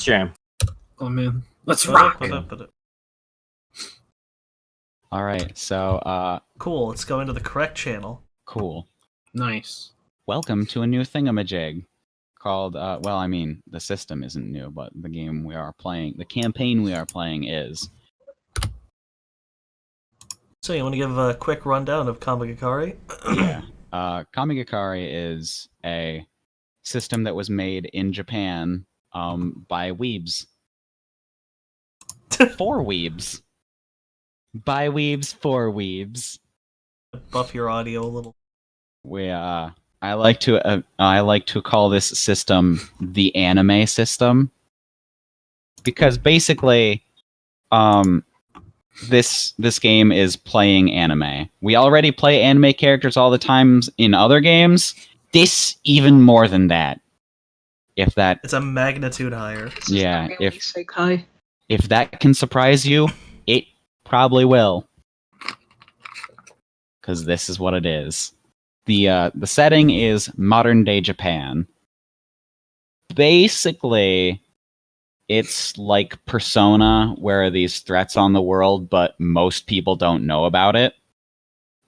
Jam. Oh man, let's rock! All right, so cool. Let's go into the correct channel. Cool. Nice. Welcome to a new thingamajig called. Well, I mean, the system isn't new, but the game we are playing, the campaign we are playing, is. So you want to give a quick rundown of Kamigakari? Yeah. Kamigakari is a system that was made in Japan by weebs. For weebs. By weebs, for weebs. Buff your audio a little. I like to call this system the anime system, because basically, this game is playing anime. We already play anime characters all the time in other games. This even more than that. If that, it's a magnitude higher. Yeah, if that can surprise you, it probably will. Because this is what it is. The setting is modern day Japan. Basically, it's like Persona, where are these threats on the world, but most people don't know about it.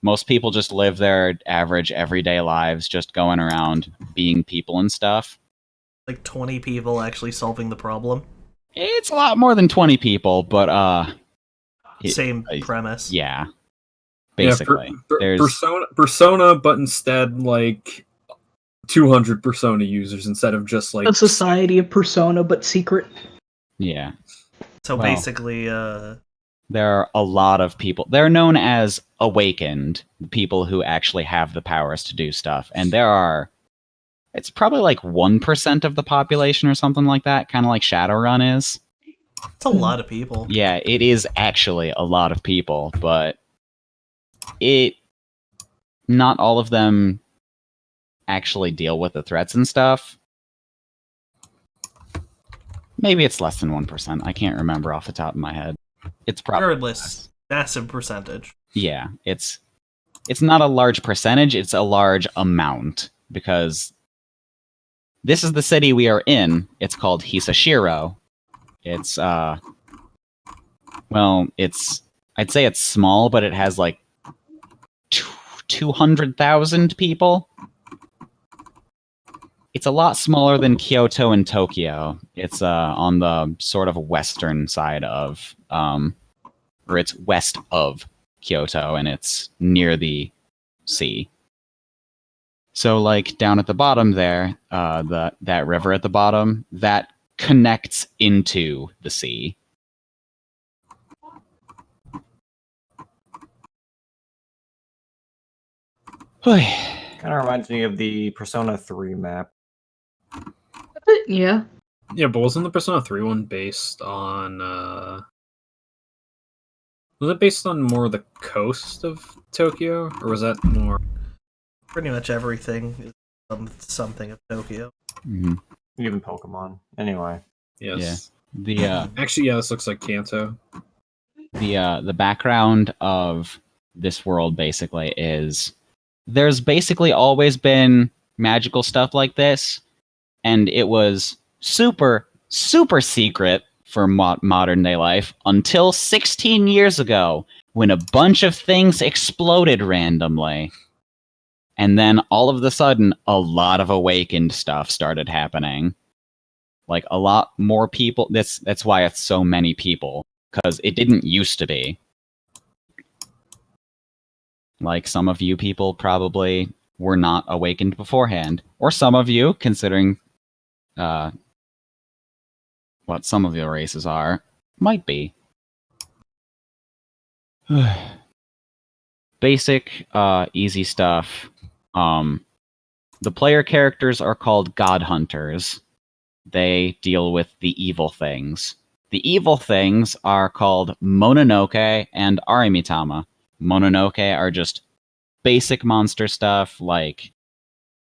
Most people just live their average everyday lives, just going around being people and stuff. Like 20 people actually solving the problem? It's a lot more than 20 people, but same premise. Yeah. Basically. There's Persona, but instead like 200 Persona users instead of just like a society of Persona, but secret. Yeah. So basically, there are a lot of people. They're known as awakened, people who actually have the powers to do stuff. And it's probably like 1% of the population or something like that, kind of like Shadowrun is. It's a lot of people. Yeah, it is actually a lot of people, but not all of them actually deal with the threats and stuff. Maybe it's less than 1%. I can't remember off the top of my head. It's probably regardless, massive percentage. Yeah, it's not a large percentage, it's a large amount, because this is the city we are in. It's called Hisashiro. It's I'd say it's small, but it has like 200,000 people. It's a lot smaller than Kyoto and Tokyo. It's on the sort of western side of, or it's west of Kyoto, and it's near the sea. So, like, down at the bottom there, that river at the bottom, that connects into the sea. Kind of reminds me of the Persona 3 map. Yeah. Yeah, but wasn't the Persona 3 one based on... Was it based on more the coast of Tokyo? Or was that more... Pretty much everything is something of Tokyo. Mm-hmm. Even Pokemon. Anyway. Yes. Yeah. Actually, yeah, this looks like Kanto. The background of this world basically is there's basically always been magical stuff like this, and it was super, super secret for modern day life until 16 years ago, when a bunch of things exploded randomly. And then all of a sudden, a lot of awakened stuff started happening. Like, a lot more people. That's why it's so many people, because it didn't used to be. Like, some of you people probably were not awakened beforehand. Or some of you, considering what some of the races are, might be. Basic, easy stuff. The player characters are called God Hunters. They deal with the evil things. The evil things are called Mononoke and Arimitama. Mononoke are just basic monster stuff, like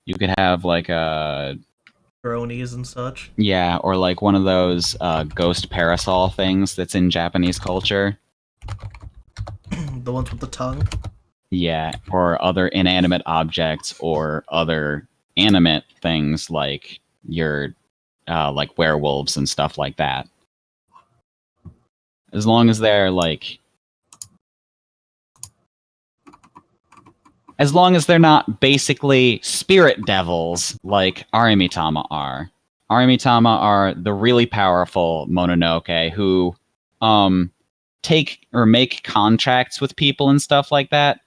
you could have like a bronies and such. Yeah, or like one of those ghost parasol things that's in Japanese culture. The ones with the tongue? Yeah, or other inanimate objects, or other animate things like your like werewolves and stuff like that. As long as they're like, as long as they're not basically spirit devils like Arimitama are. Arimitama are the really powerful Mononoke who take or make contracts with people and stuff like that.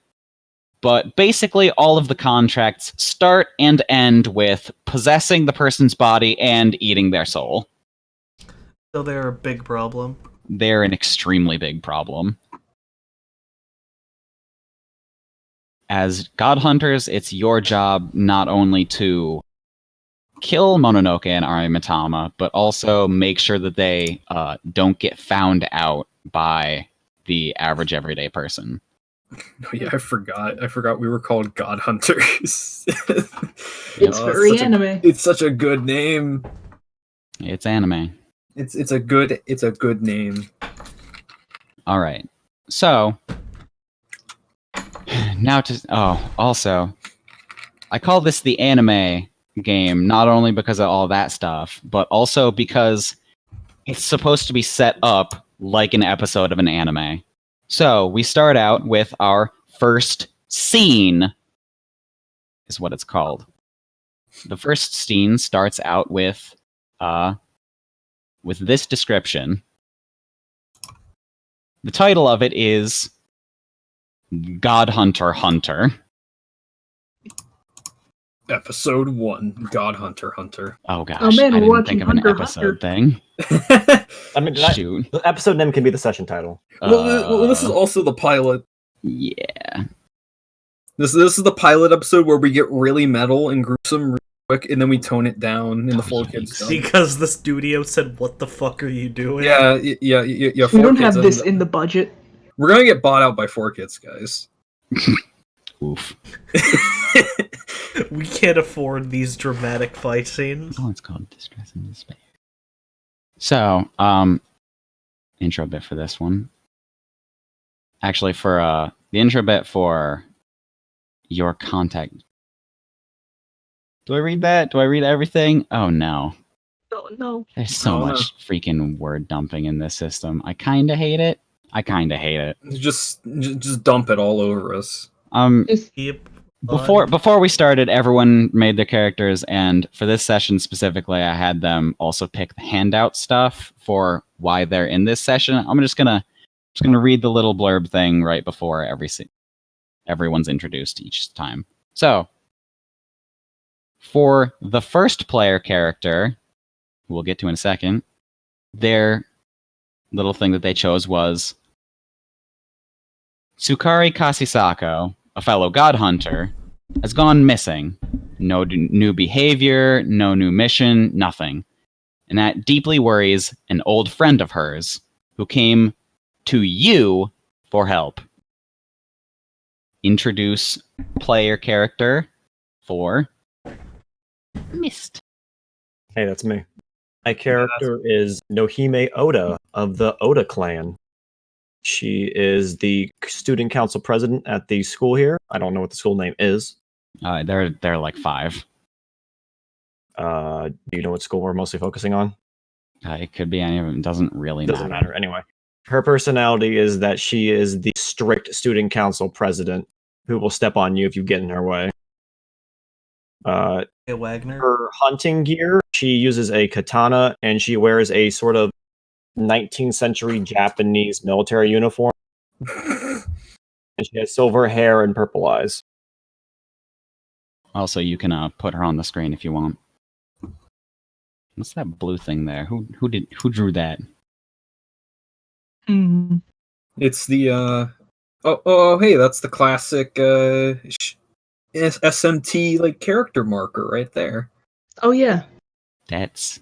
But basically all of the contracts start and end with possessing the person's body and eating their soul. So they're a big problem. They're an extremely big problem. As god hunters, it's your job not only to kill Mononoke and Arimitama, but also make sure that they don't get found out by the average everyday person. Oh, yeah, I forgot we were called God Hunters. It's very anime. It's such a good name. It's anime. It's a good name. All right. So now also, I call this the anime game not only because of all that stuff, but also because it's supposed to be set up like an episode of an anime. So we start out with our first scene, is what it's called. The first scene starts out with this description. The title of it is God Hunter Hunter. Episode 1, God Hunter Hunter. Oh gosh, Oh, man, I we're didn't think of watching an Hunter episode Hunter. thing. I mean, Shoot. the episode name can be the session title. Well, this is also the pilot. Yeah. This is the pilot episode where we get really metal and gruesome really quick, and then we tone it down in the 4Kids dub. Because the studio said, "What the fuck are you doing?" Yeah. We 4Kids don't have this and- in the budget. We're gonna get bought out by 4Kids, guys. Oof. We can't afford these dramatic fight scenes. Oh, it's called Distress and Despair. So, intro bit for this one. Actually, for the intro bit for your contact. Do I read that? Do I read everything? Oh no. Oh, no. There's so Oh, no. much freaking word dumping in this system. I kinda hate it. Just dump it all over us. Yep. Before we started, everyone made their characters, and for this session specifically, I had them also pick the handout stuff for why they're in this session. I'm just gonna read the little blurb thing right before everyone's introduced each time. So, for the first player character, who we'll get to in a second, their little thing that they chose was Tsukari Kasisako, a fellow god hunter, has gone missing. No new behavior, no new mission, nothing. And that deeply worries an old friend of hers who came to you for help. Introduce player character for Mist. Hey, that's me. My character is Nohime Oda of the Oda clan. She is the student council president at the school here. I don't know what the school name is. They're like 5. Do you know what school we're mostly focusing on? It could be any of them. It doesn't really Doesn't matter. Anyway, her personality is that she is the strict student council president who will step on you if you get in her way. Hey, Wagner. Her hunting gear, she uses a katana and she wears a sort of 19th century Japanese military uniform. And she has silver hair and purple eyes. Also, you can put her on the screen if you want. What's that blue thing there? Who drew that? Hmm. It's the hey, that's the classic SMT like character marker right there. Oh, yeah. That's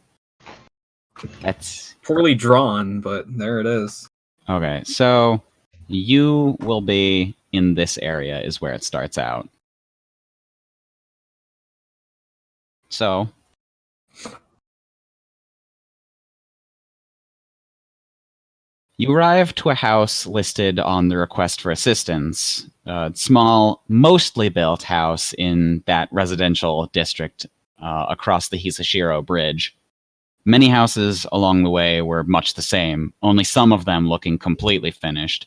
Poorly drawn, but there it is. okay. So you will be in this area is where it starts out. So you arrive to a house listed on the request for assistance. A small, mostly built house in that residential district across the Hisashiro Bridge. Many houses along the way were much the same, only some of them looking completely finished.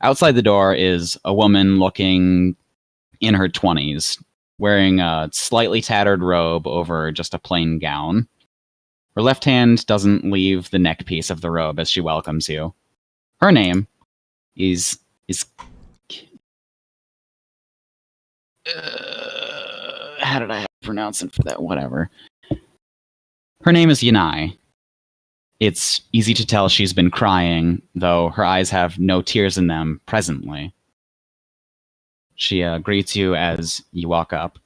Outside the door is a woman looking in her 20s, wearing a slightly tattered robe over just a plain gown. Her left hand doesn't leave the neck piece of the robe as she welcomes you. Her name is how did I pronounce it for that? Whatever. Her name is Yanai. It's easy to tell she's been crying, though her eyes have no tears in them presently. She greets you as you walk up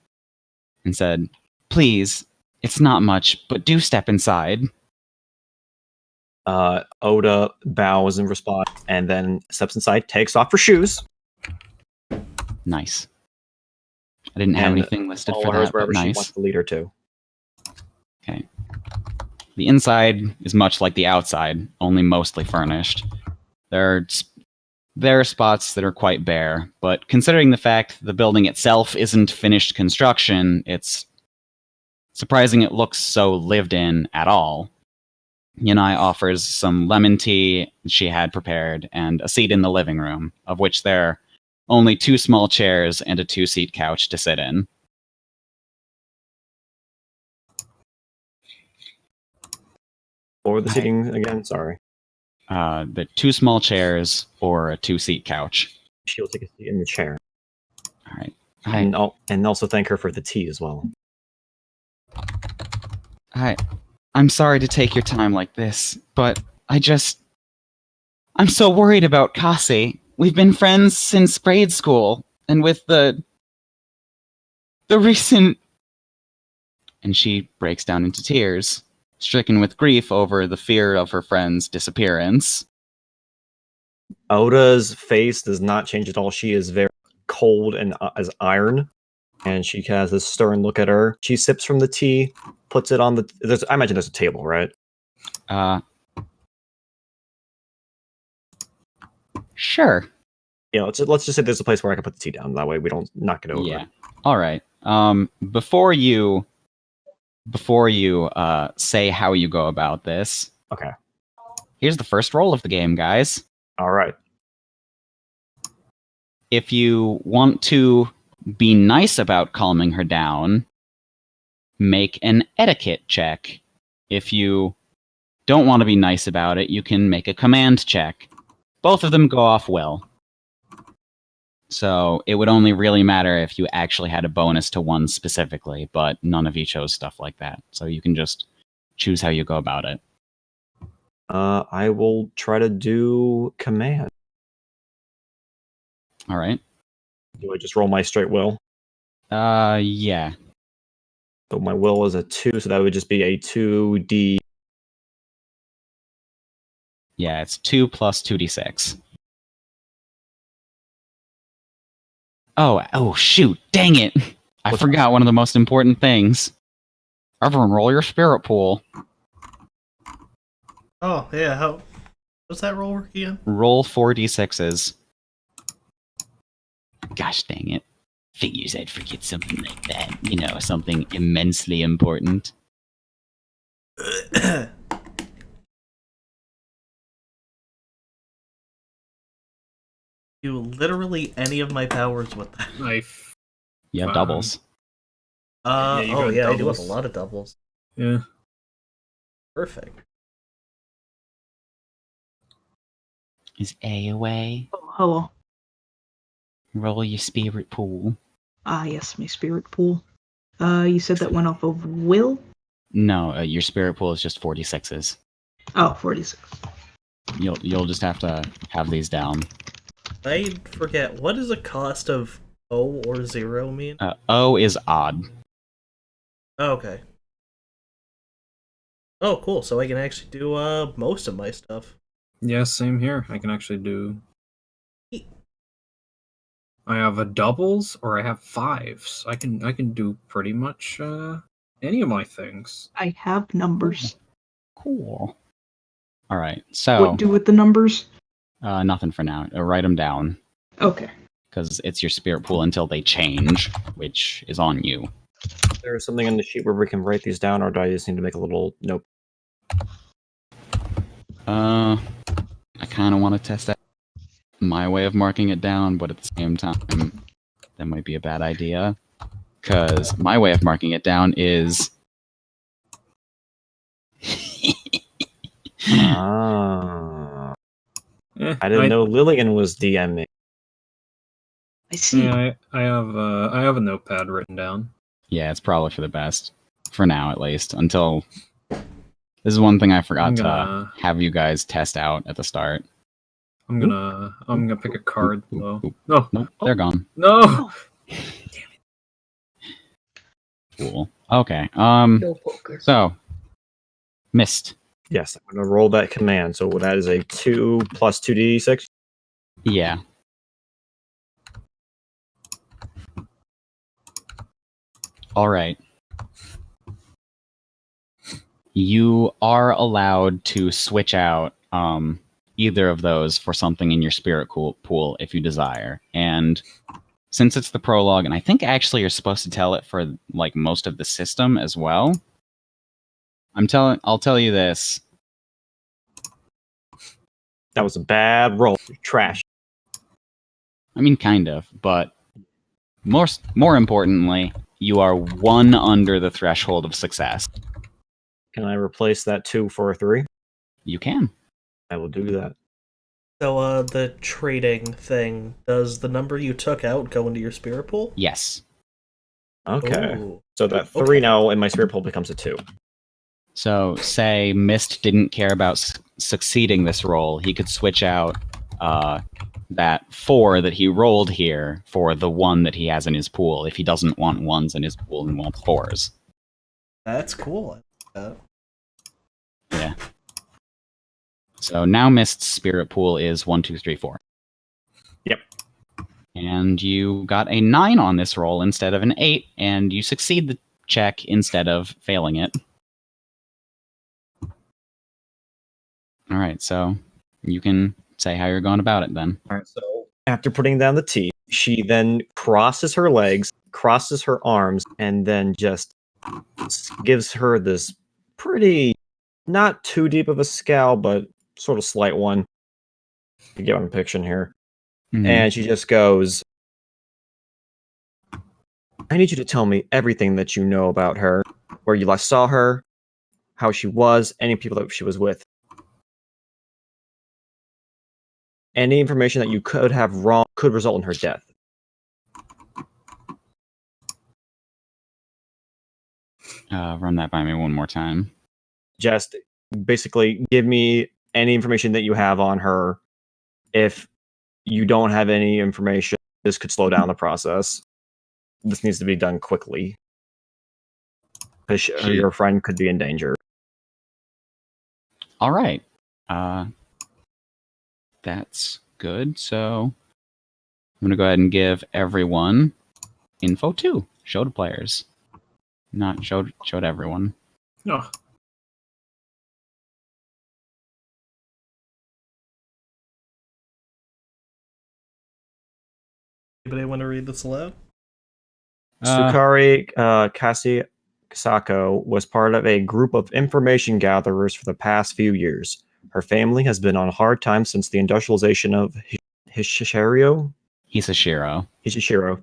and said, "Please, it's not much, but do step inside." Oda bows in response and then steps inside, takes off her shoes. Nice. I didn't have anything listed for hers that, but wherever she nice. wants to lead her to. Okay. The inside is much like the outside, only mostly furnished. There are spots that are quite bare, but considering the fact the building itself isn't finished construction, it's surprising it looks so lived in at all. Yanai offers some lemon tea she had prepared and a seat in the living room, of which there are only 2 small chairs and a 2-seat couch to sit in. Or the seating again, sorry. The 2 small chairs or a 2-seat couch. She'll take a seat in the chair. All right. And also thank her for the tea as well. I'm sorry to take your time like this, but I'm so worried about Kasi. We've been friends since grade school, and with the recent... And she breaks down into tears, stricken with grief over the fear of her friend's disappearance. Oda's face does not change at all. She is very cold and as iron, and she has this stern look at her. She sips from the tea, puts it on the... I imagine there's a table, right? Sure. Let's just say there's a place where I can put the tea down. That way we don't knock it over. Yeah. All right. Before you say how you go about this, Okay. here's the first roll of the game, guys. All right. If you want to be nice about calming her down, make an etiquette check. If you don't want to be nice about it, you can make a command check. Both of them go off well. So it would only really matter if you actually had a bonus to one specifically, but none of you chose stuff like that. So you can just choose how you go about it. I will try to do command. All right. Do I just roll my straight will? Yeah. So my will is a 2, so that would just be a 2d. Yeah, it's 2 plus 2d6. Oh, shoot. Dang it. I forgot one of the most important things. Everyone, roll your spirit pool. Oh, yeah. How does that roll work again? Roll 4d6s. Gosh dang it. Figures I'd forget something like that. Something immensely important. You literally any of my powers with that. Knife. You have doubles. you got I do have a doubles. lot of doubles. Yeah. Perfect. Is A away? Oh, hello. Roll your spirit pool. Ah, yes, my spirit pool. You said that went off of will? No, your spirit pool is just 46s. Oh, 46. You'll just have to have these down. I forget, what does a cost of O or 0 mean? O is odd. Oh, okay. Oh, cool. So I can actually do most of my stuff. Yeah, same here. I can actually do... I have a doubles or I have 5s. I can do pretty much any of my things. I have numbers. Cool. All right, so... What do with the numbers? Nothing for now. Write them down. Okay. Because it's your spirit pool until they change, which is on you. Is there something on the sheet where we can write these down, or do I just need to make a little note? I kind of want to test out my way of marking it down, but at the same time, that might be a bad idea. Because my way of marking it down is... Ah. I didn't know Lillian was DMing. I see. Yeah, I have a notepad written down. Yeah, it's probably for the best. For now, at least. Until... This is one thing I forgot to have you guys test out at the start. I'm gonna pick a card though. No, nope, they're gone. No. Cool. Okay. No poker. So, missed. Yes, I'm going to roll that command. So that is a 2 plus 2d6. Yeah. All right. You are allowed to switch out either of those for something in your spirit pool if you desire. And since it's the prologue, and I think actually you're supposed to tell it for like most of the system as well. I'll tell you this. That was a bad roll. Trash. I mean, kind of, but more importantly, you are 1 under the threshold of success. Can I replace that 2 for a 3? You can. I will do that. So, the trading thing, does the number you took out go into your spirit pool? Yes. Okay. Ooh. So that 3 Okay. now in my spirit pool becomes a 2. So, say Mist didn't care about succeeding this roll, he could switch out that 4 that he rolled here for the 1 that he has in his pool if he doesn't want 1s in his pool and wants 4s. That's cool. Yeah. So now Mist's spirit pool is 1, 2, 3, 4. Yep. And you got a 9 on this roll instead of an 8, and you succeed the check instead of failing it. All right, so you can say how you're going about it then. All right. So after putting down the T, she then crosses her legs, crosses her arms, and then just gives her this pretty, not too deep of a scowl, but sort of slight one. You get what I'm picturing here. Mhm. And she just goes, I need you to tell me everything that you know about her, where you last saw her, how she was, any people that she was with. Any information that you could have wrong could result in her death. Run that by me one more time. Just basically give me any information that you have on her. If you don't have any information, this could slow down the process. This needs to be done quickly. Because your friend could be in danger. All right. That's good. So I'm going to go ahead and give everyone info 2. Show to players. Not show to everyone. Oh. Anybody want to read this aloud? Sukari Kasako was part of a group of information gatherers for the past few years. Her family has been on hard times since the industrialization of Hishishiro,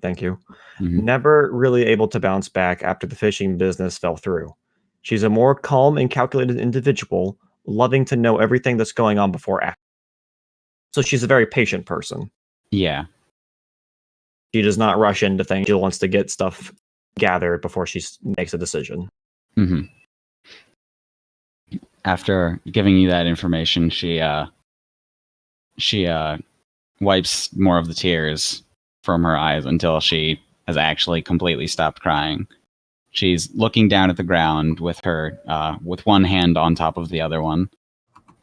thank you. Mhm. Never really able to bounce back after the fishing business fell through. She's a more calm and calculated individual, loving to know everything that's going on before acting. So she's a very patient person. Yeah. She does not rush into things. She wants to get stuff gathered before she makes a decision. Mm-hmm. After giving you that information, she wipes more of the tears from her eyes until she has actually completely stopped crying. She's looking down at the ground with her with one hand on top of the other one.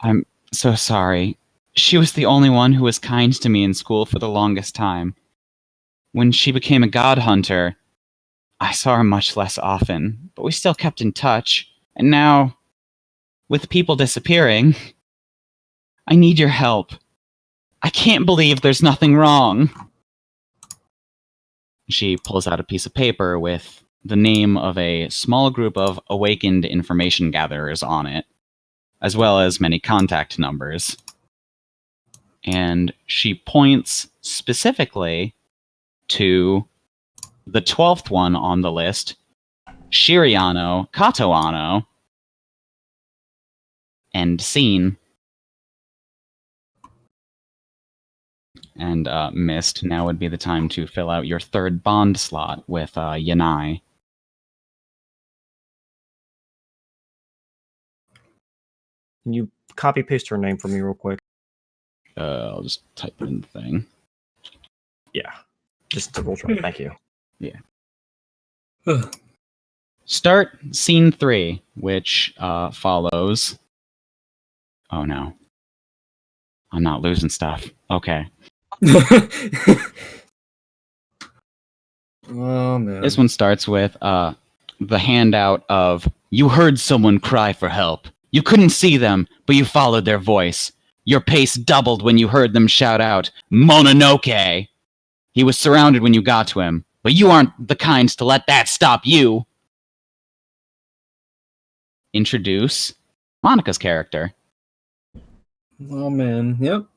I'm so sorry. She was the only one who was kind to me in school for the longest time. When she became a god hunter, I saw her much less often, but we still kept in touch. And now, with people disappearing, I need your help. I can't believe there's nothing wrong. She pulls out a piece of paper with the name of a small group of awakened information gatherers on it. as well as many contact numbers. And she points specifically to the 12th one on the list, Shiriano Katoano. End scene. And Mist, now would be the time to fill out your third bond slot with Yanai. Can you copy paste her name for me real quick? I'll just type it in the thing. Yeah. Just double check. Thank you. Yeah. Start scene 3, which follows. Oh no. I'm not losing stuff. Okay. Oh man. This one starts with the handout of, you heard someone cry for help. You couldn't see them, but you followed their voice. Your pace doubled when you heard them shout out, Mononoke! He was surrounded when you got to him, but you aren't the kind to let that stop you. Introduce Monica's character. Oh man. Yep.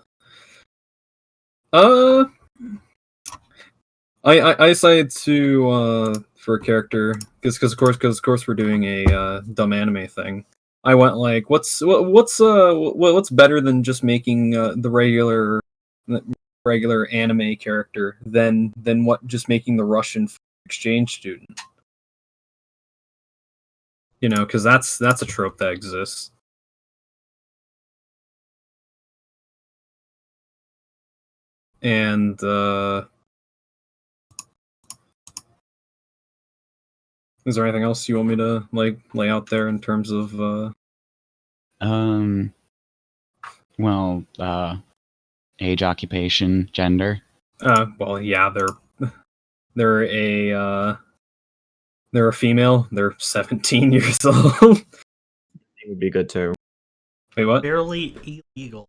I decided to for a character because of course we're doing a dumb anime thing. I went like, what's better than just making the regular anime character than what just making the Russian exchange student. You know, because that's a trope that exists. And is there anything else you want me to like lay out there in terms of Well, age, occupation, gender. well, yeah, they're a female. They're 17 years old. It would be good too. Wait, what? Barely illegal.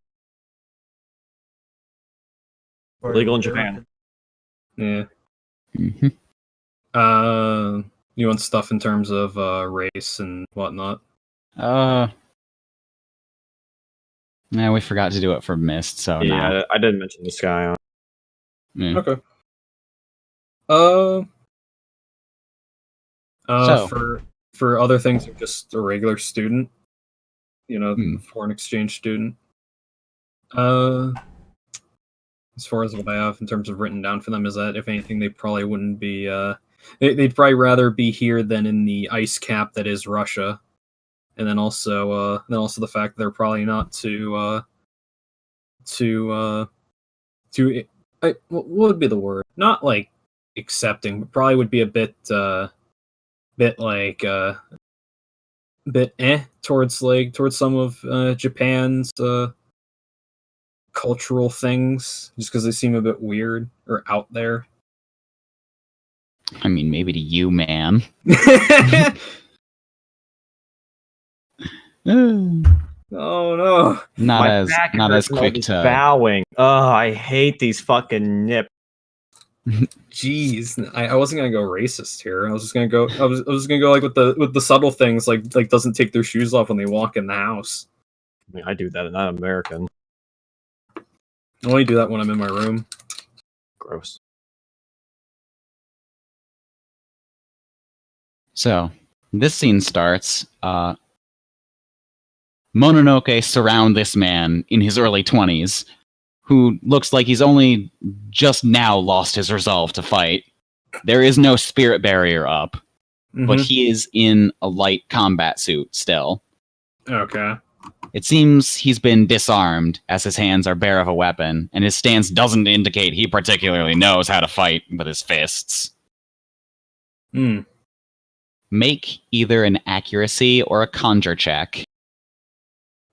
Or Illegal in Japan. Yeah. Mm-hmm. You want stuff in terms of race and whatnot? Yeah, we forgot to do it for Mist, so Yeah, no. I didn't mention the sky. Yeah. Okay. So. For other things, you're just a regular student. You know, foreign exchange student. As far as what I have in terms of written down for them is that if anything, they probably wouldn't be. They'd probably rather be here than in the ice cap that is Russia, and then also the fact that they're probably not what would be the word? Not like accepting, but probably would be a bit towards some of Japan's cultural things, just because they seem a bit weird or out there. I mean, maybe to you, man. Oh no! Not My as back not as hurts quick just to. bowing. Oh, I hate these fucking nips. Jeez, I wasn't gonna go racist here. I was just gonna go. I was gonna go like with the subtle things, like doesn't take their shoes off when they walk in the house. I mean, I do that, and I'm American. I only do that when I'm in my room. Gross. So, this scene starts. Mononoke surround this man in his early 20s, who looks like he's only just now lost his resolve to fight. There is no spirit barrier up, but he is in a light combat suit still. Okay. It seems he's been disarmed, as his hands are bare of a weapon, and his stance doesn't indicate he particularly knows how to fight with his fists. Make either an accuracy or a conjure check.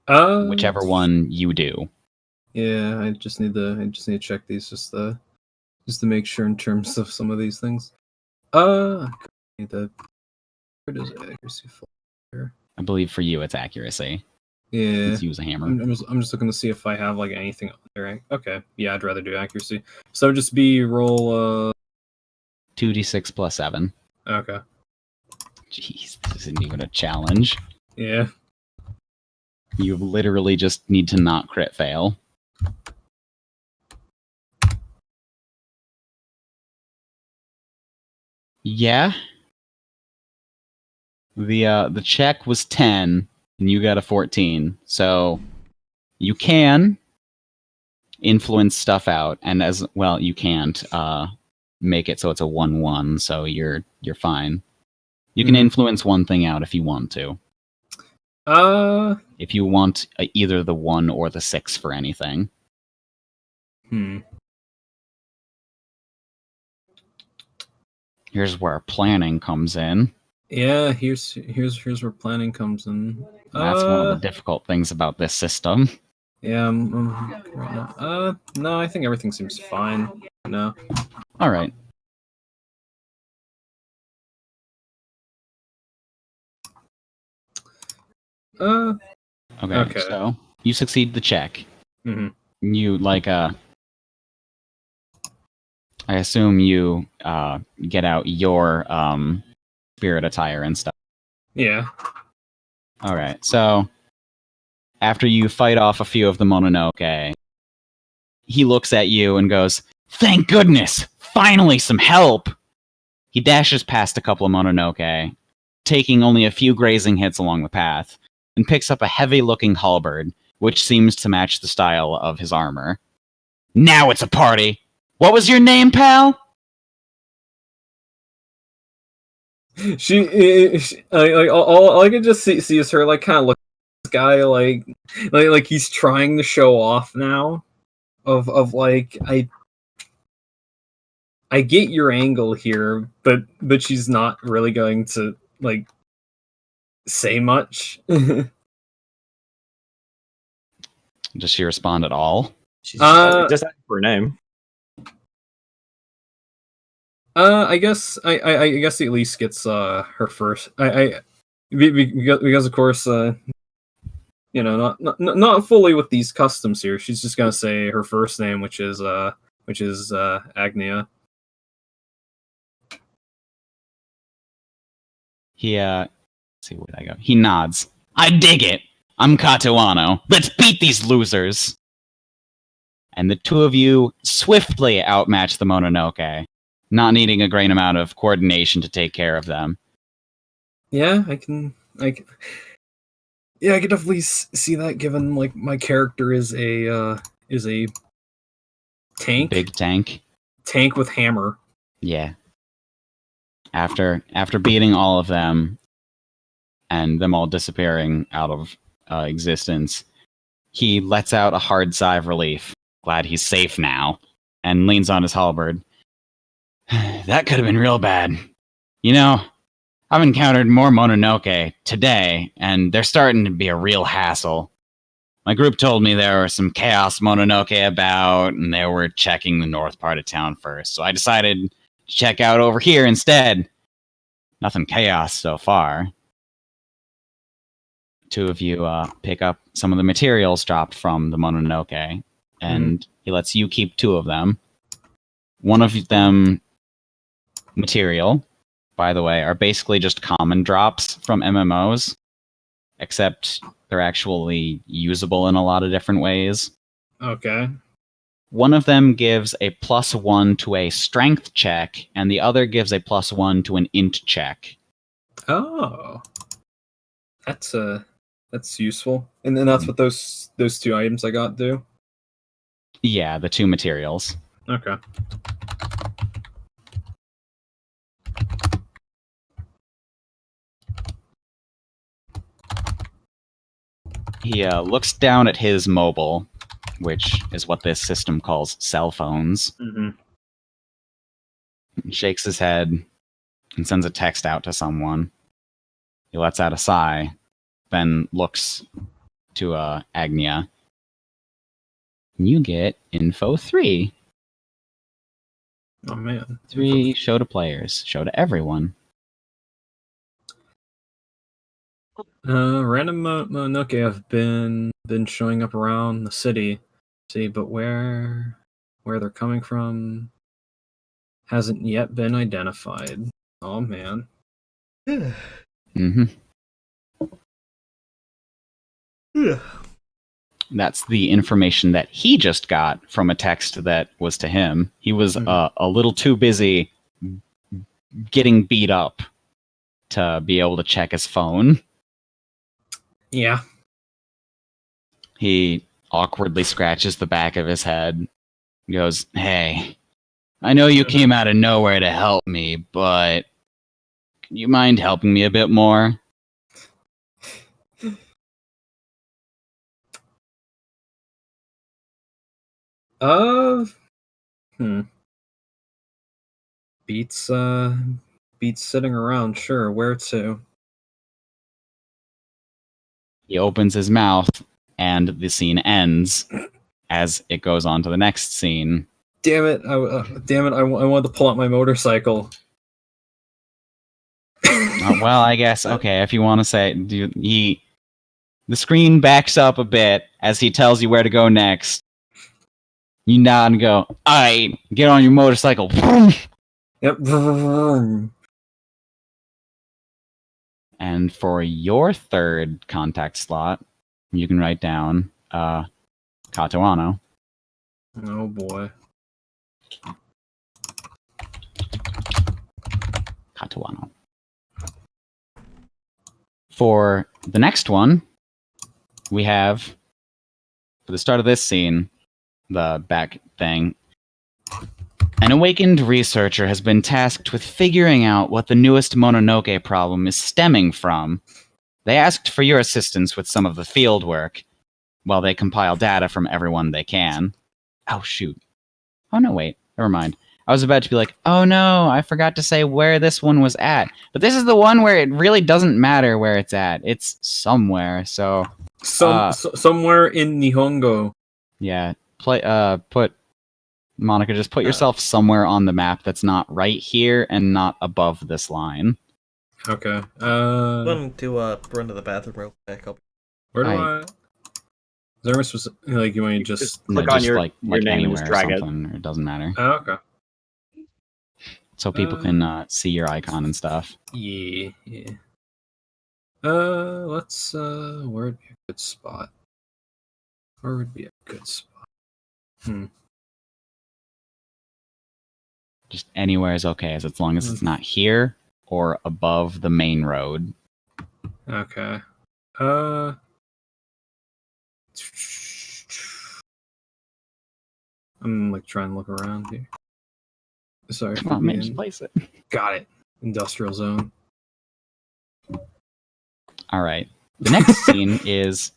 Whichever one you do. Yeah, I just need to check these just to make sure in terms of some of these things. Where does accuracy fall here? I believe for you it's accuracy. Yeah. Let's use a hammer. I'm just looking to see if I have like anything on there. Okay. Yeah, I'd rather do accuracy. So just be roll 2d6 plus 7. Okay. Jeez, this isn't even a challenge. Yeah. You literally just need to not crit fail. Yeah. The check was 10, and you got a 14. So you can influence stuff out, and as well, you can't make it so it's a 1-1. So you're fine. You can influence one thing out if you want to. If you want either the 1 or the 6 for anything. Here's where planning comes in. Yeah, here's where planning comes in. That's one of the difficult things about this system. Yeah, right now. No, I think everything seems fine. No. All right. Okay. So you succeed the check. You I assume you get out your spirit attire and stuff. Yeah. All right. So after you fight off a few of the Mononoke, he looks at you and goes, "Thank goodness! Finally some help!" He dashes past a couple of Mononoke, taking only a few grazing hits along the path, and picks up a heavy-looking halberd, which seems to match the style of his armor. "Now it's a party! What was your name, pal?" All I can just see is her like kind of look at this guy like he's trying to show off now of like I get your angle here, but she's not really going to like say much. Does she respond at all? She's just asking for a name. I guess I guess he at least gets her first. Because of course you know not fully with these customs here. She's just gonna say her first name, which is Agnia. He let's see where I go. He nods. "I dig it. I'm Katoano. Let's beat these losers." And the two of you swiftly outmatch the Mononoke, not needing a great amount of coordination to take care of them. Yeah, I can definitely see that. Given like my character is a tank, Big tank with hammer. Yeah. After beating all of them and them all disappearing out of existence, he lets out a hard sigh of relief. Glad he's safe now, and leans on his halberd. "That could have been real bad. You know, I've encountered more Mononoke today, and they're starting to be a real hassle. My group told me there were some chaos Mononoke about, and they were checking the north part of town first, so I decided to check out over here instead. Nothing chaos so far." Two of you pick up some of the materials dropped from the Mononoke, and he lets you keep 2 of them. One of them material, by the way, are basically just common drops from MMOs, except they're actually usable in a lot of different ways. Okay. One of them gives a +1 to a strength check, and the other gives a +1 to an int check. Oh, that's useful. And then that's what those 2 items I got do. Yeah, the 2 materials. Okay. He looks down at his mobile, which is what this system calls cell phones. Shakes his head and sends a text out to someone. He lets out a sigh, then looks to Agnia. "You get info 3. Oh man. 3 show to players, show to everyone." Random Mononoke have been showing up around the city. See, but where they're coming from hasn't yet been identified. Oh man. Mm-hmm. Yeah. That's the information that he just got from a text that was to him. He was a little too busy getting beat up to be able to check his phone. Yeah. He awkwardly scratches the back of his head. He goes, "Hey, I know you came out of nowhere to help me, but you mind helping me a bit more?" Hmm. Beats sitting around, sure. Where to? He opens his mouth, and the scene ends as it goes on to the next scene. Damn it! I wanted to pull out my motorcycle. Well, I guess, okay, if you want to say, the screen backs up a bit as he tells you where to go next. You nod and go, "Alright, get on your motorcycle." Yep. And for your third contact slot, you can write down Katoano. Oh boy. Katoano. For the next one, we have, for the start of this scene, the back thing, an awakened researcher has been tasked with figuring out what the newest Mononoke problem is stemming from. They asked for your assistance with some of the field work, while they compile data from everyone they can. Oh, shoot. Oh, no, wait. Never mind. I was about to be like, oh no, I forgot to say where this one was at. But this is the one where it really doesn't matter where it's at. It's somewhere, so... Somewhere in Nihongo. Yeah, Monica, just put yourself somewhere on the map that's not right here and not above this line. Okay. I'm to run to the bathroom real quick. Where do I... Is there a specific... Like, you want to just... click on your like name and anywhere just or drag it. something, or it doesn't matter. Oh, okay. So people can see your icon and stuff. Yeah. Let's... Where would be a good spot? Where would be a good spot? Just anywhere is okay, as long as it's not here or above the main road. Okay. I'm like trying to look around here. Sorry. Come on, man, just place it. Got it. Industrial zone. All right. The next scene is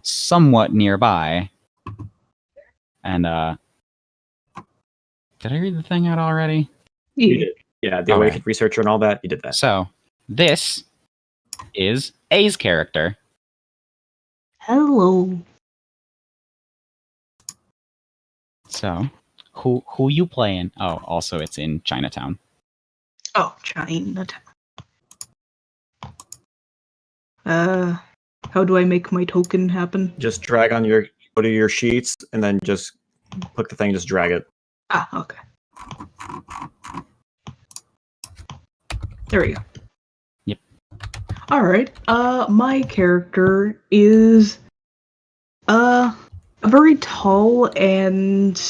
somewhat nearby. And, did I read the thing out already? You did. Yeah, the awakened Alright. researcher and all that. You did that. So, this is A's character. Hello. So, who you playing? Oh, also it's in Chinatown. Oh, Chinatown. How do I make my token happen? Just go to your sheets and then just click the thing, just drag it. Ah, okay. There we go. Yep. Alright, my character is a very tall and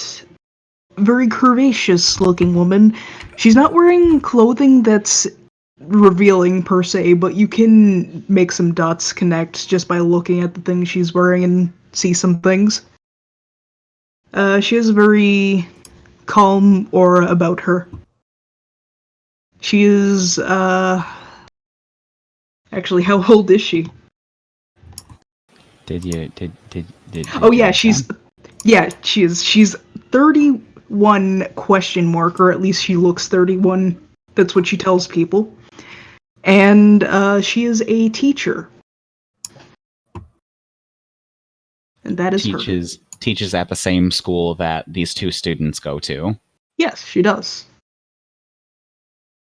very curvaceous looking woman. She's not wearing clothing that's revealing per se, but you can make some dots connect just by looking at the things she's wearing and see some things. She has a very calm aura about her. She is, actually, how old is she? Did Oh yeah, she is. She's 31 question mark, or at least she looks 31. That's what she tells people. And she is a teacher. And that is her. Teaches at the same school that these two students go to. Yes, she does.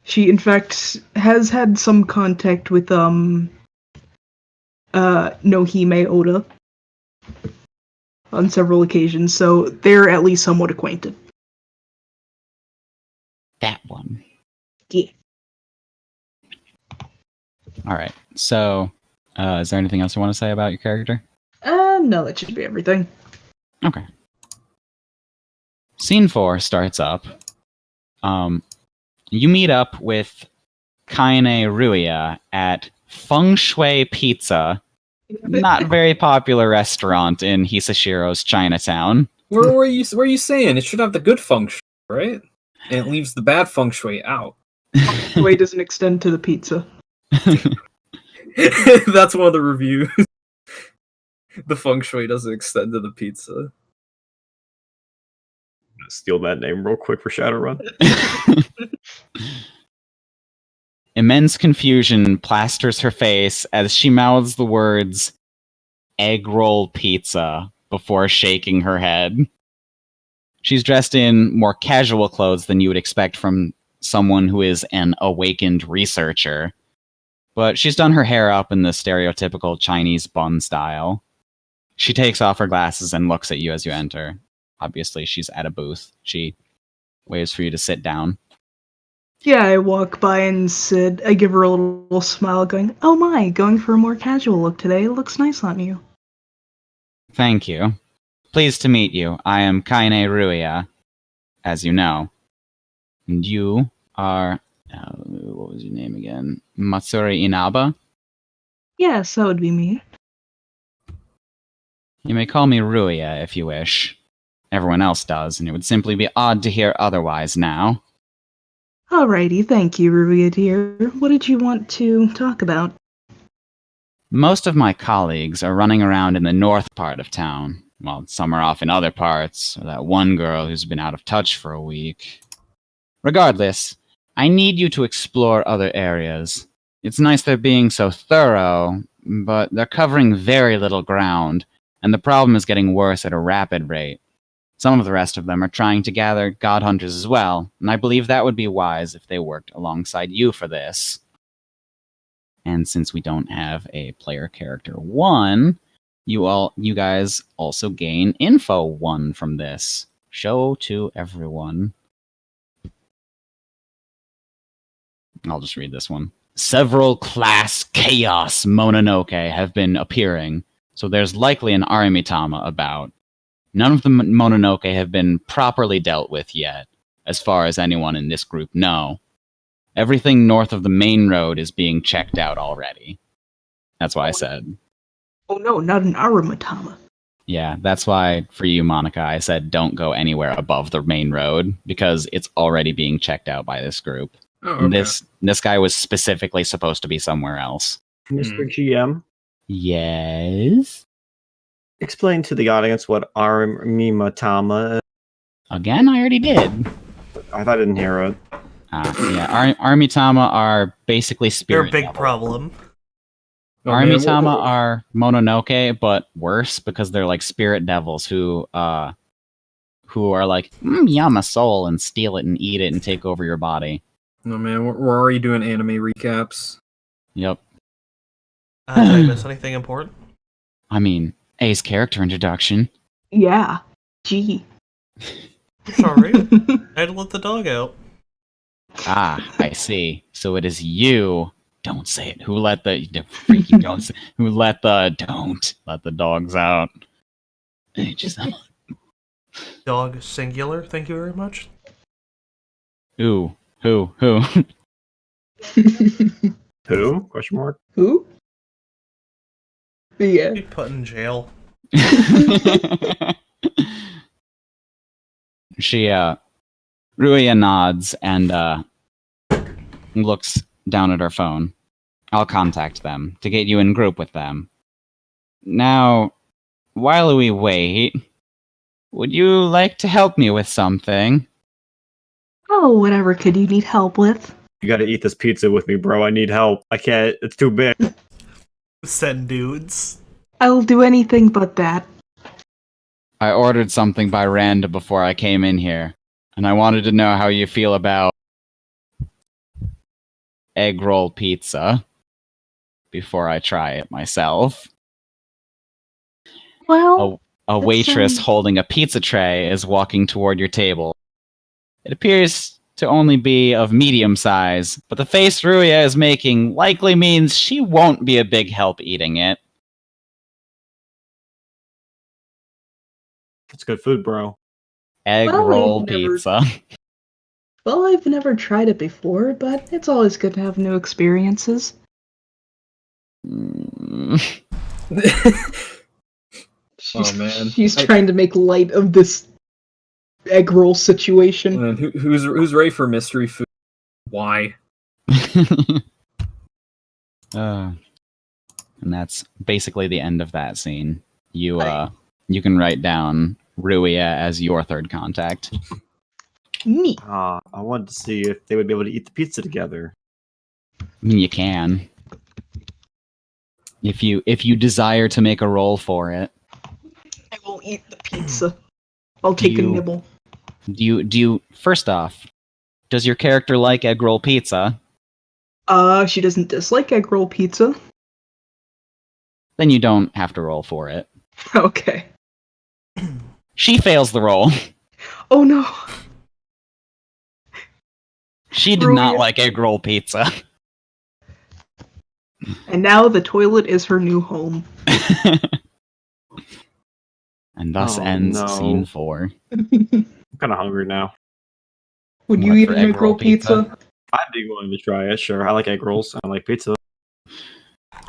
She, in fact, has had some contact with, Nohime Oda on several occasions, so they're at least somewhat acquainted. That one. Yeah. Alright, so, is there anything else you want to say about your character? No, that should be everything. Okay. Scene 4 starts up. You meet up with Kaine Ruya at Feng Shui Pizza, not very popular restaurant in Hisashiro's Chinatown. Where were you saying? It should have the good feng shui, right? And it leaves the bad feng shui out. The way doesn't extend to the pizza. That's one of the reviews. The feng shui doesn't extend to the pizza. Steal that name real quick for Shadowrun. Immense confusion plasters her face as she mouths the words egg roll pizza before shaking her head. She's dressed in more casual clothes than you would expect from someone who is an awakened researcher. But she's done her hair up in the stereotypical Chinese bun style. She takes off her glasses and looks at you as you enter. Obviously, she's at a booth. She waves for you to sit down. Yeah, I walk by and sit. I give her a little smile, going, "Oh my, going for a more casual look today. It looks nice on you." Thank you. Pleased to meet you. I am Kaine Ruya, as you know. And you are... what was your name again? Matsuri Inaba? Yes, that would be me. You may call me Ruya if you wish. Everyone else does, and it would simply be odd to hear otherwise now. Alrighty, thank you, Ruya dear. What did you want to talk about? Most of my colleagues are running around in the north part of town, while some are off in other parts, or that one girl who's been out of touch for a week. Regardless, I need you to explore other areas. It's nice they're being so thorough, but they're covering very little ground, and the problem is getting worse at a rapid rate. Some of the rest of them are trying to gather god hunters as well, and I believe that would be wise if they worked alongside you for this. And since we don't have a player character 1, you guys also gain info 1 from this. Show to everyone. I'll just read this one. Several class chaos Mononoke have been appearing, so there's likely an Arimitama about. None of the Mononoke have been properly dealt with yet, as far as anyone in this group know. Everything north of the main road is being checked out already. That's why I said. Oh no, not an Arimitama. Yeah, that's why, for you, Monica, I said don't go anywhere above the main road, because it's already being checked out by this group. Oh, okay. This guy was specifically supposed to be somewhere else. Mr. GM, Yes? explain to the audience what Arimitama is. Again, I already did. I thought I didn't hear it. Yeah, Arimitama are basically They're spirit a big devils. problem. Oh, man, Arimitama are Mononoke, but worse because they're like spirit devils who are like, yum, a soul, and steal it and eat it and take over your body. No, man, we're already doing anime recaps. Yep. Did I miss anything important? I mean, A's character introduction. Yeah. Gee. Sorry, I had to let the dog out. Ah, I see. So it is you. Don't say it. Who let the freaking don't say, don't let the dogs out. Hey, just Dog singular, thank you very much. who? Who? Question mark. Who? Yeah. Be put in jail. She Ruya nods and looks down at her phone. I'll contact them to get you in group with them. Now, while we wait, would you like to help me with something? Oh, whatever could you need help with? You gotta eat this pizza with me, bro. I need help. I can't. It's too big. Send dudes. I'll do anything but that. I ordered something by Randa before I came in here, and I wanted to know how you feel about egg roll pizza before I try it myself. Well, A waitress holding a pizza tray is walking toward your table. It appears to only be of medium size, but the face Ruya is making likely means she won't be a big help eating it. It's good food, bro. Egg Well, roll I've never- pizza. Well, I've never tried it before, but it's always good to have new experiences. Mm. Oh, man. She's trying to make light of this egg roll situation. And who's ready for mystery food? Why? And that's basically the end of that scene. You can write down Ruia as your third contact. Neat. I wanted to see if they would be able to eat the pizza together. I mean, you can. If you desire to make a roll for it. I won't eat the pizza. I'll take a nibble. Do you first off, does your character like egg roll pizza? She doesn't dislike egg roll pizza. Then you don't have to roll for it. Okay. She fails the roll. Oh no. She did not like egg roll pizza. And now the toilet is her new home. And thus Oh, ends no. scene 4. I'm kind of hungry now. Would you What, eat for an egg egg roll roll pizza? pizza? I'd be willing to try it. Sure, I like egg rolls. I like pizza.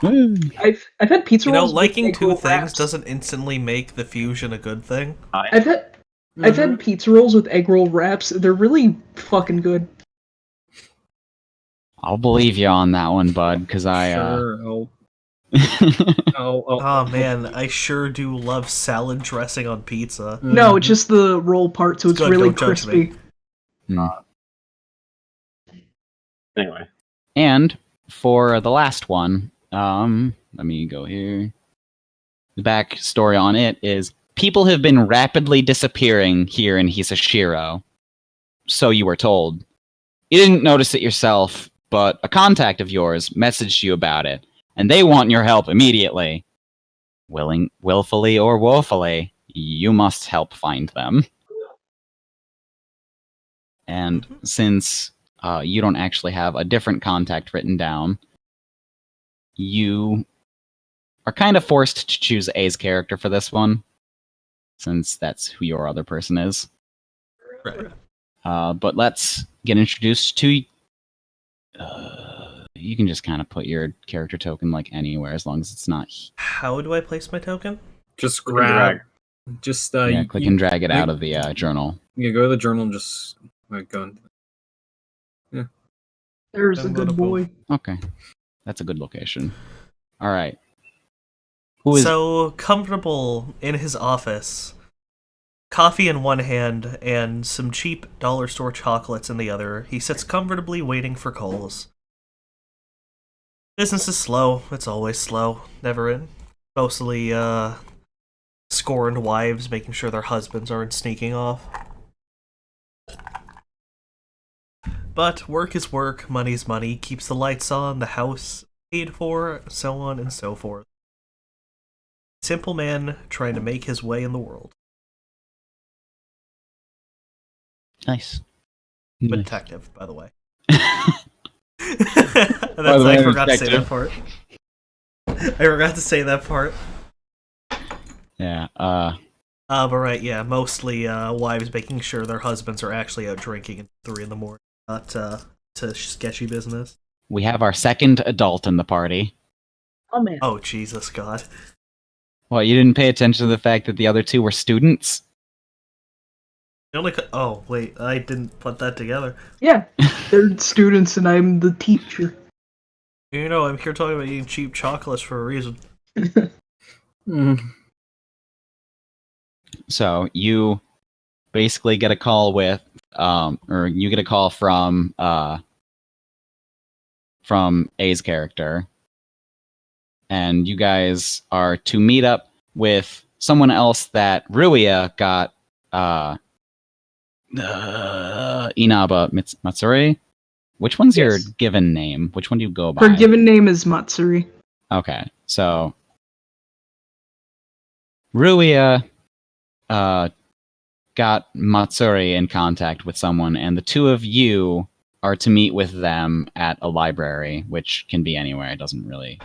I've had pizza You know, rolls. with liking egg two roll things wraps. doesn't instantly make the fusion a good thing. I've had pizza rolls with egg roll wraps. They're really fucking good. I'll believe you on that one, bud, because I Sure. Oh man, I sure do love salad dressing on pizza. No, just the roll part, so It's it's good, really don't judge me. crispy. Anyway. And for the last one, let me go here. The backstory on it is people have been rapidly disappearing here in Hisashiro. So you were told. You didn't notice it yourself, but a contact of yours messaged you about it, and they want your help immediately. Willfully or woefully, you must help find them. And since you don't actually have a different contact written down, you are kind of forced to choose A's character for this one, since that's who your other person is. Right. But let's get introduced to... you can just kind of put your character token like anywhere, as long as it's not... How do I place my token? Just Click and grab. drag. Just click and drag it out of the journal. You go to the journal and just go. There's a good boy. Okay. That's a good location. Alright. Who is... So comfortable in his office, coffee in one hand and some cheap dollar store chocolates in the other, he sits comfortably waiting for calls. Business is slow. It's always slow. Never in. Mostly, scorned wives making sure their husbands aren't sneaking off. But work is work, money's money, keeps the lights on, the house paid for, so on and so forth. Simple man trying to make his way in the world. Nice. Detective, by the way. By the way, I forgot to say detective. that part. I forgot to say that part. Yeah, But right, yeah, mostly wives making sure their husbands are actually out drinking at 3 in the morning, not to sketchy business. we have our second adult in the party. Oh man. Oh, Jesus God. What, you didn't pay attention to the fact that the other two were students? The only oh, wait, I didn't put that together. Yeah, they're students and I'm the teacher. You know, I'm here talking about eating cheap chocolates for a reason. So you basically get a call with, or you get a call from A's character, and you guys are to meet up with someone else that Ruia got, Inaba Matsuri. Which one's your Yes. given name? Which one do you go by? Her given name is Matsuri. Okay, so Ruia got Matsuri in contact with someone, and the two of you are to meet with them at a library, which can be anywhere. It doesn't really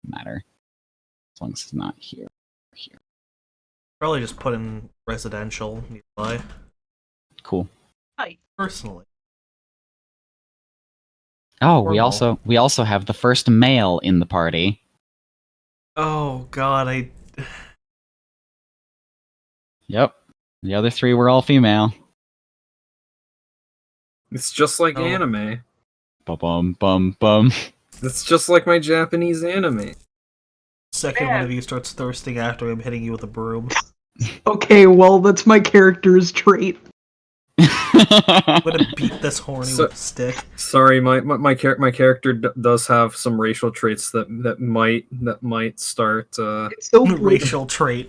matter, as long as it's not here. Probably just put in residential nearby. Cool. Hi. Personally. Oh, Formal. we also have the first male in the party. Oh god, Yep. The other 3 were all female. It's just like Oh. anime. Bum bum bum. It's just like my Japanese anime. second one Man. of you starts thirsting after him hitting you with a broom. Okay, well, that's my character's trait. I'm gonna beat this horny So- with a stick. Sorry, my character does have some racial traits that might start. It's so blatant. Racial trait.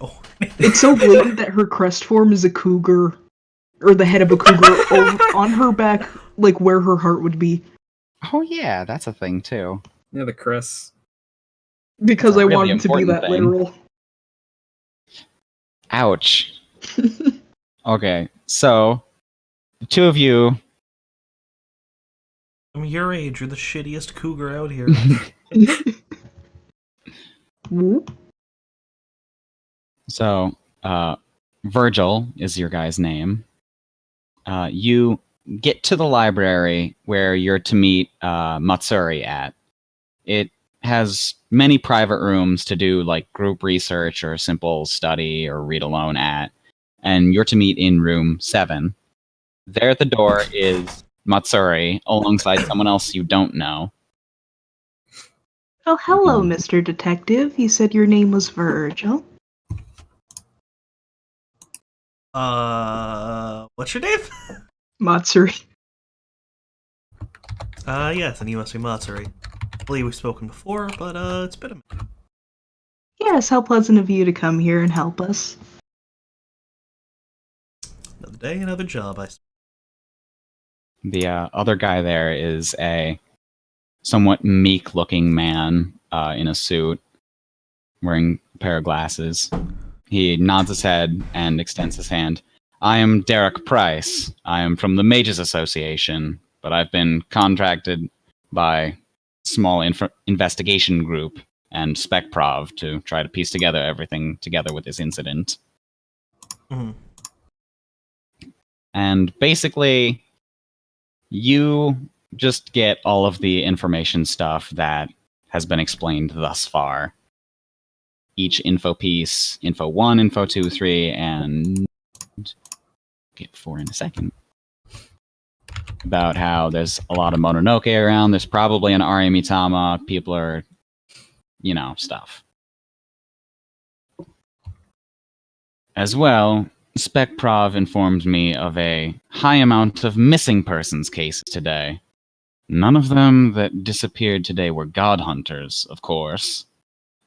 It's so blatant that her crest form is a cougar, or the head of a cougar on her back, like where her heart would be. Oh yeah, that's a thing too. Yeah, the crest. Because That's a I really wanted to be important that thing. literal. Ouch. Okay, so the 2 of you. I'm your age. You're the shittiest cougar out here. Whoop. So, Virgil is your guy's name. You get to the library where you're to meet Matsuri at. It has many private rooms to do like group research or simple study or read alone at, and you're to meet in room 7. There at the door is Matsuri alongside someone else you don't know. Oh, hello, Mr. Detective. You said your name was Virgil. What's your name? Matsuri. Yes, and you must be Matsuri. I believe we've spoken before, but, it's been a minute. Yes, how pleasant of you to come here and help us. Another day, another job, I suppose. The other guy there is a somewhat meek-looking man in a suit, wearing a pair of glasses. He nods his head and extends his hand. I am Derek Price. I am from the Mages Association, but I've been contracted by a small investigation group and SpecProv to try to piece together everything together with this incident. Mm-hmm. And basically, you just get all of the information stuff that has been explained thus far. Each info piece, info 1, info 2, 3, and get 4 in a second. About how there's a lot of Mononoke around, there's probably an Arimitama, people are, stuff. As well, SpecProv informed me of a high amount of missing persons cases today. None of them that disappeared today were god hunters, of course.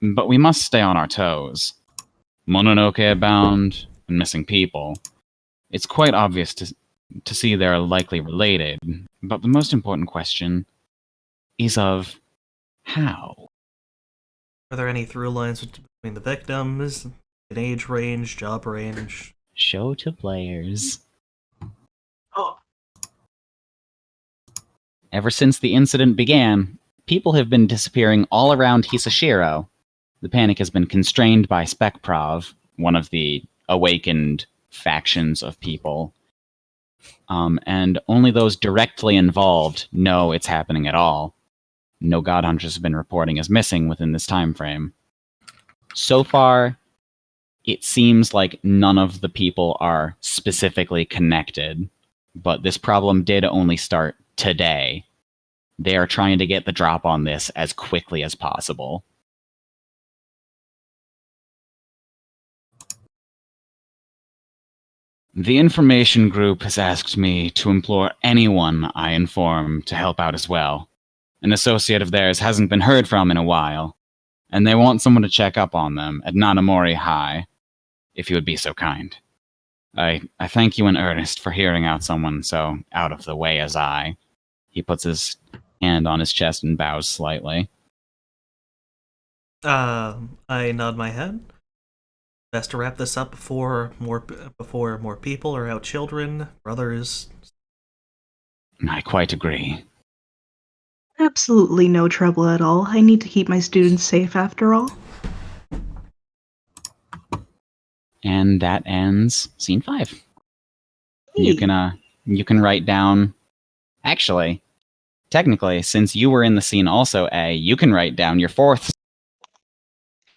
But we must stay on our toes. Mononoke bound and missing people. It's quite obvious to see they're likely related, but the most important question is of how. Are there any through lines between the victims, an age range, job range? Show to players. Oh. Ever since the incident began, people have been disappearing all around Hisashiro. The panic has been constrained by SpecProv, one of the awakened factions of people. And only those directly involved know it's happening at all. No god hunters have been reporting as missing within this time frame. So far, it seems like none of the people are specifically connected, but this problem did only start today. They are trying to get the drop on this as quickly as possible. The information group has asked me to implore anyone I inform to help out as well. An associate of theirs hasn't been heard from in a while, and they want someone to check up on them at Nanamori High, if you would be so kind. I thank you in earnest for hearing out someone so out of the way as I. He puts his hand on his chest and bows slightly. I nod my head. Best to wrap this up before more people are out. Children, brothers. I quite agree. Absolutely no trouble at all. I need to keep my students safe after all. And that ends scene 5. You can write down. Actually, technically, since you were in the scene also, you can write down your 4th.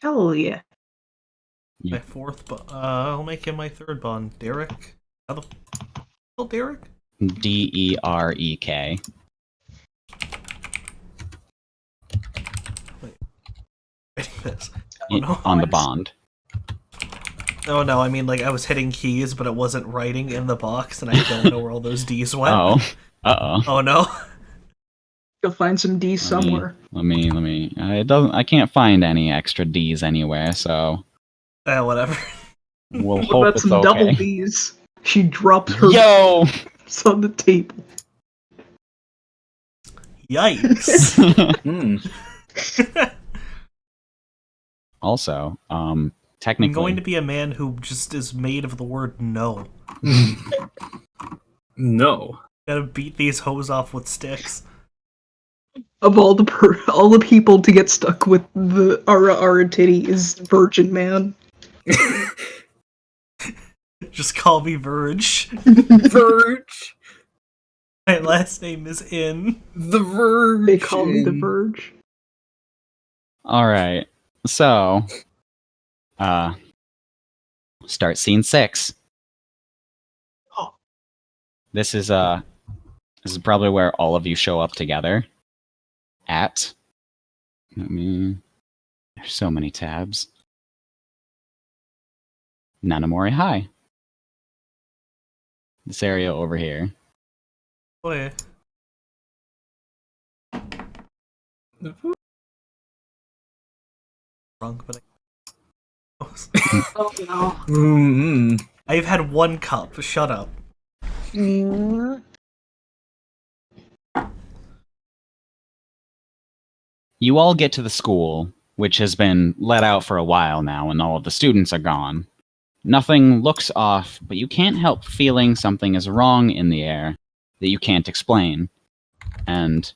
Hell yeah. My 4th I'll make him my 3rd bond. Derek? How the hell, Derek? Derek. This. On the bond. Oh no, I mean, like, I was hitting keys, but it wasn't writing in the box, and I don't know where all those D's went. Oh. Uh-oh. Oh no. You'll find some D's somewhere. Let me. I can't find any extra D's anywhere, so Whatever. we'll What hope about it's some okay. double D's? She drops her Yo! on the table. Yikes. Also, technically, I'm going to be a man who just is made of the word no. No. Gotta beat these hoes off with sticks. Of all the people to get stuck with the Ara titty is Virgin Man. Just call me Verge. Verge. My last name is In. The Verge. They call me the Verge. all right. So, start scene 6. Oh. This is probably where all of you show up together. There's so many tabs. Nanamori High. This area over here. Boy. Wrong, but Oh no. Mm-hmm. I've had 1 cup. Shut up. You all get to the school, which has been let out for a while now, and all of the students are gone. Nothing looks off, but you can't help feeling something is wrong in the air that you can't explain. And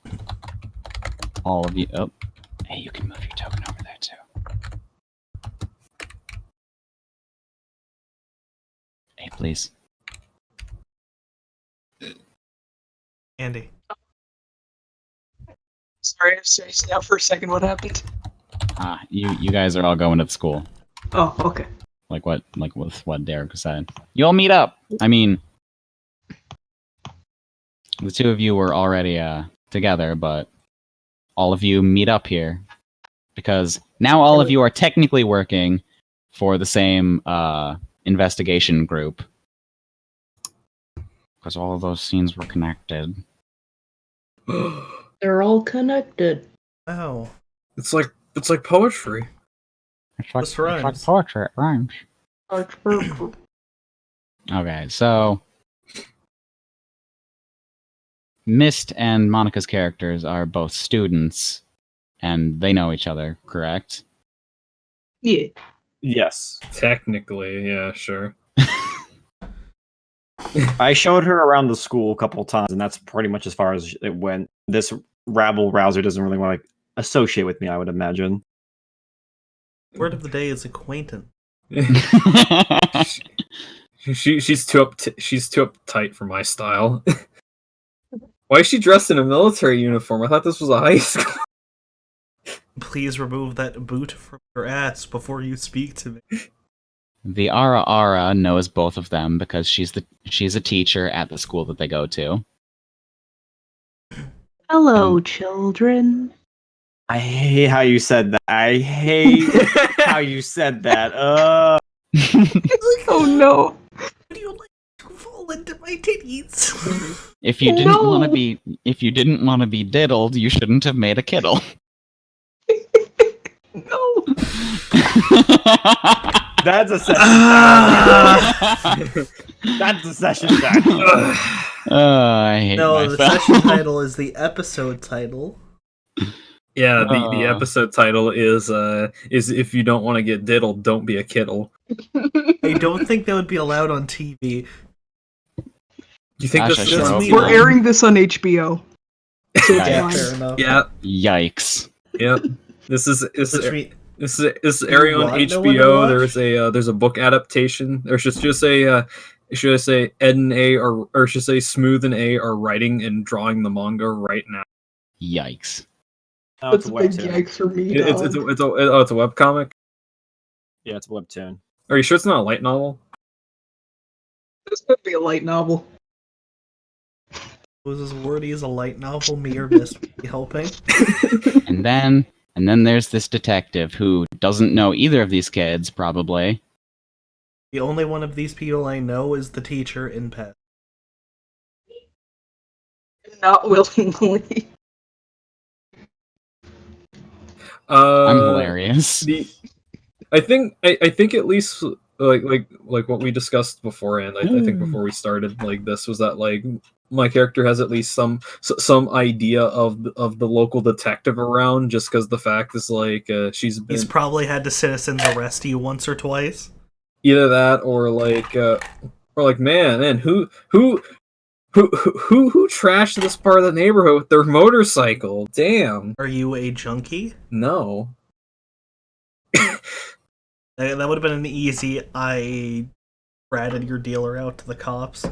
all of you... Oh, hey, you can move your token over there, too. Hey, please. Andy. Sorry, I spaced out for a second. What happened? You guys are all going to the school. Oh, okay. Like with what Derek said. You all meet up. I mean, the 2 of you were already together, but all of you meet up here because now all of you are technically working for the same investigation group because all of those scenes were connected. They're all connected. Oh. It's like poetry. This rhymes. It's like poetry. It rhymes. Okay, so Mist and Monica's characters are both students, and they know each other, correct? Yeah. Yes. Technically, yeah, sure. I showed her around the school a couple times, and that's pretty much as far as it went. This rabble-rouser doesn't really want to associate with me, I would imagine. Word of the day is acquaintance. She's too uptight for my style. Why is she dressed in a military uniform? I thought this was a high school. Please remove that boot from your ass before you speak to me. The Ara knows both of them because she's a teacher at the school that they go to. Hello, children. I hate how you said that. I hate how you said that. Oh no. Would you like to fall into my titties? If you didn't want to be diddled, you shouldn't have made a Kiddle. No. That's a session. That's a session title. I hate No, myself. the session title is the episode title. Yeah, the episode title is if you don't want to get diddled, don't be a Kiddle. I don't think that would be allowed on TV. You think Gosh, this I is sure hope We're not. airing this on HBO. So it's Yeah, fine. fair enough. Yeah, Yikes. yep. This is Which This is airing on want no one to HBO. watch? There's a book adaptation. Or should I say Ed and A or should I say Smooth and A are writing and drawing the manga right now. Yikes. Oh, That's it's a a big webtoon. yikes for me, It's dog. it's a webcomic. Yeah, it's a webtoon. Are you sure it's not a light novel? This could be a light novel. Was as wordy as a light novel, me or Miss would be helping. And then there's this detective who doesn't know either of these kids, probably. The only one of these people I know is the teacher in Pet. Not willingly. I'm hilarious. I think at least like what we discussed beforehand. I think before we started this was that my character has at least some idea of the local detective around, just because the fact is she's been He's probably had to citizen's arrest you once or twice. either that or man who trashed this part of the neighborhood with their motorcycle? Damn. Are you a junkie? No. That would have been an easy, I ratted your dealer out to the cops.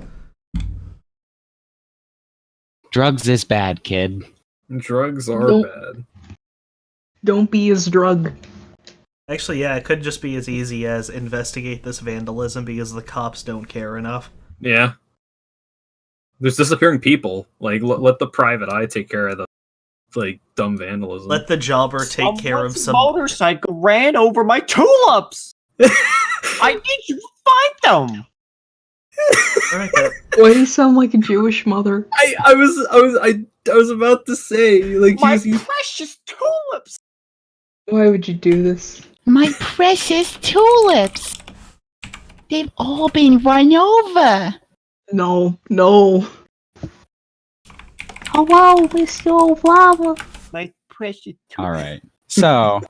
Drugs is bad, kid. Drugs are Nope. bad. Don't be his drug. Actually, yeah, it could just be as easy as investigate this vandalism because the cops don't care enough. Yeah. There's disappearing people. Let the private eye take care of the dumb vandalism. Let the jobber take care of Someone's some... motorcycle ran over my tulips. I need you to find them. Alright, Why do you sound like a Jewish mother? I was about to say My precious tulips. Why would you do this? My precious tulips! They've all been run over! No. Hello, Mr. Obama! My precious tulips. All right. So,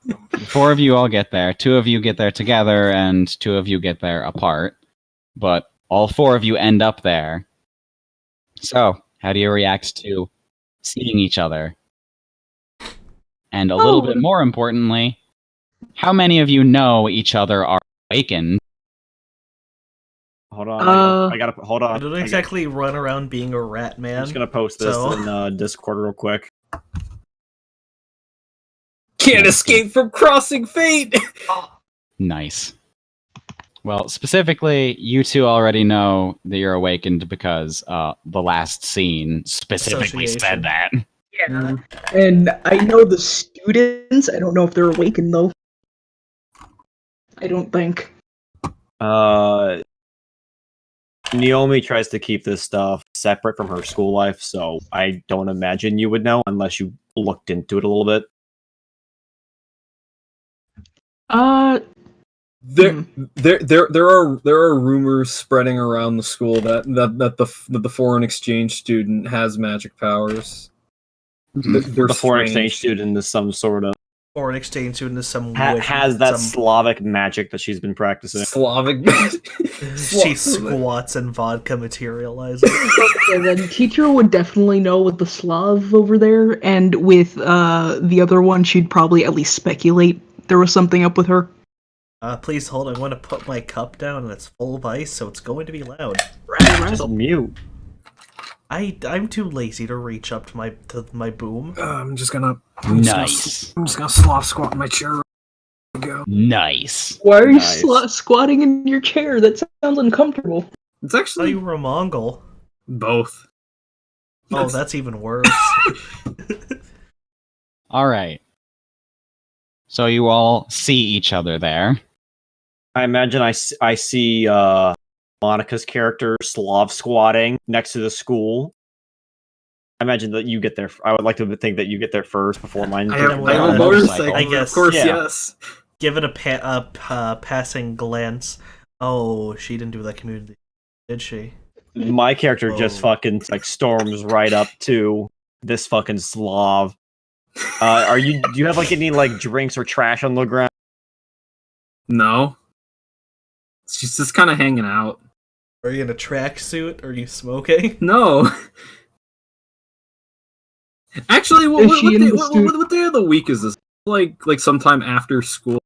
4 of you all get there. 2 of you get there together, and 2 of you get there apart. But all 4 of you end up there. So, how do you react to seeing each other? And a little bit more importantly, how many of you know each other are awakened? Hold on. I gotta hold I on. don't exactly run around being a rat man. I'm just gonna post this in Discord real quick. Can't escape from crossing fate. Nice. Well, specifically, you 2 already know that you're awakened because the last scene specifically said that. Yeah. And I know the students. I don't know if they're awakened though. I don't think. Naomi tries to keep this stuff separate from her school life, so I don't imagine you would know unless you looked into it a little bit. There are rumors spreading around the school that the foreign exchange student has magic powers. They're The foreign strange. exchange student is some sort of Foreign exchange student is some has that Slavic magic that she's been practicing. Slavic magic. She squats and vodka materializes. Okay, then teacher would definitely know with the Slav over there, and with the other one, she'd probably at least speculate there was something up with her. Please hold, I want to put my cup down and it's full of ice, so it's going to be loud. Just mute. I'm too lazy to reach up to my boom. I'm just gonna Nice. sloth squat in my chair. Go. Nice. Why are you Nice. squatting in your chair? That sounds uncomfortable. It's I thought actually you were a Mongol. both. Oh, that's even worse. All right. So you all see each other there. I imagine I see Monica's character Slav squatting next to the school. I imagine that you get there. I would like to think that you get there first before mine. I have well, a motorcycle. I guess, of course, yeah. yes. Give it a passing glance. Oh, she didn't do that community, did she? My character just Whoa. fucking storms right up to this fucking Slav. Do you have any drinks or trash on the ground? No. She's just kind of hanging out. Are you in a tracksuit? Are you smoking? No. Actually, Is she in the what day of the week is this? Like sometime after school.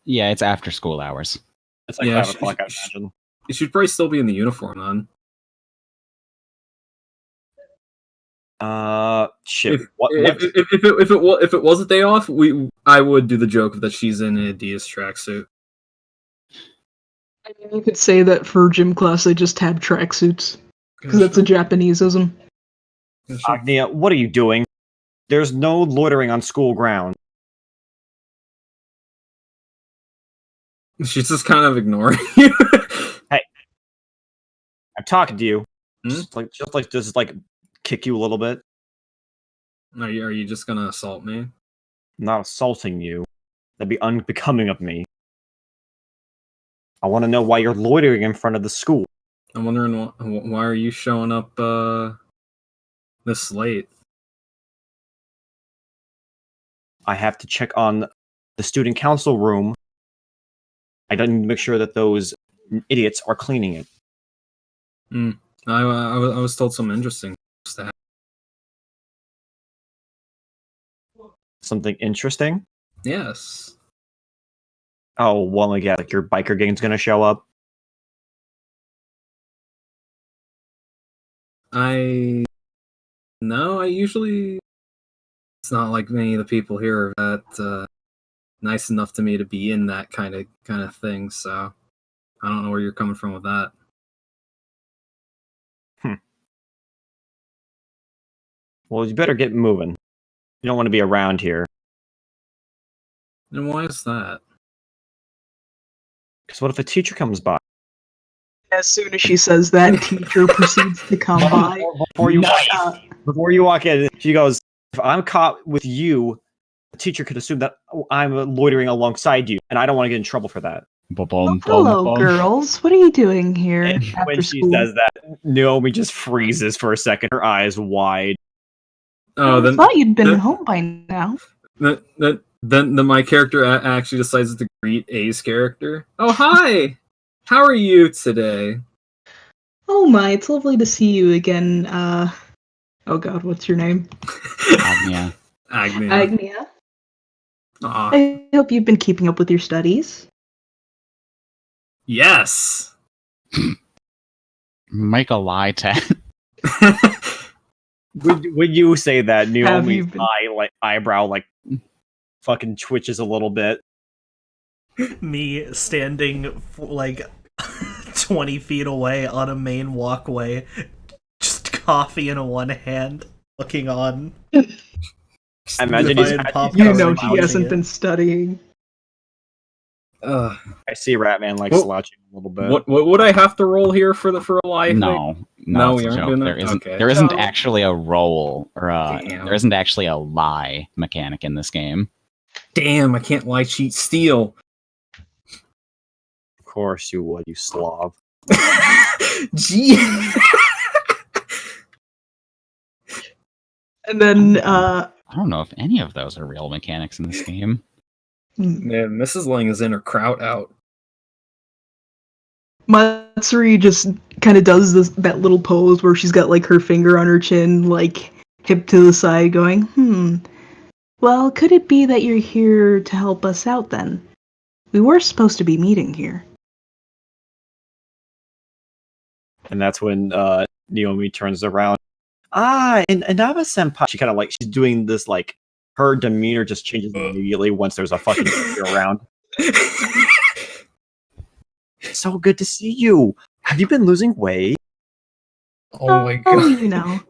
Yeah, it's after school hours. It's like Yeah, 5 o'clock, I imagine. You should probably still be in the uniform then. Shit. If it was a day off, I would do the joke that she's in an Adidas tracksuit. I mean, you could say that for gym class they just have tracksuits. Because that's a Japaneseism. Agnia, what are you doing? There's no loitering on school ground. She's just kind of ignoring you. Hey, I'm talking to you. Hmm? Just kick you a little bit. Are you just gonna assault me? I'm not assaulting you. That'd be unbecoming of me. I want to know why you're loitering in front of the school. I'm wondering why are you showing up this late? I have to check on the student council room. I need to make sure that those idiots are cleaning it. I was told some interesting stuff. Something interesting? Yes. Oh, well, yeah, like your biker gang's gonna show up. No, I usually... It's not like many of the people here are that nice enough to me to be in that kind of thing, so I don't know where you're coming from with that. Well, you better get moving. You don't want to be around here. And why is that? Because what if a teacher comes by? As soon as she says that, teacher proceeds to come by. Before you walk in, she goes, if I'm caught with you, the teacher could assume that I'm loitering alongside you, and I don't want to get in trouble for that. Hello, girls. What are you doing here And after when she school? says that, Naomi just freezes for a second, her eyes wide. Oh, I thought you'd been home by now. Then my character actually decides to greet A's character. Oh, hi! How are you today? Oh my, it's lovely to see you again. Oh god, what's your name? Agnia. Agnia. Aw. I hope you've been keeping up with your studies. Yes! Make a lie test. Would you say that Naomi's been- eyebrow fucking twitches a little bit? Me standing like 20 feet away on a main walkway, just coffee in one hand, looking on. I imagine If I he's had popped You up know and she watching hasn't it. been studying. Ugh. I see Ratman Well, slouching a little bit. What would I have to roll here for a lie thing? No, No, it's we a aren't joke. doing There that? isn't. Okay. There isn't No. actually a roll or Damn. there isn't actually a lie mechanic in this game. Damn, I can't lie, cheat, steal. Of course you would, you Slav. Gee. And then, I don't know if any of those are real mechanics in this game. Yeah, Mrs. Lang is in her kraut out. Matsuri just kind of does that little pose where she's got like her finger on her chin, like hip to the side, going, Well, could it be that you're here to help us out then? We were supposed to be meeting here. And that's when Naomi turns around. And Inaba-senpai. She kind of she's doing this her demeanor just changes immediately once there's a fucking teacher around. It's so good to see you. Have you been losing weight? Oh my god. You know.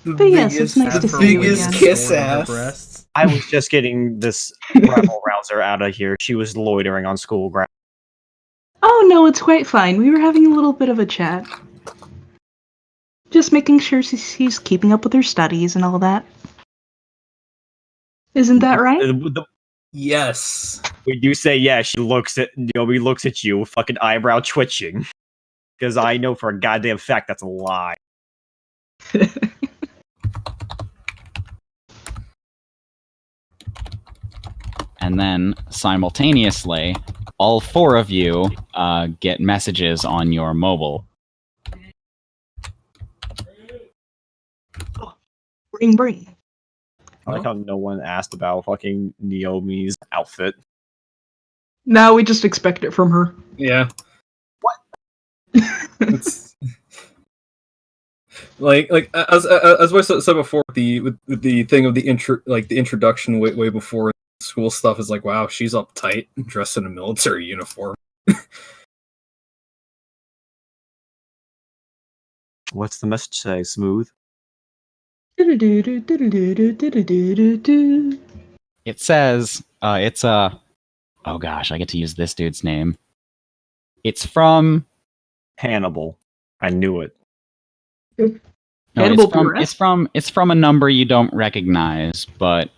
But yes, it's nice to see you biggest again. kiss Sword in her ass. breasts. I was just getting this rabble rouser out of here. She was loitering on school ground. Oh no, it's quite fine. We were having a little bit of a chat. Just making sure she's keeping up with her studies and all that. Isn't that right? Yes. When you say yeah, Naomi looks at you, fucking eyebrow twitching. Because I know for a goddamn fact that's a lie. And then simultaneously, all four of you get messages on your mobile. Bring. I like how no one asked about fucking Naomi's outfit. Now we just expect it from her. Yeah. What? It's like as I said before, with the thing of the introduction way before school stuff is like, wow, she's uptight, dressed in a military uniform. What's the message say? Smooth? It says, it's oh gosh, I get to use this dude's name. It's from Hannibal. I knew it. no, Hannibal Buress? it's from a number you don't recognize, but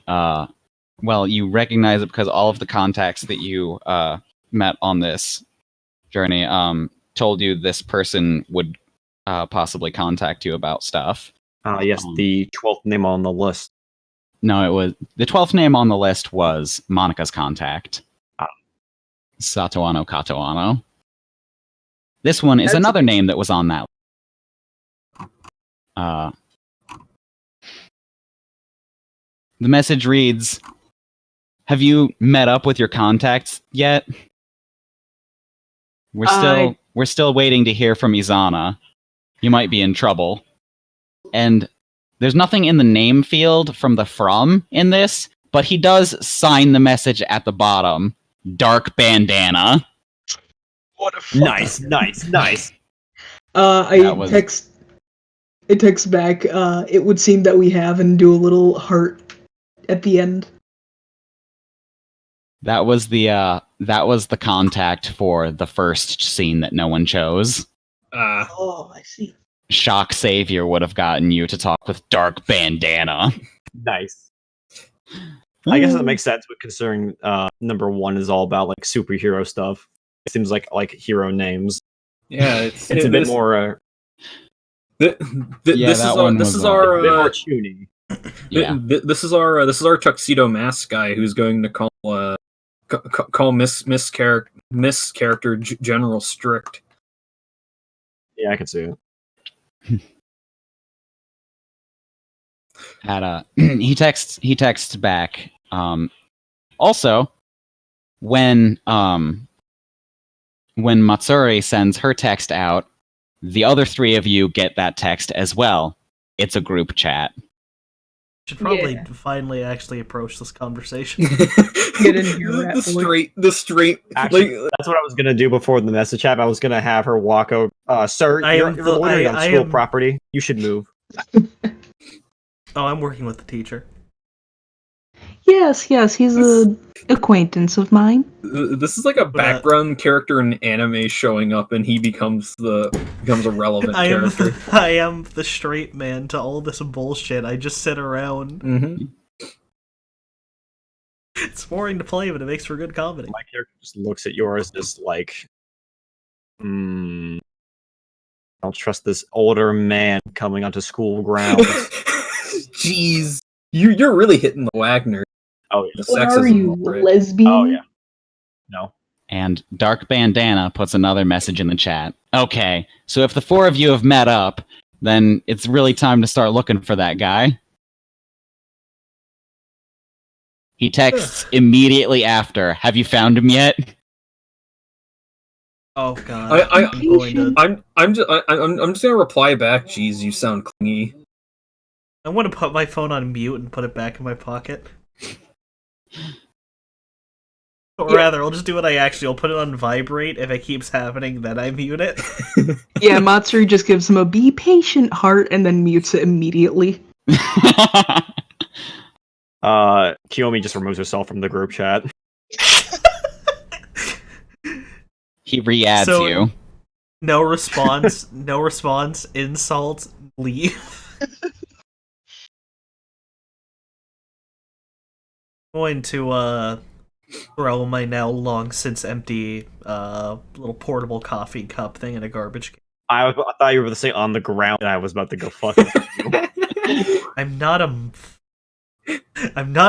well, you recognize it because all of the contacts that you met on this journey told you this person would possibly contact you about stuff. Yes, the 12th name on the list. No, it was the 12th name on the list was Monica's contact. Satoano Katoano. This one is another name that was on that. The message reads, "Have you met up with your contacts yet? We're still waiting to hear from Izana. You might be in trouble." And there's nothing in the name field from the from in this, but he does sign the message at the bottom. Dark Bandana. What a fuck. Nice. It texts back, it would seem that we have, and do a little heart at the end. That was the contact for the first scene that no one chose. Oh, I see. Shock Savior would have gotten you to talk with Dark Bandana. Nice. I guess that makes sense, but considering number 1 is all about like superhero stuff. It seems like hero names. Yeah, it's a bit more. This is our Chuny. Yeah. This is our tuxedo mask guy who's going to call Miss Character General Strict. Yeah, I can see it. He texts back. Also, when Matsuri sends her text out, the other 3 of you get that text as well. It's a group chat. Should probably finally actually approach this conversation. Get in here, the straight. Actually, that's what I was gonna do before the message app. I was gonna have her walk over. Sir, you're loitering on school property. You should move. Oh, I'm working with the teacher. Yes, he's an acquaintance of mine. This is like a background character in anime showing up, and he becomes a relevant character. I am the straight man to all this bullshit. I just sit around. Mm-hmm. It's boring to play, but it makes for good comedy. My character just looks at yours, just like, I don't trust this older man coming onto school grounds. Jeez, you're really hitting the Wagner. Oh, yeah. What are you, lesbian? Oh, yeah. No. And Dark Bandana puts another message in the chat. Okay, so if the 4 of you have met up, then it's really time to start looking for that guy. He texts immediately after, "Have you found him yet?" Oh god. I'm just gonna reply back. Jeez, you sound clingy. I want to put my phone on mute and put it back in my pocket. Or rather, I'll just do what I actually. I'll put it on vibrate. If it keeps happening, then I mute it. Yeah, Matsuri just gives him a "be patient" heart and then mutes it immediately. Kiyomi just removes herself from the group chat. He re-adds you. No response. No response. Insult. Leave. I'm going to throw my now long since empty little portable coffee cup thing in a garbage can. I thought you were saying on the ground, and I was about to go fuck you. I'm not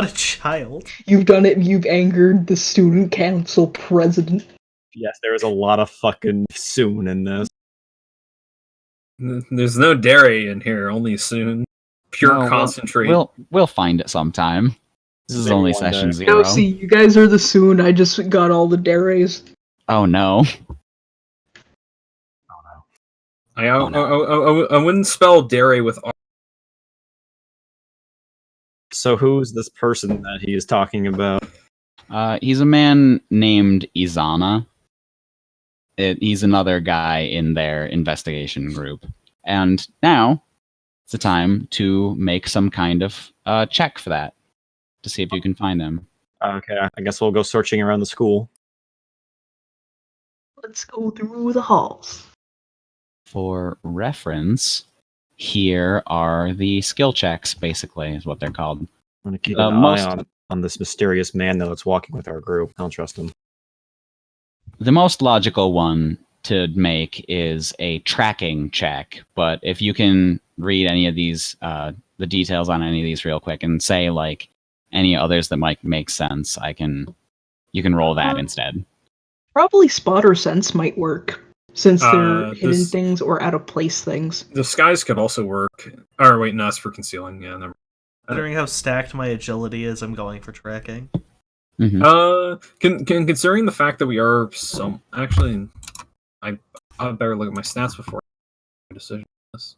a child. You've done it. You've angered the student council president. Yes, there is a lot of fucking soon in this. There's no dairy in here, only soon. pure No, concentrate. We'll find it sometime. This is Maybe only one session day. 0. No, see, you guys are the soon. I just got all the dares. Oh no. I wouldn't spell dairy with R. So who's this person that he is talking about? He's a man named Izana. He's another guy in their investigation group. And now it's the time to make some kind of check for that to see if you can find him. Okay, I guess we'll go searching around the school. Let's go through the halls. For reference, here are the skill checks, basically, is what they're called. I'm gonna keep The an most- eye on this mysterious man that's walking with our group. I don't trust him. The most logical one to make is a tracking check, but if you can read any of these, the details on any of these real quick and say, like, any others that might make sense, you can roll that instead. Probably spot or sense might work, since they're hidden this- things or out of place things. Disguise could also work. Or wait, no, it's for concealing. Yeah, never. Considering how stacked my agility is, I'm going for tracking. Considering the fact that we are some actually, I better look at my stats before I make a decision on this.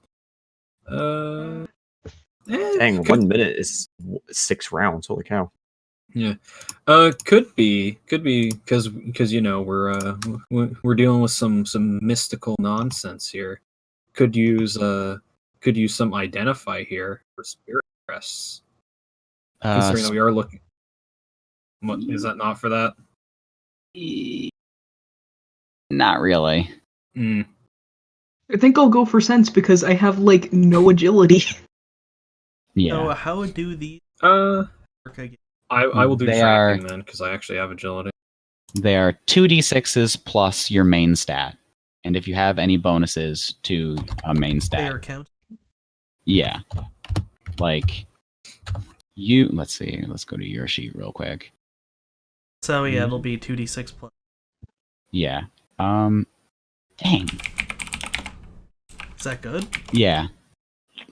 Dang, 1 minute is 6 rounds. Holy cow! Yeah, could be because you know we're dealing with some mystical nonsense here. Could use some identify here for spirit crests. Considering that we are looking. What is that not for that? Not really. Mm. I think I'll go for sense because I have, like, no agility. Yeah. So how do these Uh, work again? I will do They tracking then because I actually have agility. They are 2d6s plus your main stat. And if you have any bonuses to a main They stat. are count. Yeah. Like, let's see. Let's go to your sheet real quick. So yeah, it'll be 2d6 plus. Yeah. Dang. Is that good? Yeah.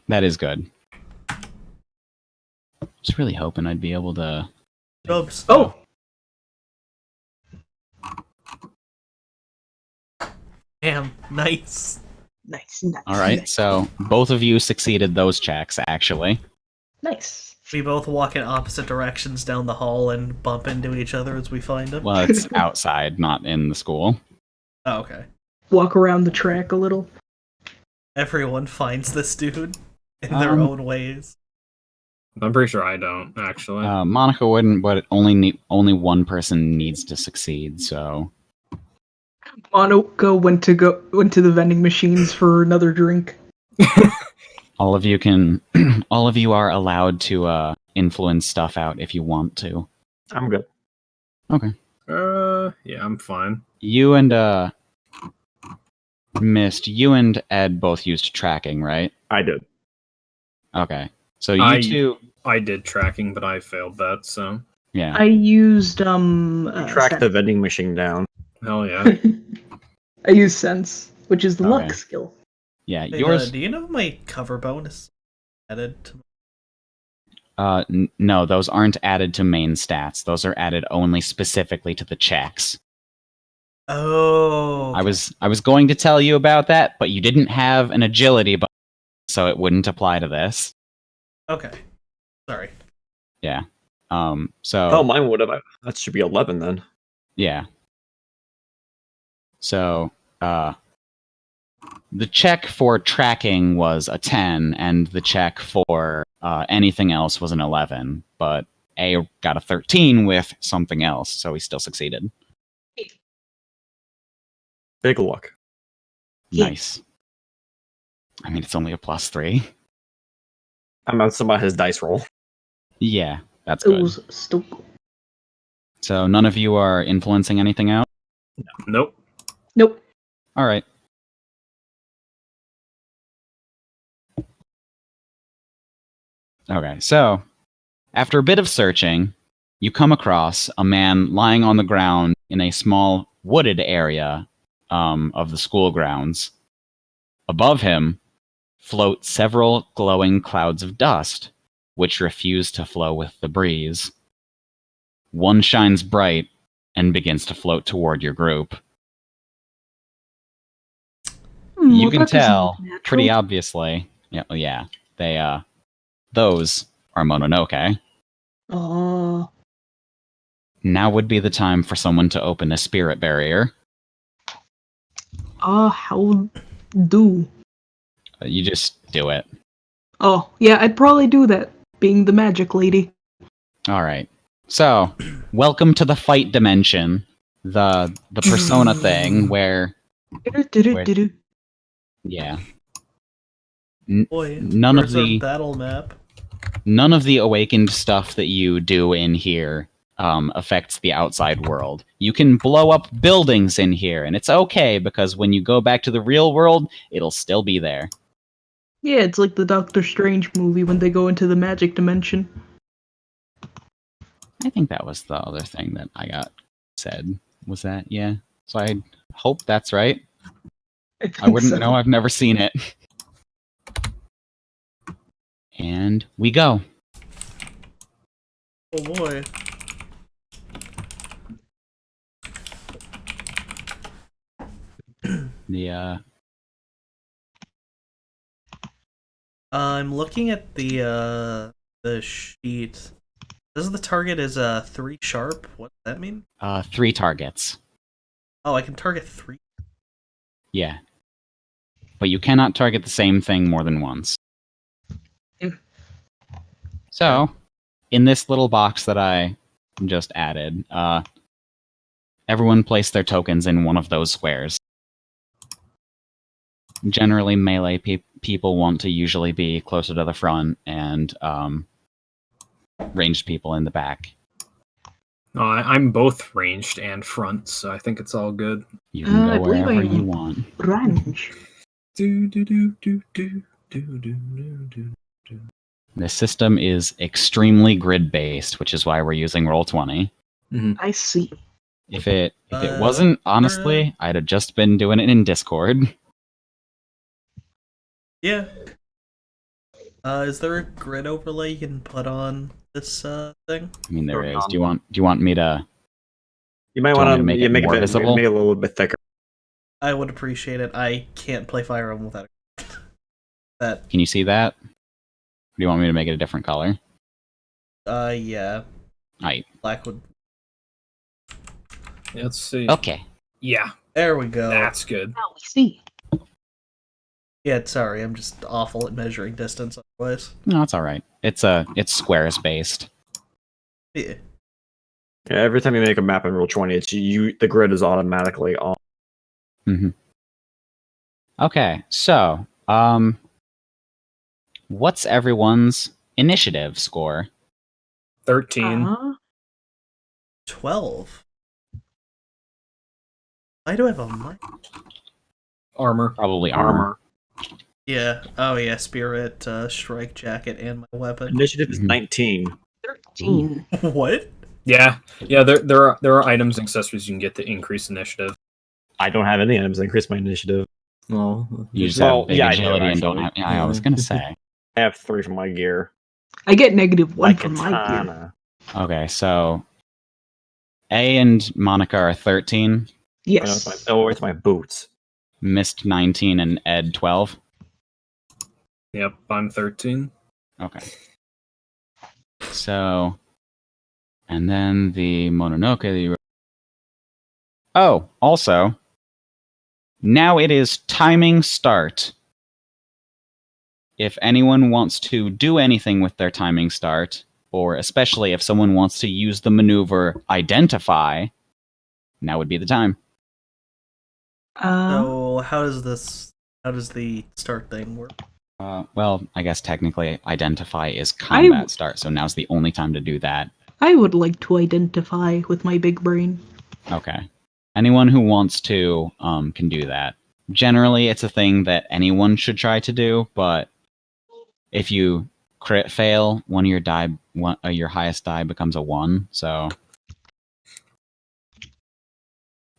That is good. Just really hoping I'd be able to. Jobs. Oh! Damn, nice. Nice. All right. So both of you succeeded those checks, actually. Nice. We both walk in opposite directions down the hall and bump into each other as we find him. Well, it's outside, not in the school. Oh, okay. Walk around the track a little. Everyone finds this dude in their own ways. I'm pretty sure I don't actually. Monica wouldn't, but only one person needs to succeed. So Monica went to the vending machines for another drink. all of you are allowed to influence stuff out if you want to. I'm good. Okay. Yeah, I'm fine. You and Mist, you and Ed both used tracking, right? I did. Okay. So you two. I did tracking, but I failed that. So Yeah. I used Track sense. the vending machine down. hell yeah. I used sense, which is the Okay. luck skill. Yeah. Hey, Yours. do you know my cover bonus added to No, those aren't added to main stats. Those are added only specifically to the checks. Oh, okay. I was going to tell you about that, but you didn't have an agility bonus, so it wouldn't apply to this. Okay. Sorry. Yeah. Oh, So mine would have. That should be 11 then. yeah. So the check for tracking was a 10, and the check for anything else was an 11. But A got a 13 with something else, so he still succeeded. Big luck. Nice. I mean, it's only a +3. I'm not about his dice roll. Yeah, that's It good. was still cool. So none of you are influencing anything out? Nope. Nope. All right. Okay, so after a bit of searching, you come across a man lying on the ground in a small wooded area of the school grounds. Above him, float several glowing clouds of dust, which refuse to flow with the breeze. One shines bright and begins to float toward your group. You Well, can that doesn't tell look natural. pretty obviously. Yeah. Those are Mononoke. Now would be the time for someone to open a spirit barrier. How do? You just do it. Oh, yeah, I'd probably do that, being the magic lady. All right. So, welcome to the fight dimension, the persona thing where yeah. Boy, None of where's our the battle map? none of the awakened stuff that you do in here affects the outside world. You can blow up buildings in here, and it's okay because when you go back to the real world, it'll still be there. Yeah, it's like the Doctor Strange movie when they go into the magic dimension. I think that was the other thing that I got said. Was that? Yeah. So I hope that's right. I wouldn't know. I've never seen it. And we go. Oh boy. I'm looking at the sheet. This is the target is 3 sharp. What does that mean? 3 targets. Oh, I can target 3. Yeah. But you cannot target the same thing more than once. So, in this little box that I just added, everyone place their tokens in one of those squares. Generally, melee people want to usually be closer to the front, and ranged people in the back. I'm both ranged and front, so I think it's all good. You can I go believe wherever I'm you want. Range. This system is extremely grid-based, which is why we're using Roll20. I see. If it wasn't, honestly, I'd have just been doing it in Discord. Yeah. Is there a grid overlay you can put on this thing? I mean, there is. Do you want me to? You might want want to to make it more visible? Make it a little bit thicker. I would appreciate it. I can't play Fire Emblem without that. Can you see that? Or do you want me to make it a different color? Yeah. Right. Black would. Let's see. Okay. Yeah, There we go. that's good. Now we see. Yeah, sorry, I'm just awful at measuring distance otherwise. No, it's all right. It's squares based. Yeah. Yeah, every time you make a map in Roll20, it's the grid is automatically on. Okay, so what's everyone's initiative score? 13. 12. Why do I have a mic? Armor. Probably armor. Yeah. Oh yeah, spirit, strike jacket, and my weapon. Initiative is 19. 13. What? Yeah. There are items and accessories you can get to increase initiative. I don't have any items that increase my initiative. Well, You just Well, have big yeah, I do, agility and don't actually. have. Yeah, I was gonna say. I have 3 from my gear. I get -1 Like from my gear. katana. Okay, so A and Monica are 13, Yes. It's my boots. Mist 19, and Ed 12. Yep, I'm 13. Okay. So, and then the Mononoke. Oh, also, now it is timing start. If anyone wants to do anything with their timing start, or especially if someone wants to use the maneuver identify, now would be the time. So how does the start thing work? Well, I guess technically identify is combat start, so now's the only time to do that. I would like to identify with my big brain. Okay. Anyone who wants to can do that. Generally, it's a thing that anyone should try to do, but if you crit fail, your highest die becomes a 1, so...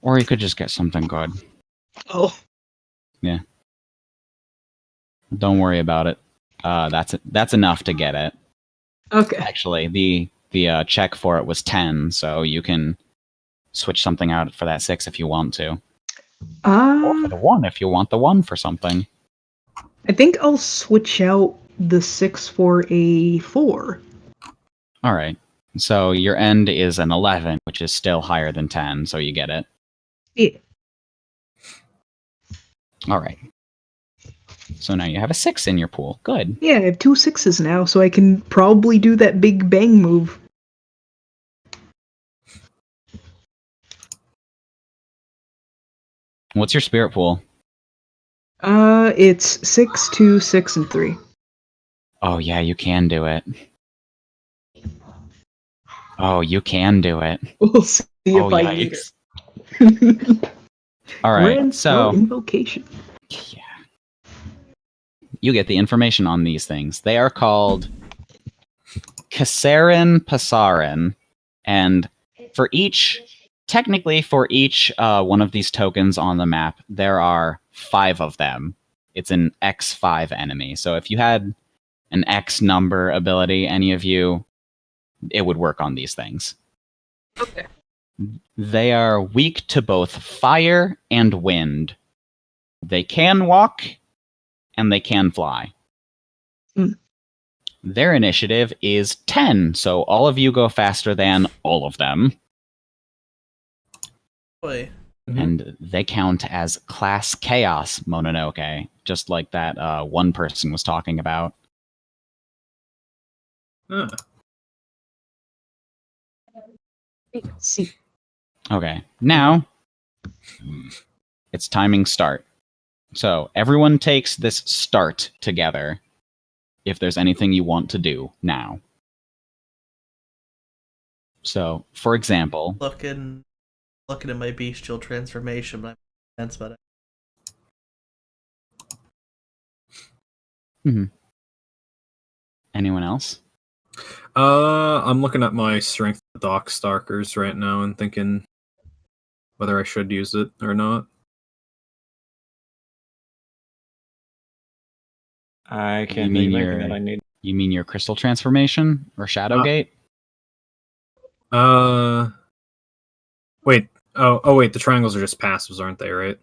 Or you could just get something good. Oh. Yeah. Don't worry about it. That's enough to get it. Okay. Actually, the check for it was 10, so you can switch something out for that 6 if you want to. Or for the 1 if you want the 1 for something. I think I'll switch out the 6 for a 4. All right. So your end is an 11, which is still higher than 10, so you get it. Yeah. All right. So now you have a 6 in your pool. Good. Yeah, I have 2 6s now, so I can probably do that big bang move. What's your spirit pool? It's 6, 2, 6, and 3. Oh, yeah, you can do it. Oh, you can do it. We'll see Oh, if I need yikes. it. All right, Grand spell so invocation. yeah. You get the information on these things. They are called Kasarin Pasarin, and technically for each one of these tokens on the map, there are 5 of them. It's an X5 enemy. So if you had an X number ability, any of you, it would work on these things. Okay. They are weak to both fire and wind. They can walk, and they can fly. Mm. Their initiative is 10, so all of you go faster than all of them. Boy. And they count as Class Chaos Mononoke, just like that one person was talking about. Ah. Let's see. Okay, now it's timing start. So everyone takes this start together if there's anything you want to do now. So, for example, Looking at my bestial transformation, but I'm tense about it. anyone else? I'm looking at my strength Dock Stalkers right now and thinking whether I should use it or not. I can't think of anything that I need. You mean your crystal transformation or Shadowgate? Wait. Oh, wait. The triangles are just passives, aren't they? Right?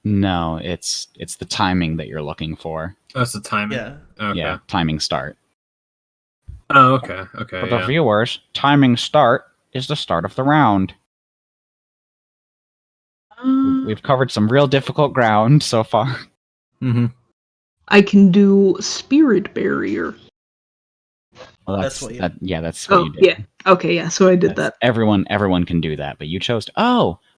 No, it's the timing that you're looking for. Oh, it's the timing. Yeah. Okay. Yeah, timing start. Oh, okay. Okay. For the viewers, timing start is the start of the round. We've covered some real difficult ground so far. Mm-hmm. I can do spirit barrier. Well, That's what you- that's what you did. Yeah. Okay, yeah, so I did that. Everyone can do that, but you chose.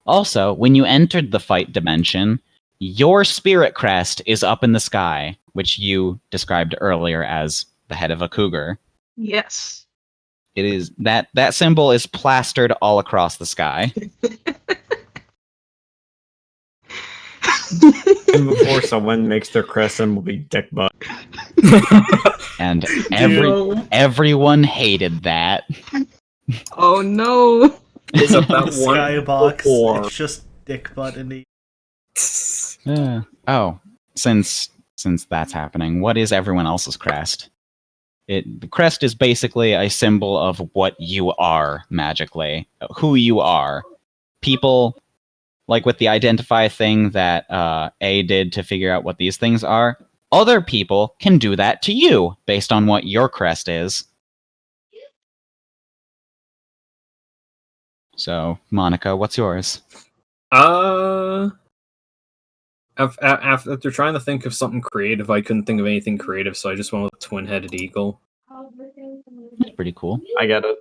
Also, when you entered the fight dimension, your spirit crest is up in the sky, which you described earlier as the head of a cougar. Yes. It is that symbol is plastered all across the sky. And before someone makes their crest symbol be dick butt. And everyone hated that. Oh no. Is up The that one? skybox, Or- it's just dick butt in the... Since that's happening, what is everyone else's crest? The crest is basically a symbol of what you are magically, who you are. People, like with the identify thing that A did to figure out what these things are, other people can do that to you based on what your crest is. So, Monica, what's yours? After trying to think of something creative, I couldn't think of anything creative, so I just went with twin-headed eagle. That's pretty cool. I get it.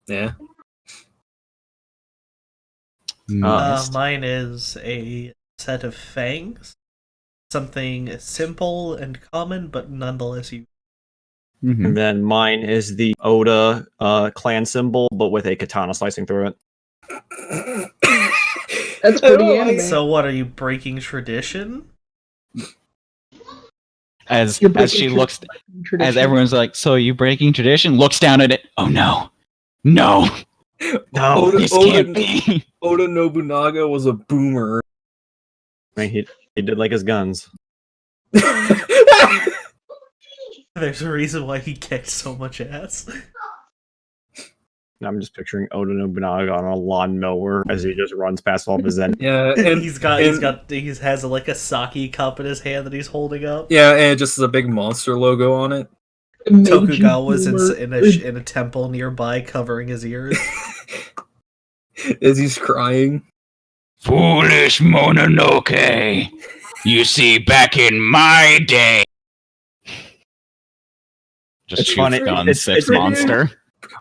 Yeah. Mist. Mine is a set of fangs. Something simple and common, but nonetheless you. Mhm. And then mine is the Oda clan symbol, but with a katana slicing through it. That's pretty anime. So what, are you breaking tradition? As You're breaking she looks, tradition. as everyone's like, so you breaking tradition? Looks down at it. Oh no, No, this can't be. Oda Nobunaga was a boomer. I mean, he did like his guns. There's a reason why he kicked so much ass. I'm just picturing Oda Nobunaga on a lawnmower as he just runs past all of his enemies. Yeah, and he has like a sake cup in his hand that he's holding up. Yeah, and it just has a big monster logo on it. Tokugawa's in a temple nearby, covering his ears as he's crying. Foolish Mononoke! You see, back in my day. Just It's funny. Six monster.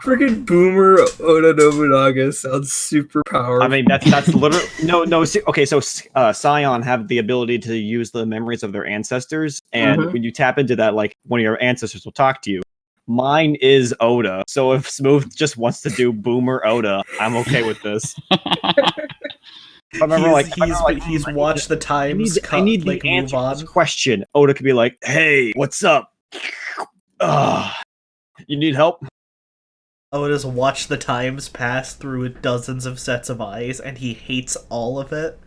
Freaking Boomer Oda Nobunaga sounds super powerful. I mean, that's literally no. Okay, so Scion have the ability to use the memories of their ancestors, and when you tap into that, like one of your ancestors will talk to you. Mine is Oda, so if Smooth just wants to do Boomer Oda, I'm okay with this. He's watched the times. I need the answer to this question. Oda could be like, "Hey, what's up? You need help?" Oda's watched the times pass through dozens of sets of eyes, and he hates all of it.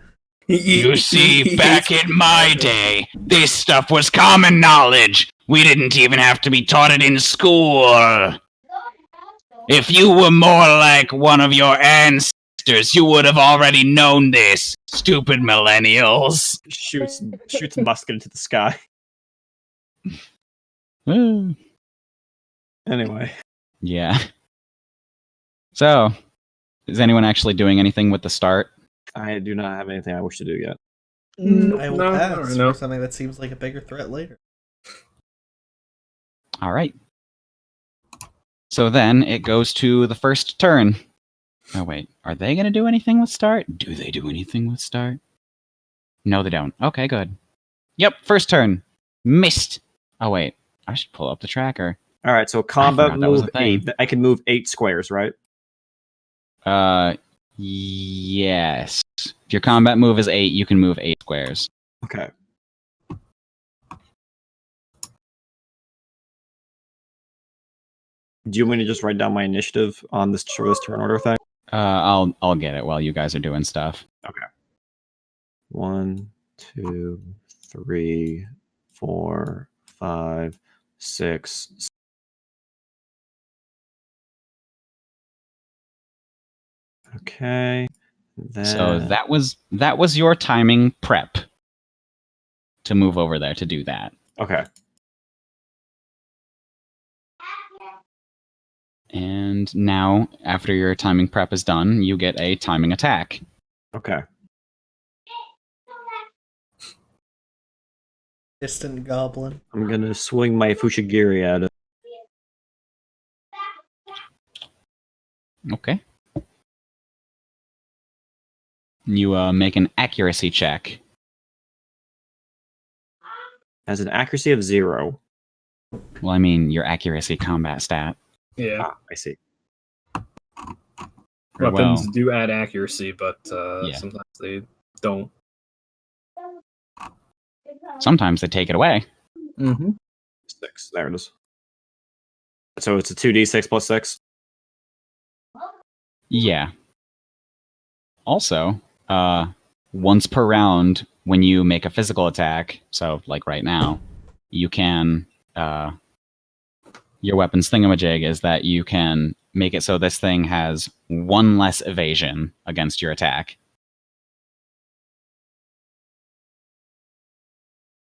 You see, back in my day, this stuff was common knowledge. We didn't even have to be taught it in school. If you were more like one of your ancestors, you would have already known this, stupid millennials. Shoots a musket into the sky. Anyway. Yeah. So, is anyone actually doing anything with the start? I do not have anything I wish to do yet. I will pass for something that seems like a bigger threat later. All right. So then it goes to the first turn. Oh, wait. Are they going to do anything with start? Do they do anything with start? No, they don't. Okay, good. Yep, first turn. Missed. Oh, wait. I should pull up the tracker. All right, so combat move 8. I can move 8 squares, right? Yes. If your combat move is 8, you can move 8 squares. Okay. Do you want me to just write down my initiative on this turn order thing? I'll get it while you guys are doing stuff. Okay. 1, 2, 3, 4, 5, 6. Okay. Then... So that was your timing prep to move over there to do that. Okay. And now, after your timing prep is done, you get a timing attack. Okay. Distant goblin. I'm gonna swing my Fushigiri at it. Okay. You make an accuracy check. Has an accuracy of 0. Well, I mean, your accuracy combat stat. Yeah. Ah, I see. Weapons do add accuracy, but sometimes they don't. Sometimes they take it away. 6. There it is. So it's a 2d6 plus 6? Yeah. Also, once per round, when you make a physical attack, so like right now, you can... your weapon's thingamajig is that you can make it so this thing has 1 less evasion against your attack.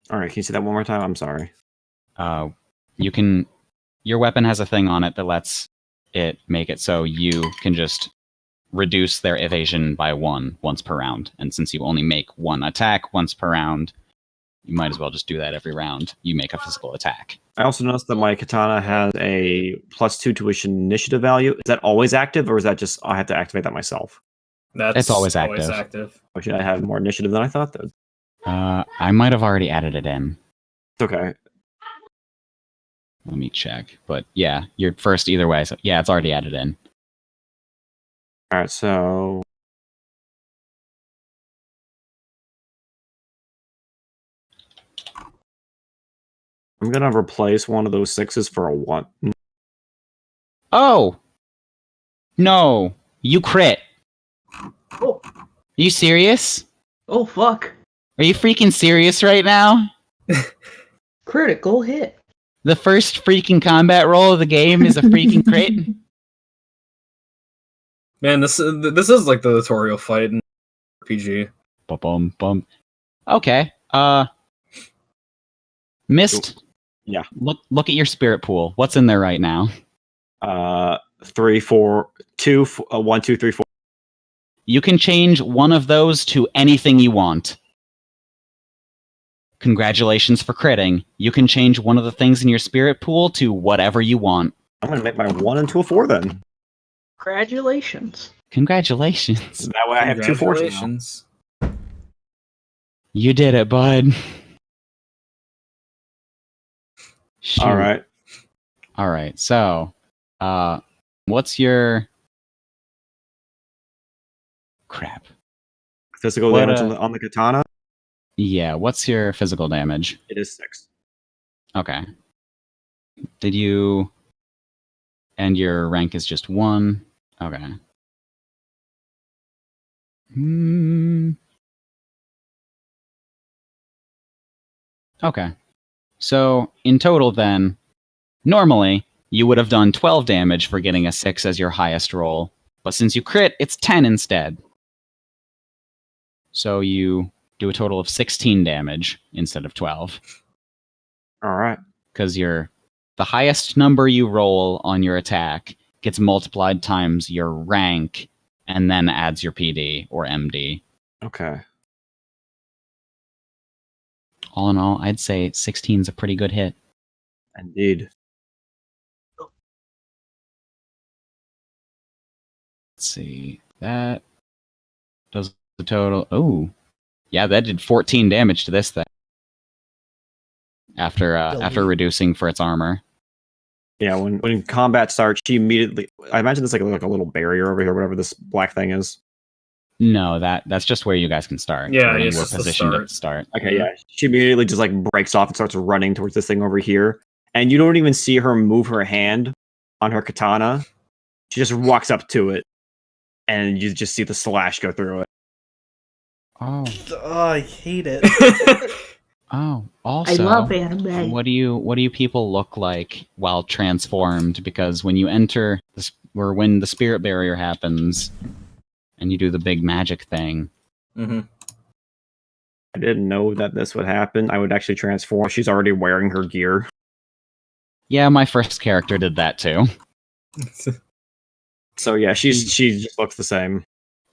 All right, can you say that one more time? I'm sorry. You can... Your weapon has a thing on it that lets it make it so you can just reduce their evasion by 1 once per round. And since you only make 1 attack once per round, you might as well just do that every round. You make a physical attack. I also noticed that my katana has a +2 to initiative value. Is that always active, or is that just I have to activate that myself? It's always active. Or should I have more initiative than I thought? Though? I might have already added it in. It's okay. Let me check. But yeah, you're first either way. So yeah, it's already added in. All right, so... I'm going to replace one of those 6s for a 1. Oh! No! You crit! Oh. Are you serious? Oh, fuck. Are you freaking serious right now? Critical hit. The first freaking combat roll of the game is a freaking crit. Man, this is like the tutorial fight in RPG. Bum bum. Okay. Mist. Yeah. Look at your spirit pool. What's in there right now? 3, 4, 2, 1, 2, 3, 4. You can change one of those to anything you want. Congratulations for critting. You can change one of the things in your spirit pool to whatever you want. I'm gonna make my 1 into a 4 then. Congratulations. Congratulations. That way I have 2 4s now. Congratulations. You did it, bud. Shoot. All right. All right. So, what's your crap? Physical What, damage on the katana. Yeah, what's your physical damage? It is 6. Okay. Did you... And your rank is just 1. Okay. Okay. So, in total then, normally, you would have done 12 damage for getting a 6 as your highest roll. But since you crit, it's 10 instead. So you do a total of 16 damage instead of 12. All right. Because the highest number you roll on your attack gets multiplied times your rank and then adds your PD or MD. Okay. All in all, I'd say 16 is a pretty good hit. Indeed. Let's see. That does the total. Oh, yeah, that did 14 damage to this thing. After reducing for its armor. Yeah, when combat starts, she immediately. I imagine there's like a little barrier over here, whatever this black thing is. No, that's just where you guys can start. Yeah, where you it's were just the positioned at the start. Okay, yeah. She immediately just like breaks off and starts running towards this thing over here, and you don't even see her move her hand on her katana. She just walks up to it, and you just see the slash go through it. Oh, I hate it. oh. Also, I love anime. what do you people look like while transformed? Because when you enter this, or when the spirit barrier happens, and you do the big magic thing. Mm-hmm. I didn't know that this would happen. I would actually transform. She's already wearing her gear. Yeah, my first character did that too. So yeah, she just looks the same.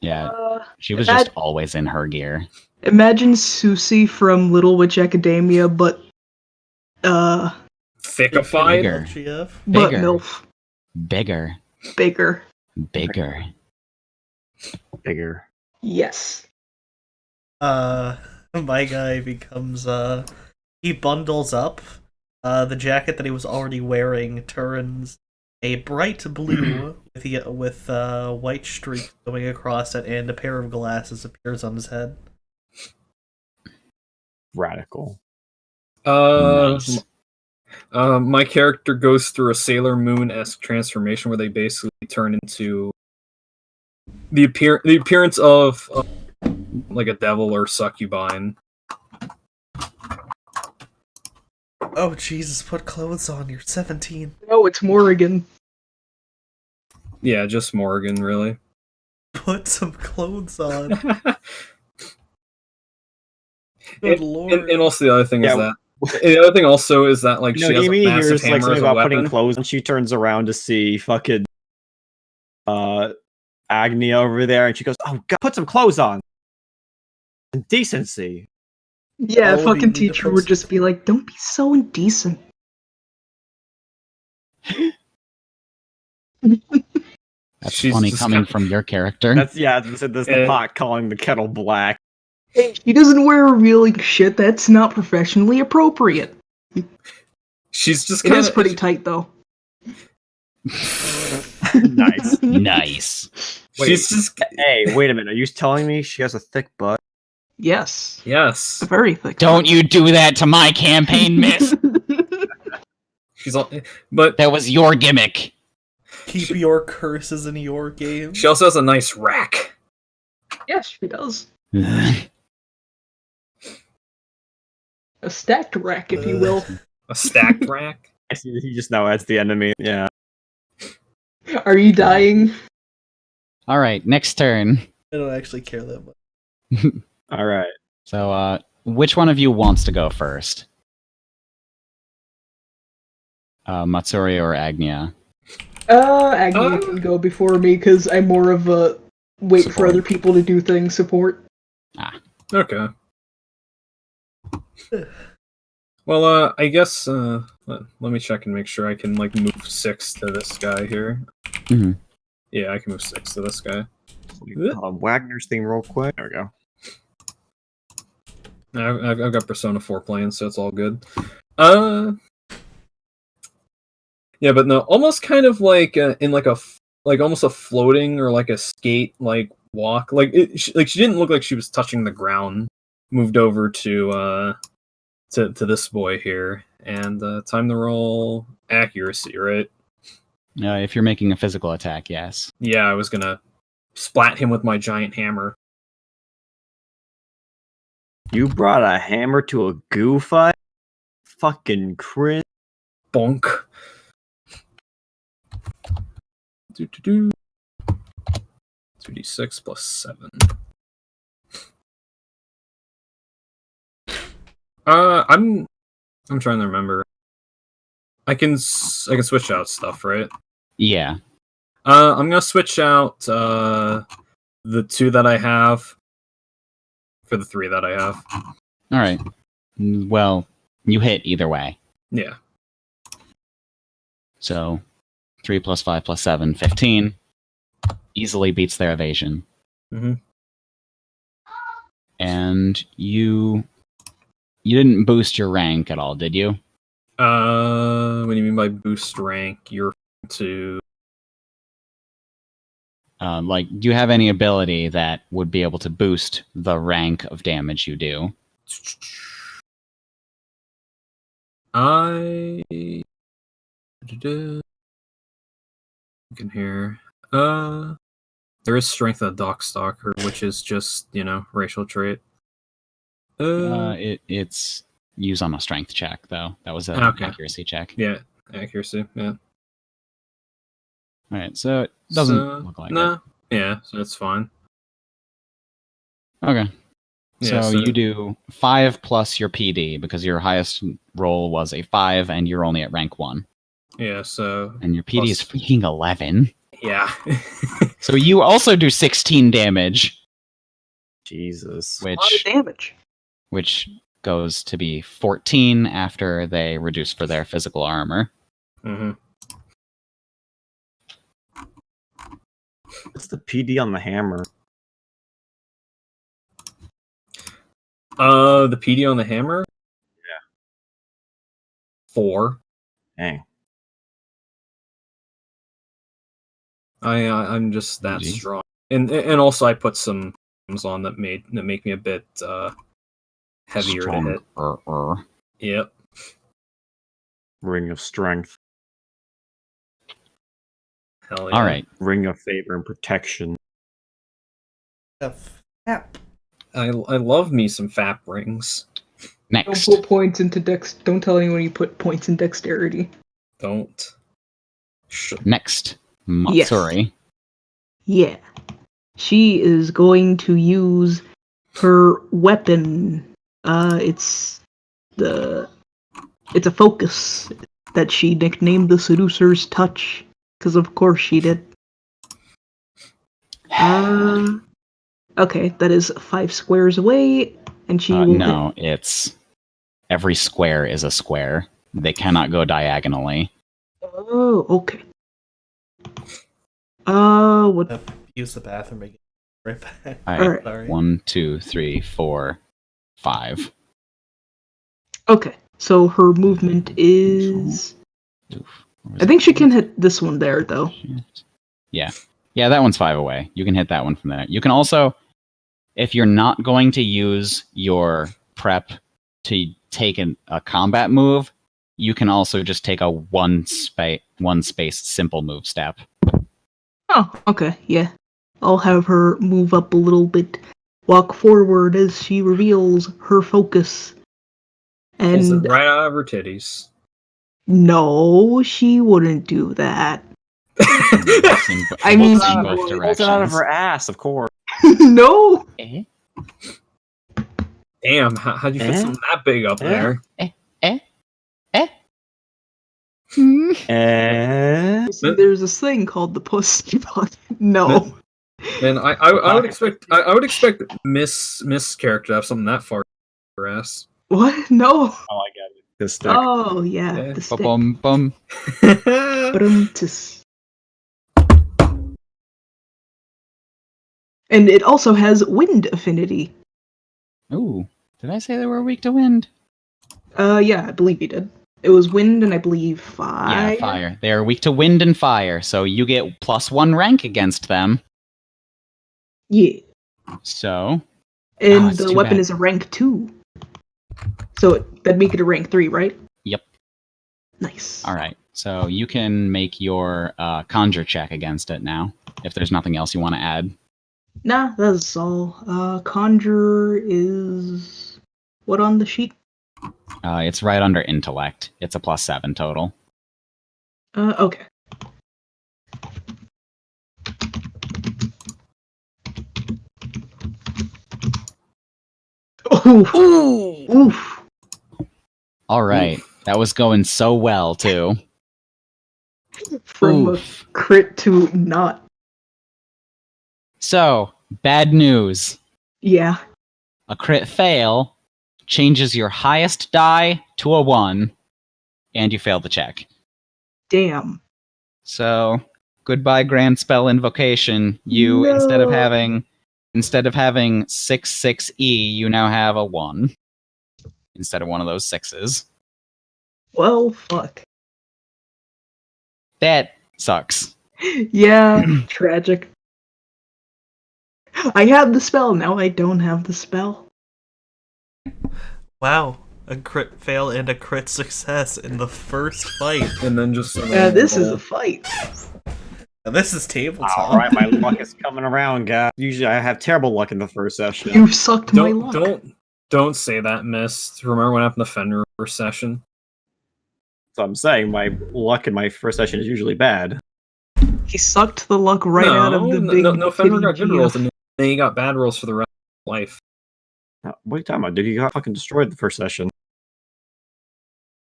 Yeah, she was just always in her gear. Imagine Susie from Little Witch Academia, but Thickified. Bigger. GF. but Bigger. MILF. Bigger. Bigger. Bigger. Bigger. Yes. My guy becomes he bundles up. The jacket that he was already wearing turns a bright blue with white streak going across it, and a pair of glasses appears on his head. Radical. Nice. My character goes through a Sailor Moon-esque transformation where they basically turn into the appearance of like a devil or succubine. Oh Jesus! Put clothes on. You're 17. No, it's Morrigan. Yeah, just Morgan, really. Put some clothes on. Good lord. And also the other thing is Yeah. that the other thing also is that like No, she has Amy a massive hears like hammer something as a about weapon. putting clothes, and she turns around to see fucking Agni over there, and she goes, "Oh God, put some clothes on. And decency." Yeah, Oh, do you fucking need to teacher put would just be like, "Don't be so indecent." That's She's funny just coming kinda- from your character. That's this the pot calling the kettle black. Hey, she doesn't wear revealing shit. That's not professionally appropriate. She's just It kind is of pretty tight, though. Nice. Nice. She's just Hey, wait a minute. Are you telling me she has a thick butt? Yes. yes. Very thick. Don't you do that to my campaign, miss. She's all, but That was your gimmick. Keep your curses in your game. she also has a nice rack. Yes, she does. A stacked rack, if you will. A stacked rack? He just now adds the enemy. Yeah. Are you dying? All right, next turn. I don't actually care that much. All right. So, which one of you wants to go first? Matsuri or Agnia? Agni can go before me because I'm more of a wait for other people to do things support. Okay. Well, I guess, let me check and make sure I can, like, move 6 to this guy here. Mm-hmm. Yeah, I can move 6 to this guy. Wagner's theme real quick. There we go. I've got Persona 4 playing, so it's all good. Yeah, but no, almost kind of like in like almost a floating or like a skate like walk. Like she didn't look like she was touching the ground. Moved over to this boy here, and time to roll accuracy, right? If you're making a physical attack, yes. Yeah, I was gonna splat him with my giant hammer. You brought a hammer to a goo fight? Fucking cringe. Bonk. 2d6 plus 7. I'm trying to remember. I can switch out stuff, right? Yeah. I'm gonna switch out the 2 that I have for the 3 that I have. All right. Well, you hit either way. Yeah. So 3 plus 5 plus 7, 15. Easily beats their evasion. Mm-hmm. And you didn't boost your rank at all, did you? What do you mean by boost rank? You're to do you have any ability that would be able to boost the rank of damage you do? I can hear. There is strength of the Dockstalker, which is just, racial trait. It's use on a strength check though. That was an accuracy check. Yeah, accuracy. Yeah. All right, so it doesn't look like it. Yeah, so it's fine. Okay. Yeah, so you do 5 plus your PD because your highest roll was a 5 and you're only at rank 1. Yeah, so and your PD is freaking 11. Yeah. So you also do 16 damage. Jesus. A lot of damage. Which goes to be 14 after they reduce for their physical armor. Mm-hmm. What's the PD on the hammer? The PD on the hammer? Yeah. 4. Dang. I'm just that strong, and also I put some items on that make me a bit heavier Strong. to hit. Yep. Ring of strength. Hell yeah. All right. Ring of favor and protection. Fap. I love me some FAP rings. Next. Don't put points into Don't tell anyone you put points in dexterity. Don't. Next. Matsuri. Yeah. She is going to use her weapon. It's a focus that she nicknamed the Seducer's Touch, because of course she did. Okay, that is 5 squares away, and she will No, it's every square is a square. They cannot go diagonally. Oh, okay. What? Use the bathroom again. Right back. All right. Sorry. 1, 2, 3, 4, 5. Okay, so her movement is... I think she can hit this one there, though. Yeah, that one's 5 away. You can hit that one from there. You can also, if you're not going to use your prep to take a combat move, you can also just take a one space simple move step. Oh, okay, yeah. I'll have her move up a little bit, walk forward as she reveals her focus. Pulls it And right out of her titties. no, she wouldn't do that. I mean, in she both would. Pulls it out of directions. her ass, of course. No. Eh? Damn, how'd you fit something that big up there? And See, there's this thing called the pussy button. No. And I would expect Miss character to have something that far up her ass. What? No. oh, I get it. The stick. Oh yeah, Yeah. the stick. Bum bum. Ba-dum-tis. And it also has wind affinity. Ooh, did I say they were weak to wind? Yeah, I believe you did. It was wind and I believe fire. Yeah, fire. They are weak to wind and fire, so you get +1 rank against them. Yeah. So, And it's the too weapon bad. is a rank 2. So that'd make it a rank 3, right? Yep. Nice. All right. So you can make your conjure check against it now, if there's nothing else you want to add. Nah, that's all. Conjure is what on the sheet? It's right under intellect. It's a +7 total. Okay. Oof. Oof. All right. That was going so well, too. From Oof. a crit to not. So, bad news. Yeah. A crit fail changes your highest die to a 1, and you fail the check. Damn. So, goodbye grand spell invocation. You No. instead of having 6/6e, you now have a 1 instead of one of those 6s. Well, fuck. That sucks. Yeah, tragic. I had the spell, now I don't have the spell. Wow, a crit fail and a crit success in the first fight. And then just Yeah, this is a fight. Now, this is tabletop. All right, my luck is coming around, guys. Usually, I have terrible luck in the first session. You've sucked my luck. Don't say that, Miss. Remember what happened to Fenrir first session? So I'm saying my luck in my first session is usually bad. He sucked the luck right out of the big no Fenrir got kitty good rolls, GF. and then he got bad rolls for the rest of life. What are you talking about, dude? You got fucking destroyed the first session.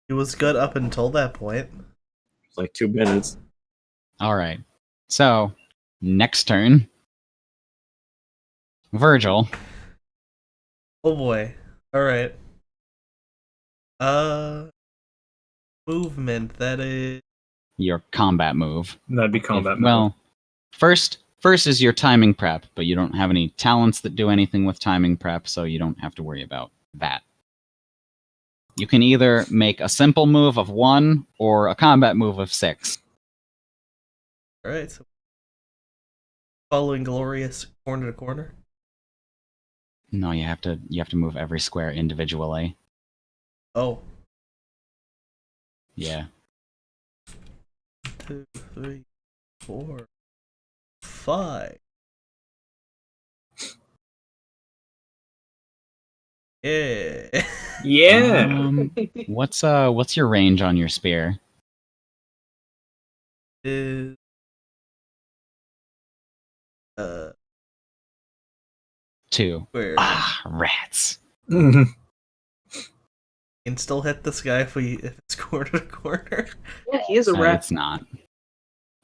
He was good up until that point. It's like 2 minutes. All right. So, next turn. Virgil. Oh boy. Alright. Movement, that is... Your combat move. That'd be combat move. Well, first is your timing prep, but you don't have any talents that do anything with timing prep, so you don't have to worry about that. You can either make a simple move of 1 or a combat move of 6. Alright, so... Following Glorious corner to corner. No, you have to move every square individually. Oh. Yeah. 2, 3, 4, 5. Yeah. Yeah. What's your range on your spear? Is 2. where Ah, rats. you can still hit this guy if it's corner to corner. Yeah, he is a rat. It's not.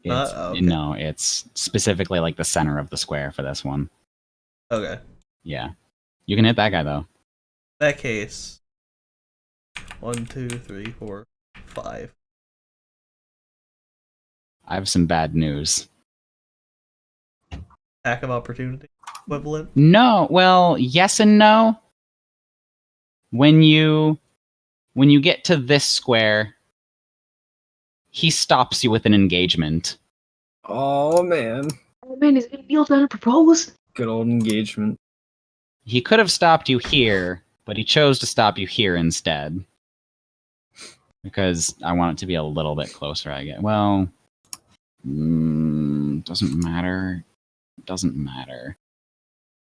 Okay. No, it's specifically like the center of the square for this one. Okay. Yeah. You can hit that guy though. In that case. 1, 2, 3, 4, 5. I have some bad news. Attack of opportunity equivalent. No, well, yes and no. When you get to this square, he stops you with an engagement. Oh man. Oh man, is it Neil trying to propose? Good old engagement. He could have stopped you here, but he chose to stop you here instead. Because I want it to be a little bit closer, I guess. Well, doesn't matter. Doesn't matter.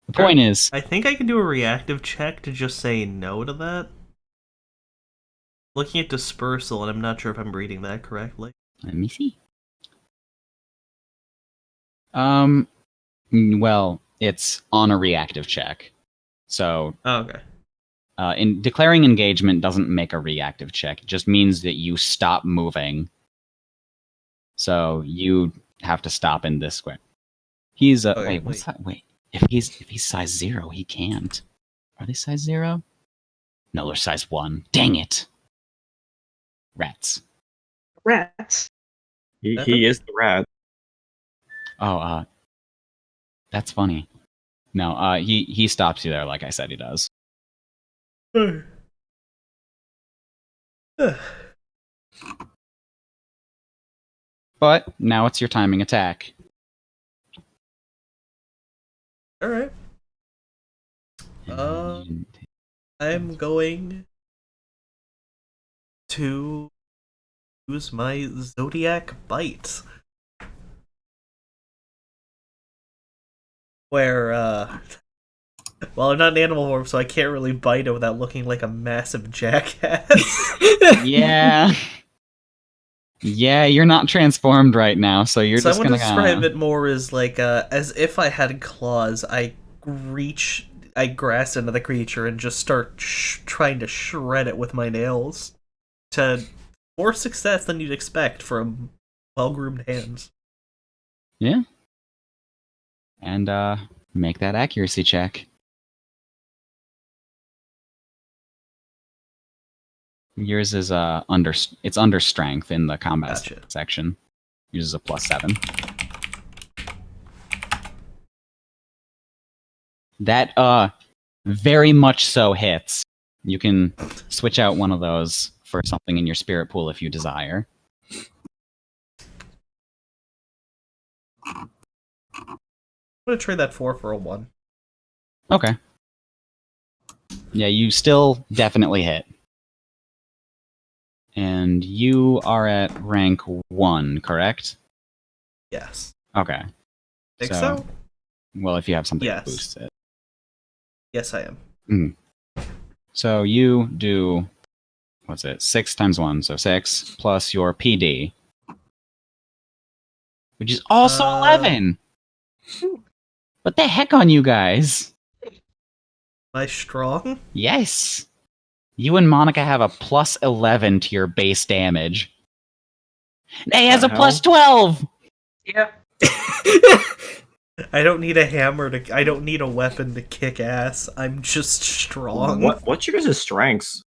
The point is, I think I can do a reactive check to just say no to that. looking at dispersal, and I'm not sure if I'm reading that correctly. Let me see. Well, it's on a reactive check. So, Oh, okay. in declaring engagement doesn't make a reactive check. It just means that you stop moving. So you have to stop in this square. He's Okay, what's that? Wait, if he's size 0, he can't. Are they size 0? No, they're size 1. Dang it! Rats. Rats. He is the rat. Oh, that's funny. No, he stops you there, like I said he does. But now it's your timing attack. All right. I'm going to use my Zodiac Bite. Where, well, I'm not an animal form, so I can't really bite it without looking like a massive jackass. Yeah. Yeah, you're not transformed right now, so you're so just gonna... I want to describe it more as like, as if I had claws, I grass into the creature and just start trying to shred it with my nails. To more success than you'd expect from well-groomed hands. Yeah. And, make that accuracy check. Yours is, it's under strength in the combat section. Yours is a +7. That, very much so hits. You can switch out one of those for something in your spirit pool if you desire. I'm gonna trade that 4 for a 1. Okay. Yeah, you still definitely hit. And you are at rank 1, correct? Yes. Okay. Think so? Well, if you have something Yes. that boosts it. Yes, I am. So you do, what's it, 6 times 1, so 6, plus your PD. Which is also 11! What the heck on you guys? Am I strong? Yes! You and Monica have a +11 to your base damage. He has a +12! Yeah. I don't need a hammer I don't need a weapon to kick ass. I'm just strong. What's your guys' strengths?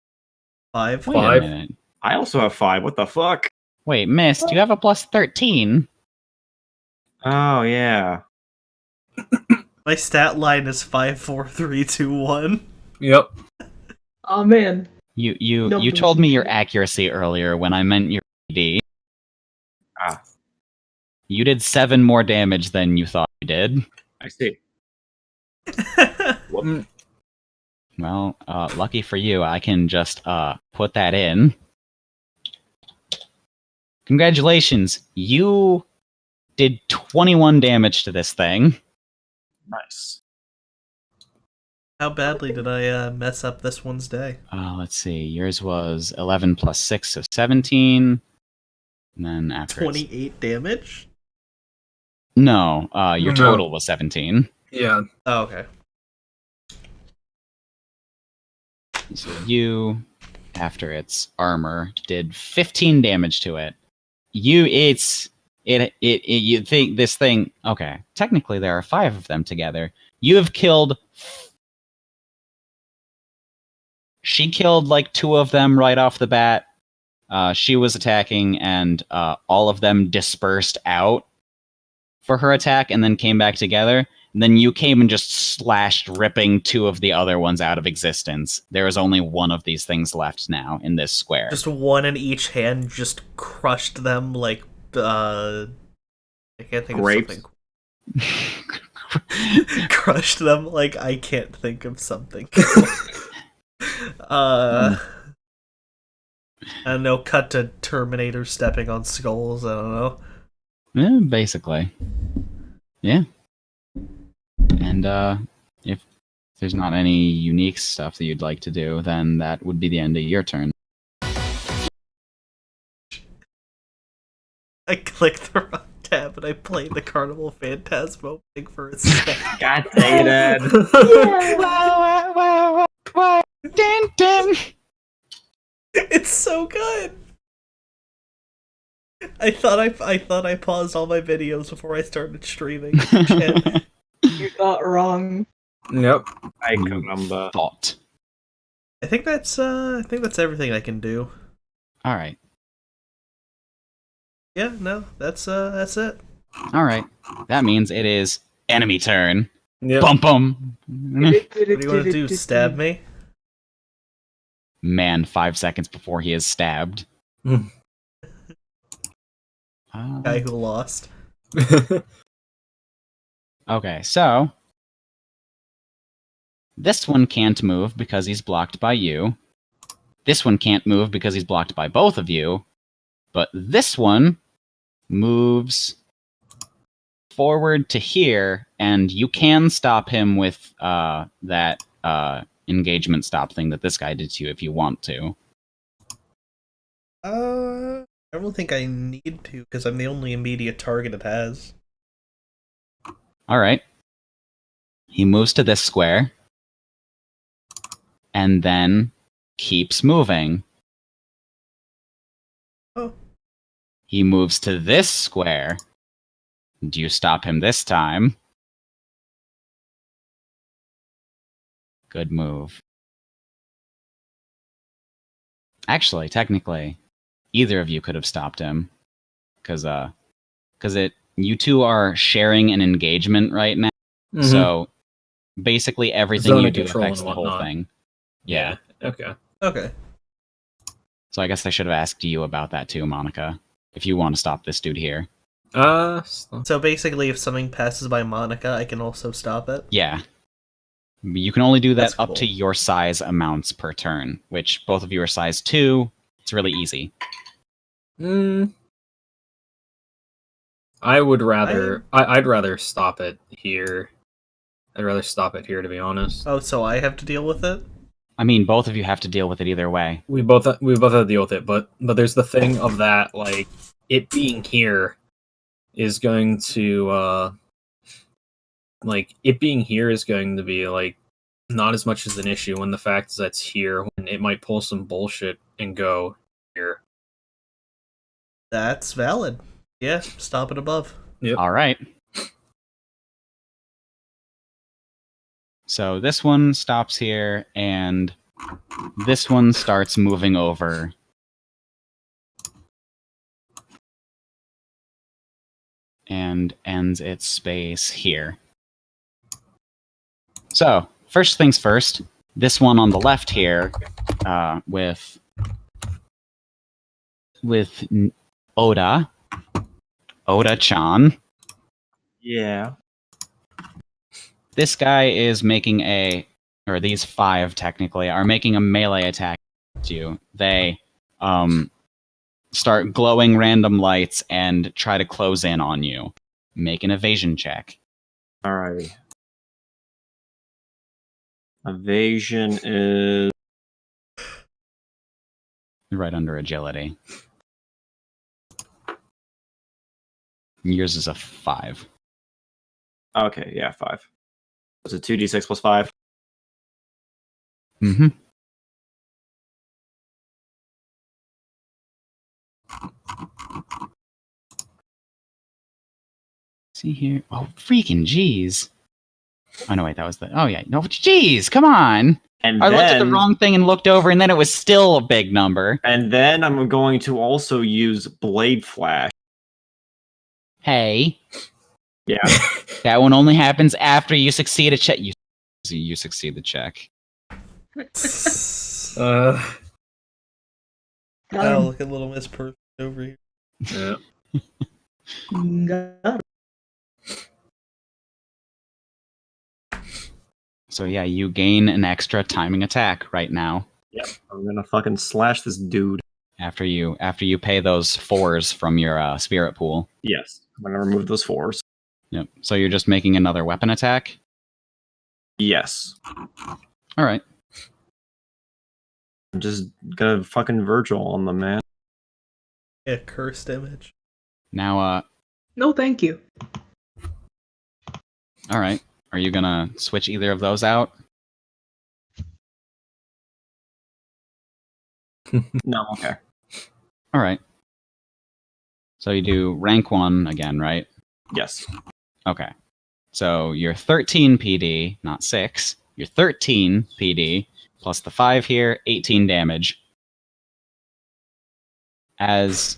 5. Wait a minute. I also have 5. What the fuck? Wait, Mist, you have a +13. Oh, yeah. My stat line is 5, 4, 3, 2, 1. Yep. Oh man. You told me your accuracy earlier when I meant your PD. Ah. You did 7 more damage than you thought you did. I see. Well, lucky for you, I can just put that in. Congratulations, you did 21 damage to this thing. Nice. How badly did I mess up this one's day? Let's see, yours was 11 plus 6, so 17. And then after 28 damage? No, your total was 17. Yeah. Oh, okay. So you, after its armor, did 15 damage to it. You think this thing, okay, technically there are 5 of them together. You have killed, she killed like 2 of them right off the bat. She was attacking and all of them dispersed out for her attack and then came back together. And then you came and just slashed, ripping 2 of the other ones out of existence. There is only 1 of these things left now in this square. Just 1 in each hand, just crushed them like, I can't think grapes. of something. Crushed them like I can't think of something. I don't know, cut to Terminator stepping on skulls, I don't know. Yeah, basically. Yeah. And if there's not any unique stuff that you'd like to do, then that would be the end of your turn. I clicked the wrong tab and I played the Carnival Phantasm opening for a second. God dang it. Wow. Dun, dun. It's so good. I thought I paused all my videos before I started streaming. Shit. You got wrong. Yep. I caramba. Thought. I think that's everything I can do. All right. Yeah, no, that's it. All right. That means it is enemy turn. Yep. Bum bum. What do you want to do? Stab me? Man, 5 seconds before he is stabbed. Guy who lost. Okay, so this one can't move because he's blocked by you. This one can't move because he's blocked by both of you. But this one moves forward to here, and you can stop him with that engagement stop thing that this guy did to you if you want to. I don't think I need to, because I'm the only immediate target it has. All right. He moves to this square, and then keeps moving. Oh. He moves to this square. Do you stop him this time? Good move. Actually, technically, either of you could have stopped him, because you two are sharing an engagement right now. Mhm. So basically, everything Zone you of do control affects and the whole whatnot. thing. Yeah. Okay. Okay. So I guess I should have asked you about that too, Monica. If you want to stop this dude here. So basically, if something passes by Monica, I can also stop it? Yeah. You can only do that That's up cool. to your size amounts per turn, which both of you are size 2. It's really easy. I would rather. I'd rather stop it here. I'd rather stop it here, to be honest. Oh, so I have to deal with it? I mean, both of you have to deal with it either way. We both have to deal with it, but there's the thing of that, like, it being here is going to it being here is going to be like not as much as an issue when the fact is that's here, when it might pull some bullshit and go here. That's valid. Yeah, stop it above. Yep. All right. So this one stops here, and this one starts moving over. And ends its space here. So, first things first, this one on the left here, with Oda-chan. Yeah. This guy is making or these 5 technically, are making a melee attack at you. They start glowing random lights and try to close in on you. Make an evasion check. Alrighty. Evasion is Right under agility. Yours is a 5. okay. Yeah, 5. Was it 2d6 plus 5? Mm-hmm. See here. Oh, freaking jeez. Oh, no, wait, that was the... Oh, yeah. No, jeez, come on. And I then, looked at the wrong thing and looked over, and then it was still a big number. And then I'm going to also use Blade Flash. Hey. Yeah. That one only happens after you succeed a check. You succeed the check. Oh, look at Little Miss Person over here. Yeah. Got So yeah, you gain an extra timing attack right now. Yep. I'm gonna fucking slash this dude. After you pay those 4s from your spirit pool. Yes. I'm gonna remove those 4s. Yep. So you're just making another weapon attack? Yes. All right. I'm just gonna fucking Virgil on them, man. Yeah, cursed image. Now, No, thank you. all right. Are you gonna switch either of those out? No, okay. All right. So you do rank 1 again, right? Yes. Okay. So you're 13 PD, not 6. You're 13 PD, plus the 5 here, 18 damage. As...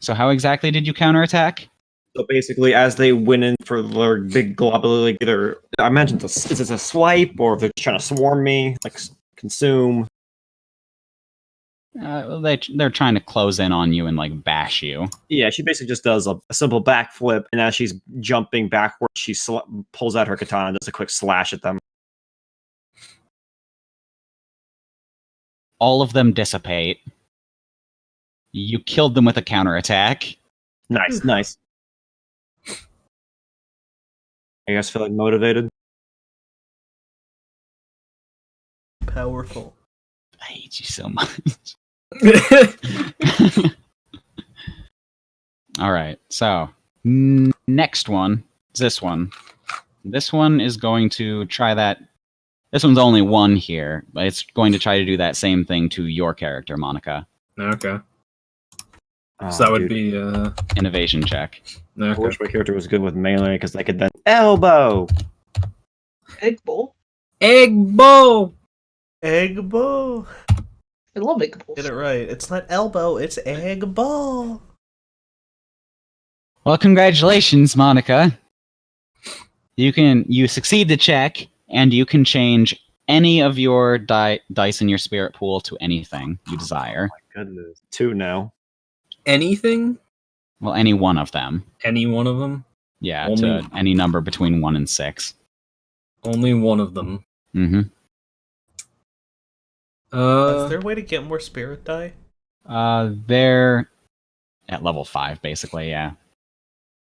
So how exactly did you counterattack? So basically, as they went in for their big global, like either I mentioned, is this a swipe or if they're trying to swarm me, like consume? They're trying to close in on you and like bash you. Yeah, she basically just does a simple backflip, and as she's jumping backwards, she pulls out her katana and does a quick slash at them. All of them dissipate. You killed them with a counterattack. Nice, nice. You guys feeling motivated? Powerful. I hate you so much. All right, so next one is this one. This one is going to try that. This one's only 1 here, but it's going to try to do that same thing to your character, Monica. Okay. Oh, So that would dude. be Innovation check. I okay. wish my character was good with melee because they could then elbow. Egg bowl. Egg bow. Egg ball. I love egg bowls. Get it right. It's not elbow, it's egg ball. Well, congratulations, Monica. You succeed the check, and you can change any of your dice in your spirit pool to anything you desire. Oh my goodness. 2 now. Anything? Well, any one of them. Any one of them? Yeah, Only- to any number between 1 and 6. Only one of them. Mm-hmm. Is there a way to get more spirit die? They're at level 5, basically, yeah.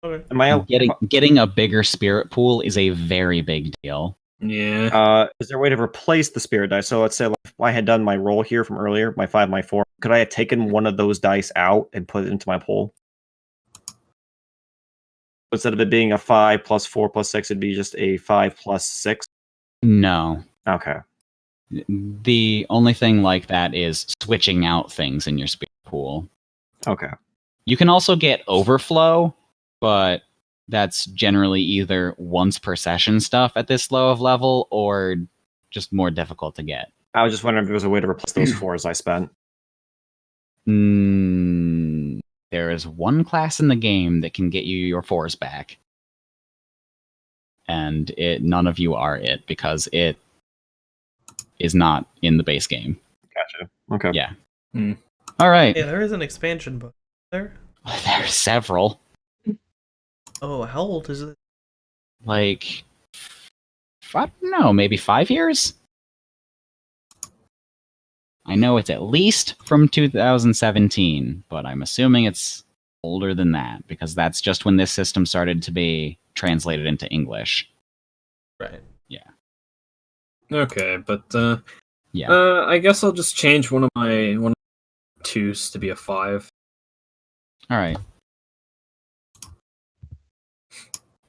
Okay. Am I? Getting a bigger spirit pool is a very big deal. Yeah. Is there a way to replace the spirit dice? So let's say like, if I had done my roll here from earlier, my 5, my 4. Could I have taken one of those dice out and put it into my pool? Instead of it being a 5 plus 4 plus 6, it'd be just a 5 plus 6. No. Okay. The only thing like that is switching out things in your spirit pool. Okay. You can also get overflow, but that's generally either once per session stuff at this low of level or just more difficult to get. I was just wondering if there was a way to replace those 4s I spent. There is one class in the game that can get you your 4s back. And none of you are it, because it is not in the base game. Gotcha. Okay. Yeah. All right. Yeah, there is an expansion book there. There's several. Oh, how old is it? Like, I don't know, maybe 5 years? I know it's at least from 2017, but I'm assuming it's older than that, because that's just when this system started to be translated into English. Right. Yeah. Okay, but Yeah. I guess I'll just change one of my 2s to be a 5. All right.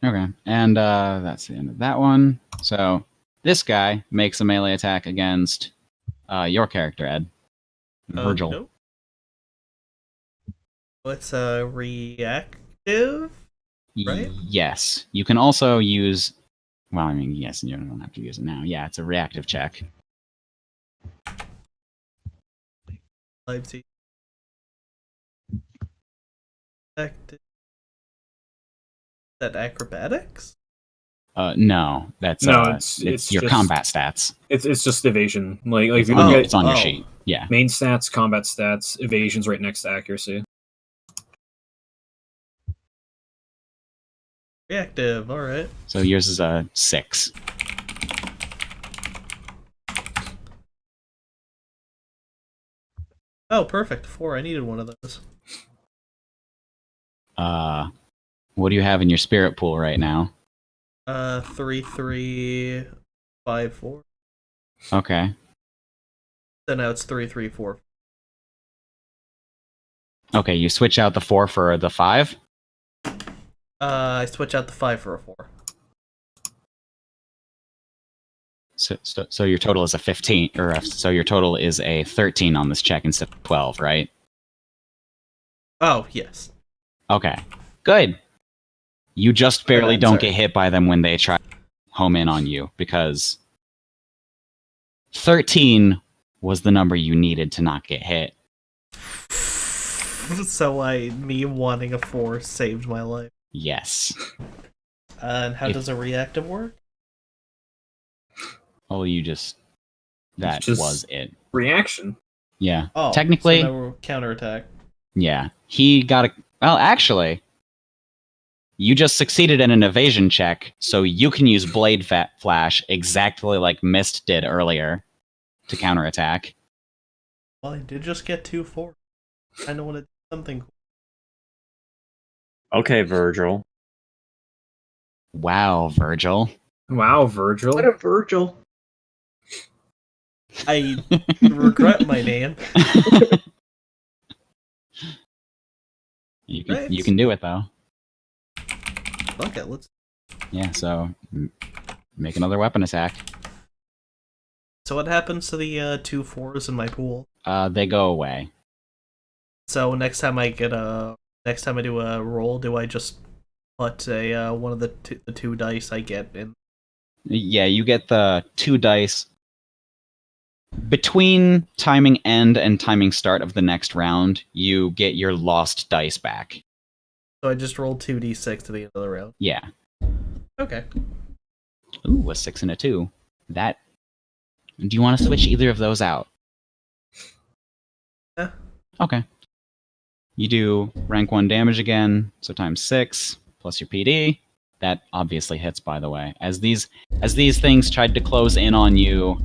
Okay, and that's the end of that one. So this guy makes a melee attack against your character, Ed. Virgil. No. What's reactive? Right? Yes. You can also use... Well, I mean, yes, you don't have to use it now. Yeah, it's a reactive check. Leipzig. Active. That acrobatics? No, that's No, it's it's your just- combat stats. It's just evasion. Like if you Oh, look at it's on your oh. sheet. Yeah. main stats, combat stats, evasion's right next to accuracy. Reactive, alright. So yours is a 6. Oh, perfect. 4. I needed one of those. What do you have in your spirit pool right now? 3, 3, 5, 4. Okay. So now it's 3, 3, 4. Okay, you switch out the 4 for the 5? I switch out the 5 for a 4. So your total is a 15, so your total is a 13 on this check instead of 12, right? Oh, yes. Okay, good. You just barely I'm don't sorry. get hit by them when they try to home in on you, because 13 was the number you needed to not get hit. So me wanting a 4 saved my life. Yes. And how does a reactive work? Oh, that just- was it. Reaction. Yeah. Oh, Technically, so now we're counterattack. yeah. He got a... Well, actually, you just succeeded in an evasion check, so you can use Blade Flash exactly like Mist did earlier to counterattack. Well, I did just get 2 4. I know what to do something cool. Okay, Virgil. Wow, Virgil. Wow, Virgil. What a Virgil. I regret my name. You can do it, though. Okay, let's. Yeah, so make another weapon attack. So what happens to the 2 4s in my pool? They go away. So next time I do a roll, do I just put a one of the two dice I get in? Yeah, you get the 2 dice. Between timing end and timing start of the next round, you get your lost dice back. So I just roll 2d6 to the end of the round. Yeah. Okay. Ooh, a 6 and a 2. Do you want to switch either of those out? Yeah. Okay. You do rank 1 damage again, so times 6 plus your PD. That obviously hits, by the way. As these things tried to close in on you,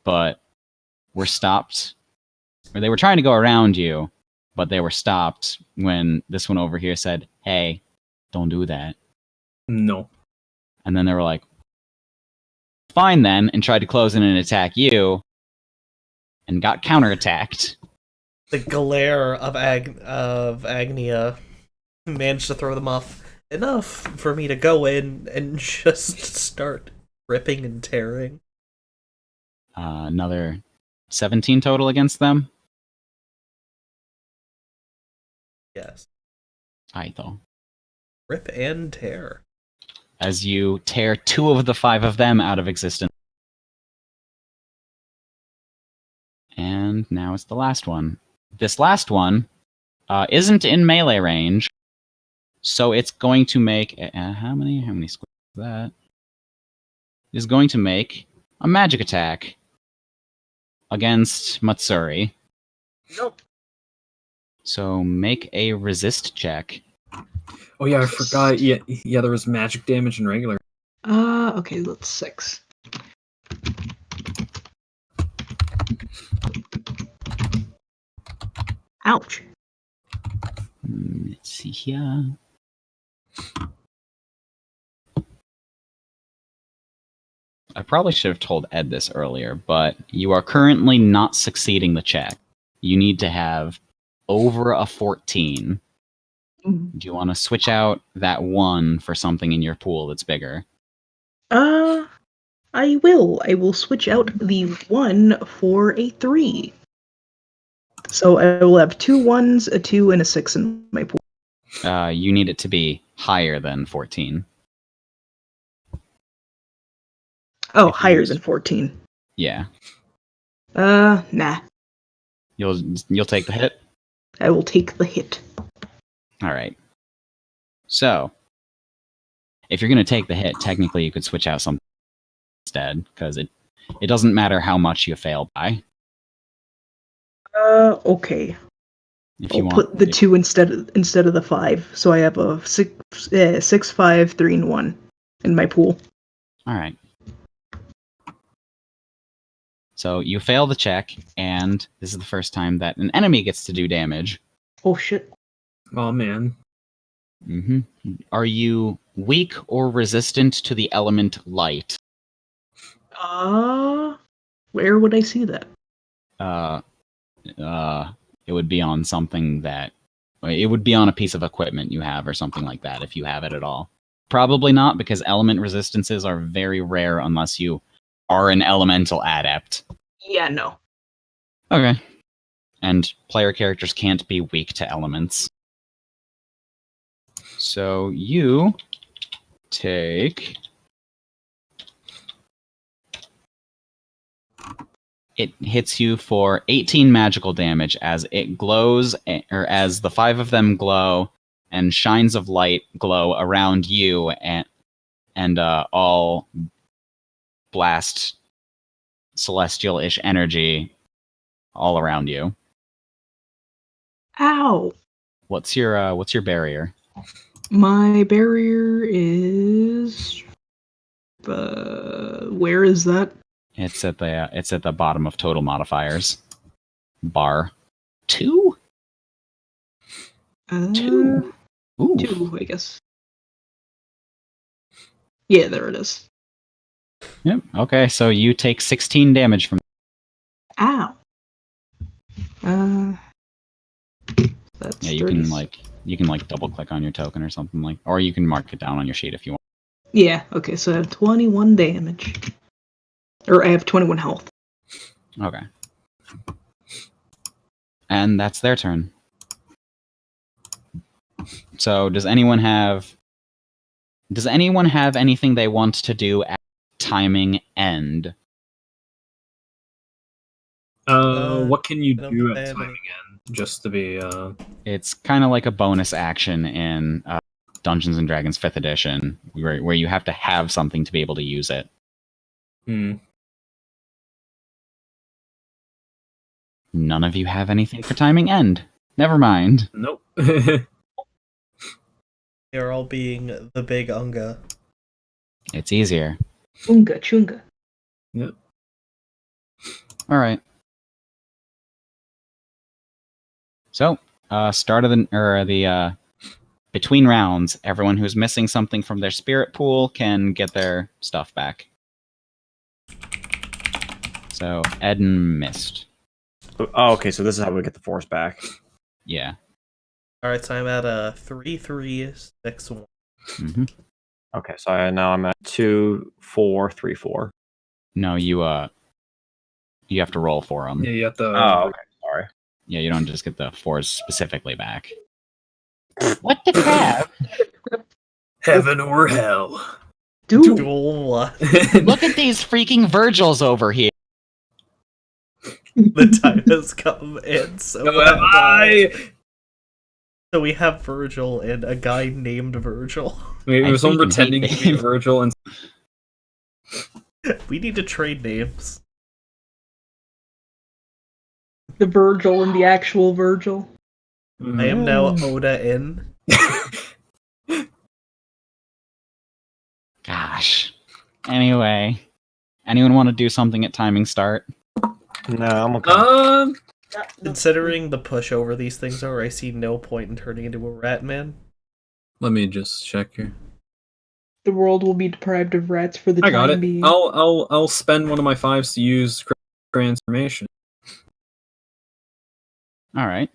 but were stopped, or they were trying to go around you, but they were stopped when this one over here said, "Hey, don't do that." No. And then they were like, "Fine then," and tried to close in and attack you, and got counterattacked. The glare of Agnia managed to throw them off enough for me to go in and just start ripping and tearing. Another 17 total against them. Yes. Aito. Rip and tear. As you tear 2 of the 5 of them out of existence. And now it's the last one. This last one isn't in melee range, so it's going to make how many squares is that? Is going to make a magic attack against Matsuri. Nope. So make a resist check. Oh yeah, I forgot. Yeah, there was magic damage in regular. Okay, that's 6. Ouch. Let's see here. I probably should have told Ed this earlier, but you are currently not succeeding the check. You need to have over a 14. Mm. Do you want to switch out that 1 for something in your pool that's bigger? I will. I will switch out the 1 for a 3. So I will have 2 1s, a 2, and a 6 in my pool. You need it to be higher than 14. Oh, If you higher use- than 14. Yeah. Nah. You'll take the hit? I will take the hit. Alright. So, if you're going to take the hit, technically you could switch out something instead, because it doesn't matter how much you fail by. Okay. If you I'll want, put the 2 instead of the 5, so I have a 6, 5, 3, and 1 in my pool. Alright. So you fail the check, and this is the first time that an enemy gets to do damage. Oh shit. Oh man. Mm-hmm. Are you weak or resistant to the element light? Where would I see that? It would be on something that it would be on a piece of equipment you have or something like that if you have it at all. Probably not, because element resistances are very rare unless you are an elemental adept. Yeah, no. Okay. And player characters can't be weak to elements. So you take... It hits you for 18 magical damage as it glows, or as the 5 of them glow, and shines of light glow around you, and all blast celestial-ish energy all around you. Ow! What's your barrier? My barrier is... where is that? It's at the bottom of total modifiers. Bar 2? 2. Ooh. 2, I guess. Yeah, there it is. Yep. Okay, so you take 16 damage from... Ow. That's Yeah, you 30. can double click on your token or something or you can mark it down on your sheet if you want. Yeah, okay, so I have 21 damage. Or I have 21 health. Okay. And that's their turn. So does anyone have anything they want to do at timing end? What can you I don't do think I at have time any. again? Just to be It's kind of like a bonus action in Dungeons and Dragons 5th edition, where you have to have something to be able to use it. None of you have anything for timing end. Never mind. Nope. They're all being the big Unga. It's easier. Chunga, chunga. Yep. All right. So, start of the between rounds, everyone who's missing something from their spirit pool can get their stuff back. So, Eden missed. Oh, okay, so this is how we get the force back. Yeah. Alright, so I'm at a 3-3-6-1. Mm-hmm. Okay, so now I'm at 2-4-3-4. No, you have to roll for them. Yeah, you have to. Oh, okay, sorry. Yeah, you don't just get the 4s specifically back. What the crap? Heaven or hell. Dude. Duel what? Look at these freaking Virgils over here. The time has come, and so So am I. So we have Virgil and a guy named Virgil. Wait, I it was someone freaking hate pretending to be Dave. Virgil and We need to trade names. The Virgil and the actual Virgil. I am now Oda in. Gosh. Anyway, anyone want to do something at timing start? No, I'm okay. Considering the pushover these things are, I see no point in turning into a rat man. Let me just check here. The world will be deprived of rats for the I got time it. being. I'll spend one of my 5s to use transformation. All right.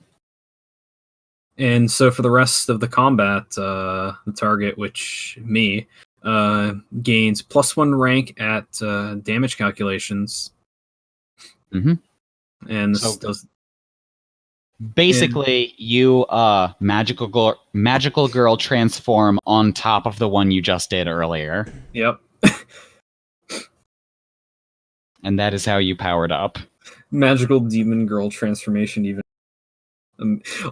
And so for the rest of the combat, the target, which me, gains +1 rank at damage calculations. Mm-hmm. And this So- does. Basically, you magical girl transform on top of the one you just did earlier, Yep. and that is how you powered up. Magical demon girl transformation. Even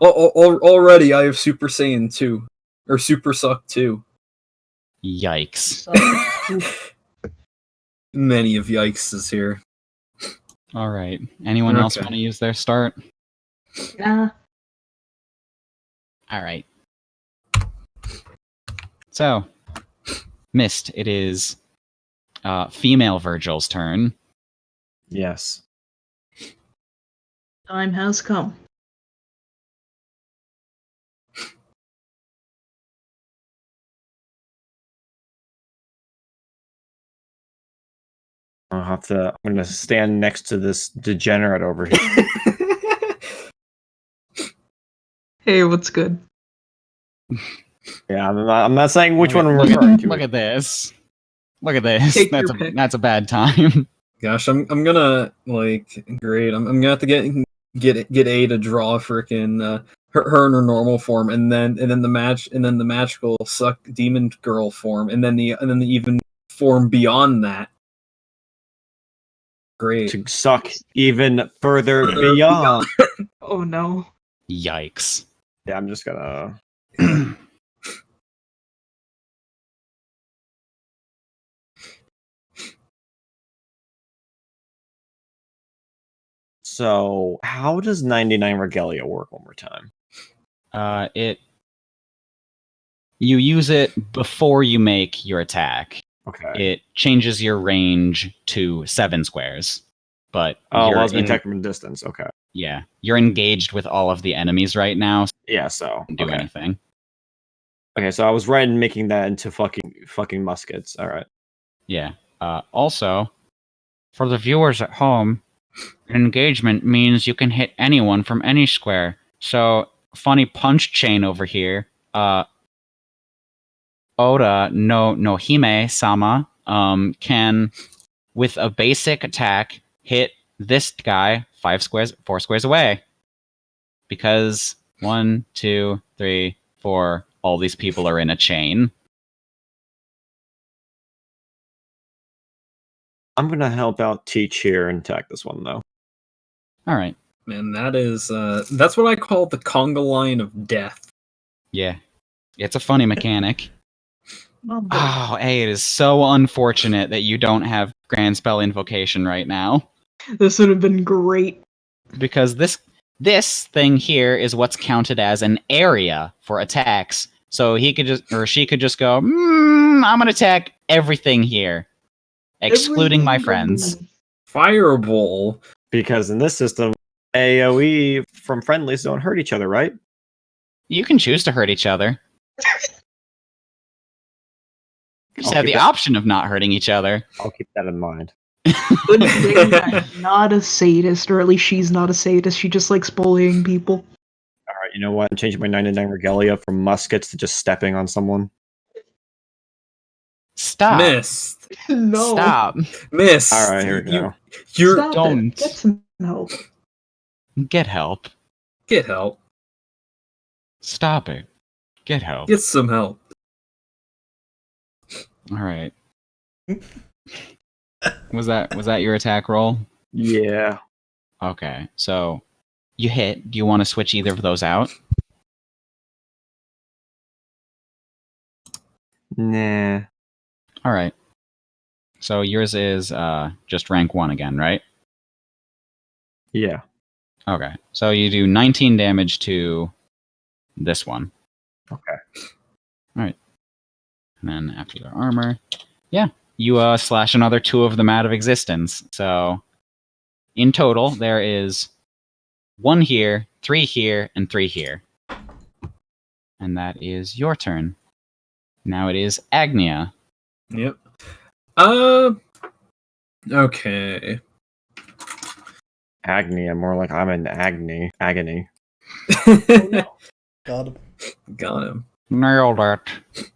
already, I have Super Saiyan 2 or Super Suck 2. Yikes! Many of yikes here. All right. Anyone else Okay. want to use their start? Nah. All right. So, Mist, it is female Virgil's turn. Yes. Time has come. I'm gonna stand next to this degenerate over here. Hey, what's good? Yeah, I'm not saying which one I'm referring to. Look at this. Look at this. Take your pick. That's a bad time. Gosh, I'm gonna great. I'm gonna have to get A to draw frickin' her in her normal form, and then the magical suck demon girl form, and then the even form beyond that. Great. To suck even further beyond. Oh no. Yikes. Yeah, I'm just gonna. So, how does 99 Regalia work one more time? You use it before you make your attack. Okay. It changes your range to 7 squares. But allows me to attack from a distance. Okay. Yeah, you're engaged with all of the enemies right now. So yeah, so you can't do anything. Okay, so I was right in making that into fucking muskets. All right. Yeah. Also, for the viewers at home, engagement means you can hit anyone from any square. So, funny punch chain over here. Oda no Hime sama can, with a basic attack, hit this guy 4 squares away. Because 1, 2, 3, 4, all these people are in a chain. I'm gonna help out Teach here and attack this one though. All right. Man, that's what I call the conga line of death. Yeah, it's a funny mechanic. Oh, hey, it is so unfortunate that you don't have Grand Spell Invocation right now. this would have been great. Because this thing here is what's counted as an area for attacks. So he could just, or she could just go, I'm gonna attack everything here, excluding my friends. Fireball. Because in this system, AoE from friendlies don't hurt each other, right? You can choose to hurt each other. You just have the option of not hurting each other. I'll keep that in mind. Good thing I'm not a sadist, or at least she's not a sadist. She just likes bullying people. Alright, you know what? I'm changing my 99 Regalia from muskets to just stepping on someone. Stop. Missed. No. Stop. Missed. Alright, here we go. You're Stop don't. it. Get some help. Get help. Get help. Stop it. Get help. Get some help. All right. Was that your attack roll? Yeah. Okay. So you hit. Do you want to switch either of those out? Nah. All right. So yours is just rank 1 again, right? Yeah. Okay. So you do 19 damage to this one. Okay. All right. And then after their armor, yeah, you slash another 2 of them out of existence. So in total, there is 1 here, 3 here, and 3 here. And that is your turn. Now it is Agnia. Yep. Okay. Agony. More like I'm in agony. Got him. Got him. Nailed it.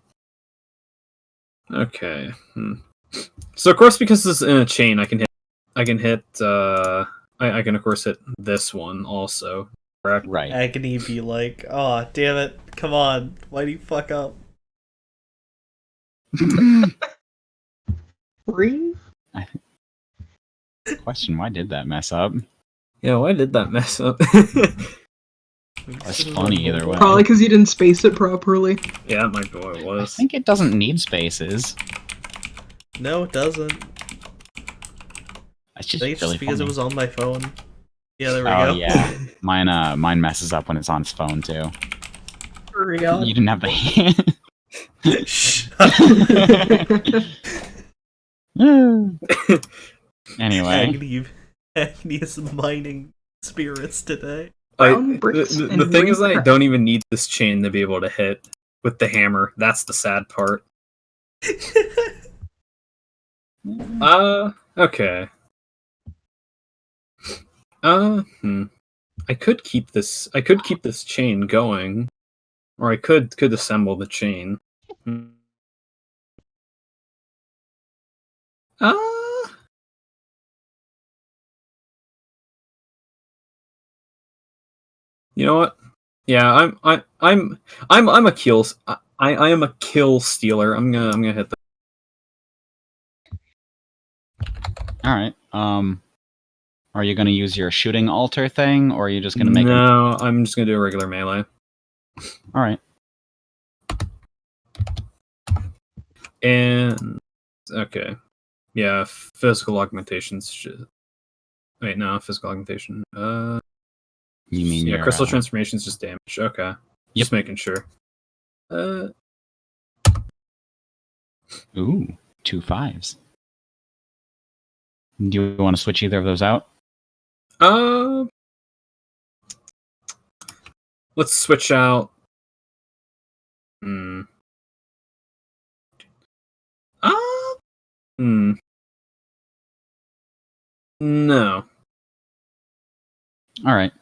Okay. So of course, because this is in a chain, I can hit. I can of course hit this one also. Correct. Right. Agony be like, oh, damn it. Come on. Why do you fuck up? Breathe? Question, why did that mess up? Yeah, why did that mess up? That's funny either way. Probably because you didn't space it properly. Yeah, that might be what it I was. think it doesn't need spaces. No, it doesn't. It's I just think it's really just because funny. it was on my phone. Yeah, there we Oh go. yeah, mine messes up when it's on its phone too. Hurry up. You didn't have the hand. Shh. Anyway, Agony is mining spirits today. Brown bricks The and thing is, I green don't even need this chain to be able to hit with the hammer. That's the sad part. Okay. I could keep this. I could keep this chain going, or I could assemble the chain. Uh, you know what? Yeah, I'm a kill. I am a kill stealer. I'm gonna hit the. All right. Are you going to use your shooting altar thing, or are you just going to make? No, I'm just gonna do a regular melee. All right. And okay, yeah, physical augmentations. Wait, no, physical augmentation. You mean yeah, your, crystal transformation's just damage. Okay, just making sure. Ooh, 2 5s. Do you want to switch either of those out? Let's switch out. No. All right.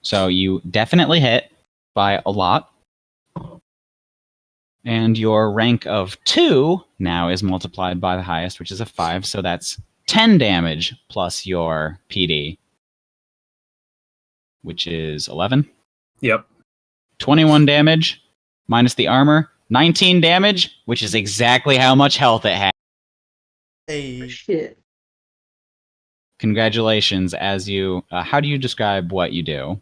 So you definitely hit by a lot. And your rank of 2 now is multiplied by the highest, which is a 5. So that's 10 damage plus your PD, which is 11. Yep. 21 damage minus the armor, 19 damage, which is exactly how much health it has. Hey. Shit. Congratulations. As you, how do you describe what you do?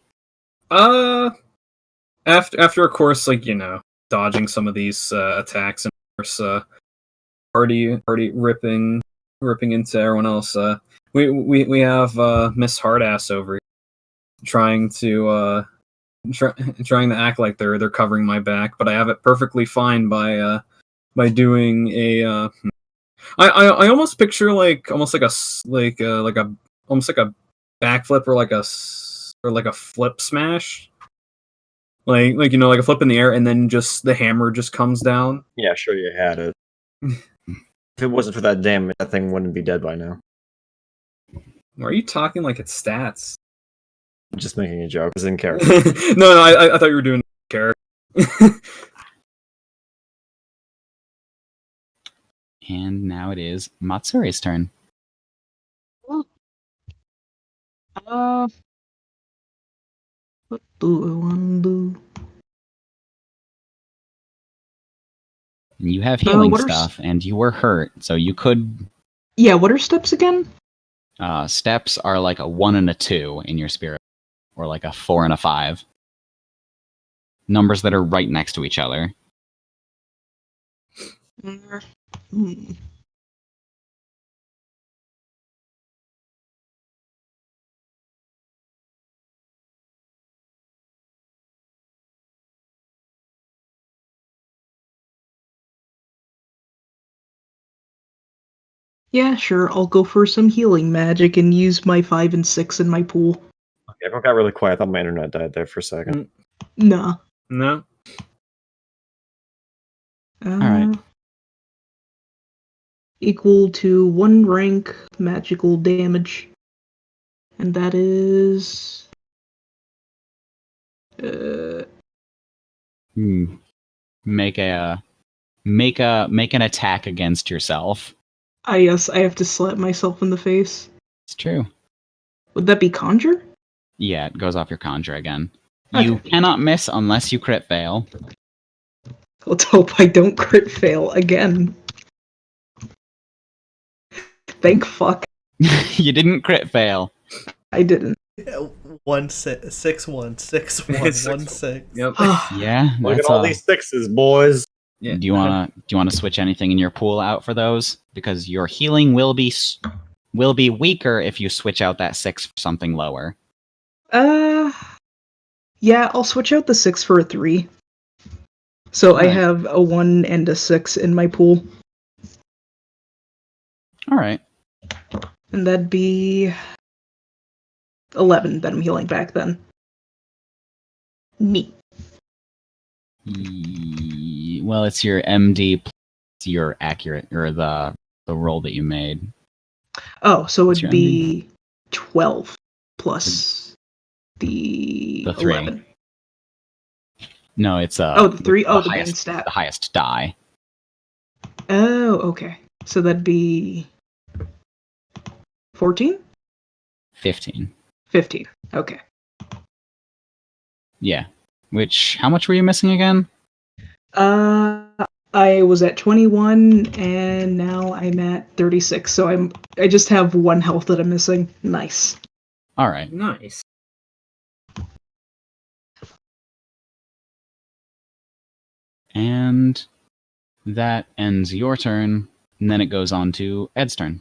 After of course, like, dodging some of these attacks, and of course, already ripping into everyone else. We have Miss Hardass over here trying to act like they're covering my back, but I have it perfectly fine by doing a. I almost picture almost like a backflip or like a flip smash. Like a flip in the air, and then just the hammer just comes down. Yeah, sure you had it. If it wasn't for that damage, that thing wouldn't be dead by now. Why are you talking like it's stats? I'm just making a joke. It's in character. No, I thought you were doing character. And now it is Matsuri's turn. What do I want to do? You have healing what are stuff, and you were hurt, so you could. Yeah, what are steps again? Steps are like a 1 and a 2 in your spirit, or like a 4 and a 5. Numbers that are right next to each other. Yeah, sure. I'll go for some healing magic and use my 5 and 6 in my pool. Okay, everyone got really quiet. I thought my internet died there for a second. Nah. No. Alright. Equal to 1 rank magical damage. And that is... Make an attack against yourself. Yes, I have to slap myself in the face. It's true. Would that be conjure? Yeah, it goes off your conjure again. Okay. You cannot miss unless you crit fail. Let's hope I don't crit fail again. Thank fuck. You didn't crit fail. I didn't. 1 6 1 6 1 1 6. Yep. Yeah, Look at that's all these 6s, boys. Yeah. Do you wanna switch anything in your pool out for those? Because your healing will be weaker if you switch out that 6 for something lower. Yeah, I'll switch out the 6 for a 3. So I Alright. have a 1 and a 6 in my pool. Alright. And that'd be 11 that I'm healing back then. Neat. Well, it's your MD plus your accurate, or the roll that you made. Oh, so What's it'd your be 12 plus the The 3. 11. No, it's Oh, the 3? Oh, the main highest, stat. the highest die. Oh, okay. So that'd be 14? 15. 15. Okay. Yeah. Which, how much were you missing again? I was at 21 and now I'm at 36. So I just have 1 health that I'm missing. Nice. All right. Nice. And that ends your turn, and then it goes on to Ed's turn.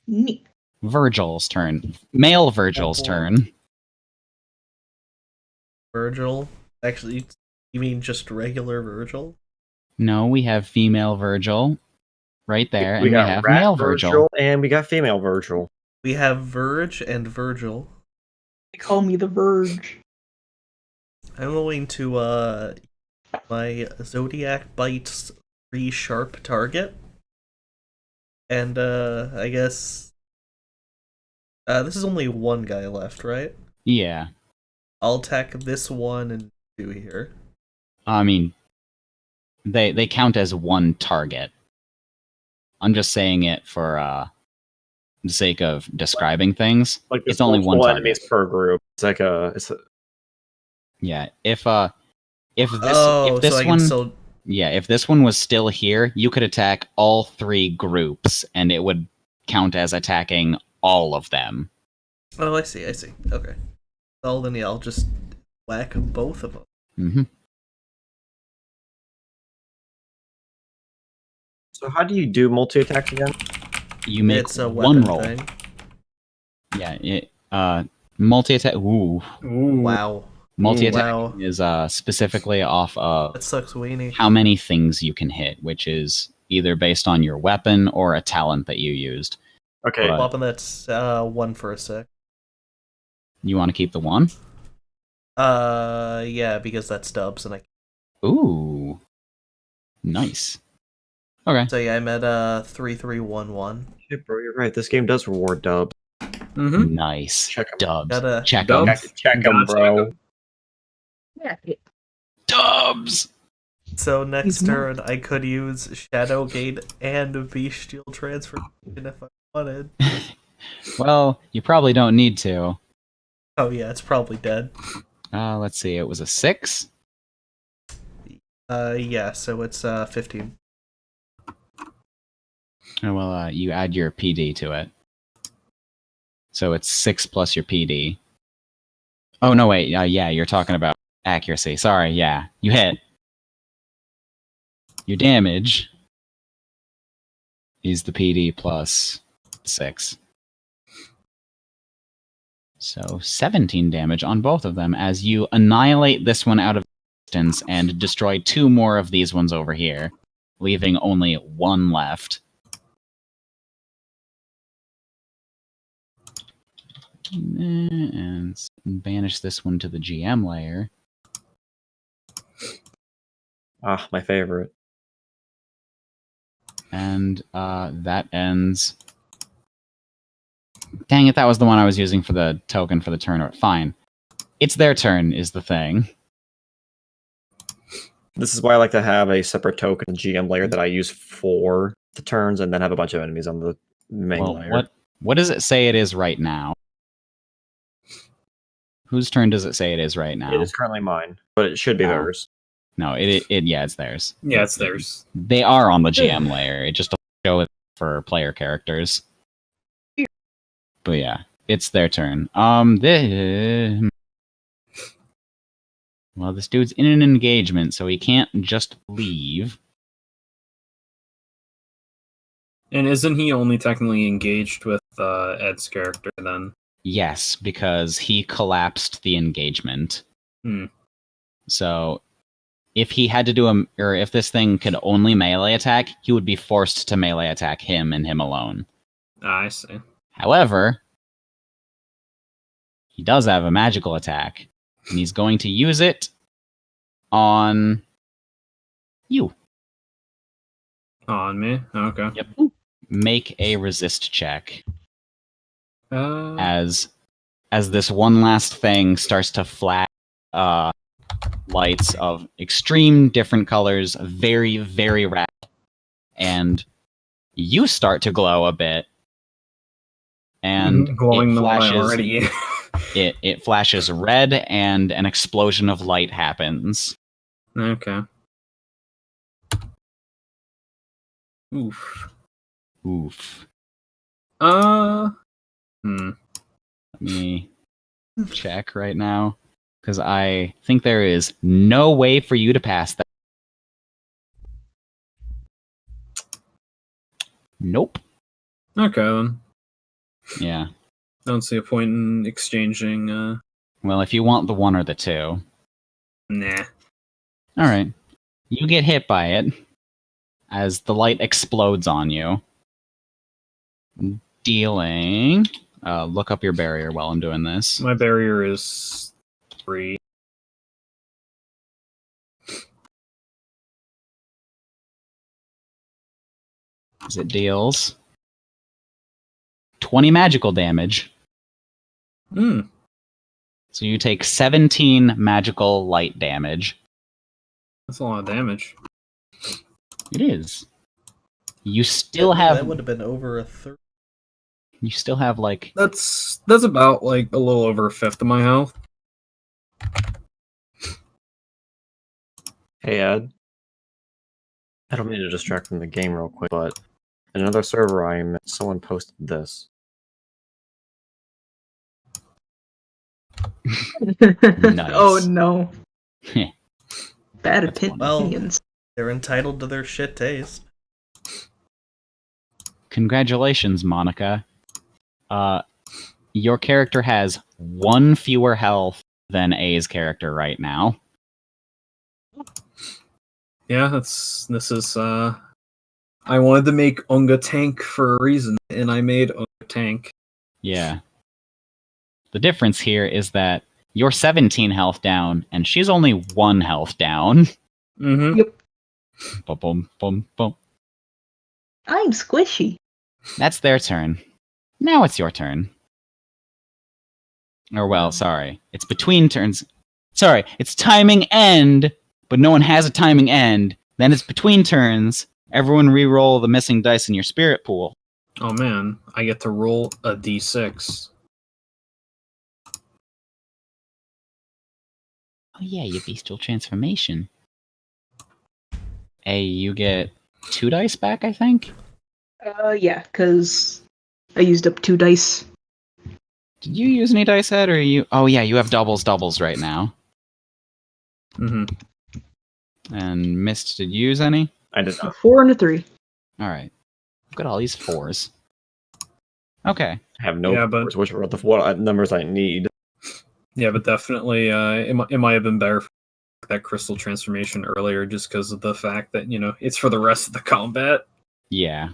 Neat. Virgil's turn. Male Virgil's boy. turn. Virgil. Actually, you mean just regular Virgil? No, we have female Virgil right there, and We we got have rat male Virgil. and we got female Virgil. We have Verge and Virgil. They call me the Verge. I'm going to my Zodiac Bites 3 sharp target. And I guess this is only 1 guy left, right? Yeah. I'll attack this one and 2 here. I mean, they count as 1 target. I'm just saying it for the sake of describing things. Like It's only 1 target. enemies per group. It's like it's a Yeah. If this Oh, if this so I one can still... Yeah, if this one was still here, you could attack all 3 groups, and it would count as attacking all of them. Oh, I see. Okay. Well, then yeah, I'll just whack both of them. Mm-hmm. So how do you do multi-attack again? You make It's a 1 weapon roll. thing. Yeah, multi-attack. Ooh. Ooh. Wow. Multi-attack Wow. is specifically off of That sucks, weenie. how many things you can hit, which is either based on your weapon or a talent that you used. Okay. Right. Weapon that's 1 for a sec. You want to keep the 1? Yeah, because that's dubs, and I... Ooh. Nice. Okay. So yeah, I'm at 3311. Hey, bro, you're right. This game does reward dubs. Mm-hmm. Nice. Check 'em. Dubs. Gotta- Check 'em. Dubs. Check them, bro. Dubs! So next He's turn, I could use Shadowgate and Bestial Transformation if I wanted. Well, you probably don't need to. Oh yeah, it's probably dead. Let's see. It was a 6. Yeah, so it's 15. Oh, well, you add your PD to it. So it's 6 plus your PD. Oh, no, wait. Yeah, you're talking about accuracy. Sorry, yeah. You hit. Your damage is the PD plus 6. So 17 damage on both of them as you annihilate this one out of distance and destroy 2 more of these ones over here, leaving only 1 left. And banish this one to the GM layer. Ah, my favorite. And that ends. Dang it, that was the one I was using for the token for the turn. Fine. It's their turn, is the thing. This is why I like to have a separate token GM layer that I use for the turns, and then have a bunch of enemies on the main Well, layer. what does it say it is right now? Whose turn does it say it is right now? It is currently mine, but it should be Oh. theirs. No, it's theirs. Yeah, it's theirs. They are on the GM layer. It just doesn't show it for player characters. But yeah, it's their turn. Well, this dude's in an engagement, so he can't just leave. And isn't he only technically engaged with Ed's character then? Yes, because he collapsed the engagement. Hmm. So if he had to do or if this thing could only melee attack, he would be forced to melee attack him and him alone. I see. However, he does have a magical attack, and he's going to use it on you. On me? Okay. Yep. Make a resist check. as this one last thing starts to flash lights of extreme different colors, very, very rapid, and you start to glow a bit, and glowing it the way flashes. already. It flashes red, and an explosion of light happens. Okay. Oof. Let me check right now, because I think there is no way for you to pass that. Nope. Okay then. Yeah. Don't see a point in exchanging. Well, if you want the one or the two. Nah. All right. You get hit by it as the light explodes on you, dealing. Look up your barrier while I'm doing this. My barrier is 3. As it deals 20 magical damage. Hmm. So you take 17 magical light damage. That's a lot of damage. It is. You still That have. would have been over a third. You still have like. That's about like a little over a fifth of my health. Hey, Ed. I don't mean to distract from the game real quick, but in another server I'm in, someone posted this. Nice. Oh no. Bad That's funny. opinions. They're entitled to their shit taste. Congratulations, Monica. Your character has 1 fewer health than A's character right now. Yeah, this is I wanted to make Unga tank for a reason, and I made Unga tank. Yeah. The difference here is that you're 17 health down, and she's only 1 health down. Mm-hmm. Yep. Boom, boom, boom, boom. I'm squishy. That's their turn. Now it's your turn. Or, well, sorry. It's between turns. Sorry, it's timing end, but no one has a timing end. Then it's between turns. Everyone re-roll the missing dice in your spirit pool. Oh man, I get to roll a d6. Oh yeah, your bestial transformation. Hey, you get 2 dice back, I think? Yeah, because I used up 2 dice. Did you use any dice, Ed, or you... Oh yeah, you have doubles right now. Mm-hmm. And Mist, did you use any? I did A not. 4 and a 3. Alright. I've got all these 4s. Okay. Have no Yeah, numbers, which are what numbers I need. Yeah, but definitely, it might have been better for that crystal transformation earlier, just because of the fact that it's for the rest of the combat. Yeah.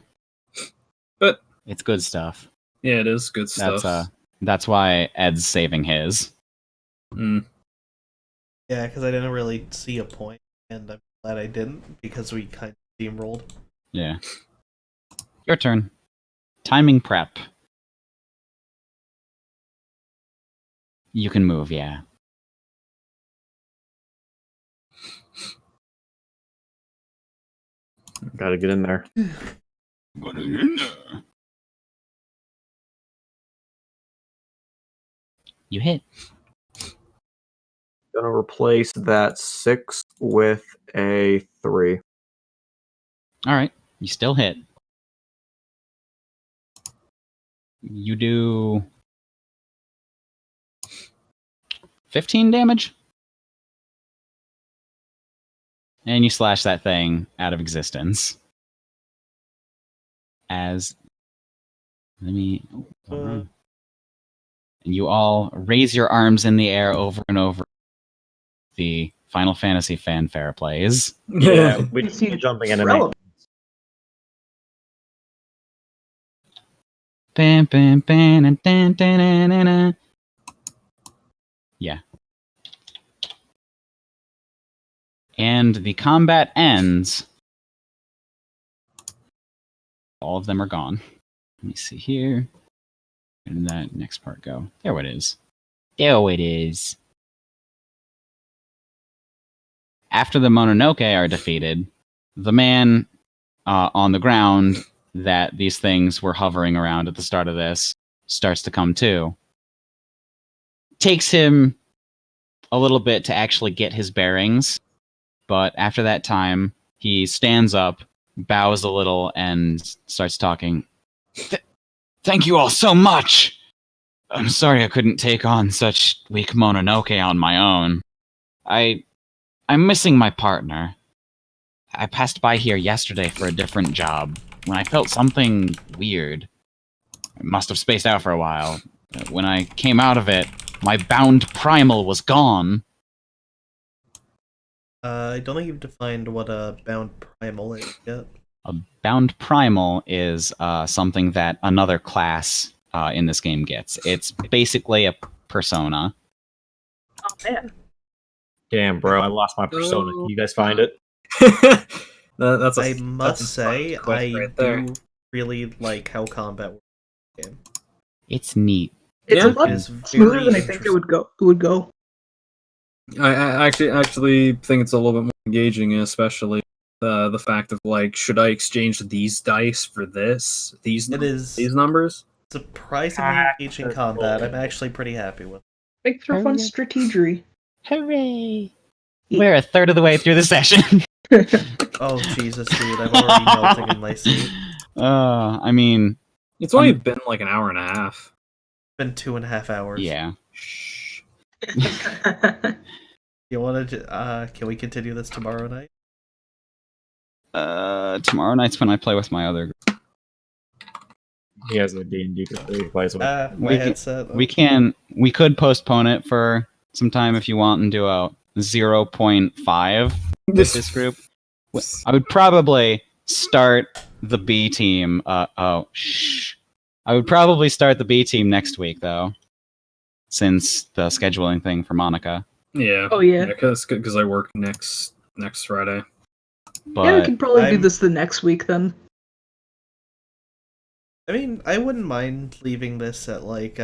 But it's good stuff. Yeah, it is good stuff. That's why Ed's saving his. Mm. Yeah, because I didn't really see a point, and I'm glad I didn't, because we kind of steamrolled. Yeah. Your turn. Timing prep. You can move, yeah. Gotta get in there. You hit. Gonna replace that 6 with a 3. Alright. You still hit. You do 15 damage. And you slash that thing out of existence. Let me... And you all raise your arms in the air over and over. The Final Fantasy fanfare plays. Yeah, we just keep jumping in and out. Relevant. Bam, bam, bam, and dan, dan, dan, dan, dan. Yeah. And the combat ends. All of them are gone. Let me see here. Where did that next part go? There it is. There it is. After the Mononoke are defeated, the man on the ground that these things were hovering around at the start of this starts to come to. Takes him a little bit to actually get his bearings, but after that time, he stands up, bows a little, and starts talking. Thank you all so much! I'm sorry I couldn't take on such weak Mononoke on my own. I'm missing my partner. I passed by here yesterday for a different job when I felt something weird. I must have spaced out for a while. When I came out of it, my bound primal was gone. I don't think you've defined what a bound primal is yet. A bound primal is something that another class in this game gets. It's basically a persona. Oh man. Damn, bro, I lost my persona. Can you guys find it? That's I must say, I right there. do really like how combat works in the game. It's neat. It's Yeah. a lot It is smoother very than I think it would go. I actually think it's a little bit more engaging, especially the fact of like, should I exchange these dice for this? These numbers? Surprisingly engaging combat. I'm actually pretty happy with. Makes for fun strategery. Hooray! We're a third of the way through the session. Oh Jesus, dude! I'm already melting in my seat. I mean, It's only been like an hour and a half. It's been 2.5 hours. yeah. Shh. You want to? Can we continue this tomorrow night? Tomorrow night's when I play with my other group. He has a D&D that he plays with. My We can- headset. We could postpone it for some time if you want and do a 0.5 with this group. I would probably start the B team. I would probably start the B team next week, though, since the scheduling thing for Monica. Yeah. Oh yeah. Because I work next Friday. But Yeah, we can probably do I'm- this the next week then. I mean, I wouldn't mind leaving this at like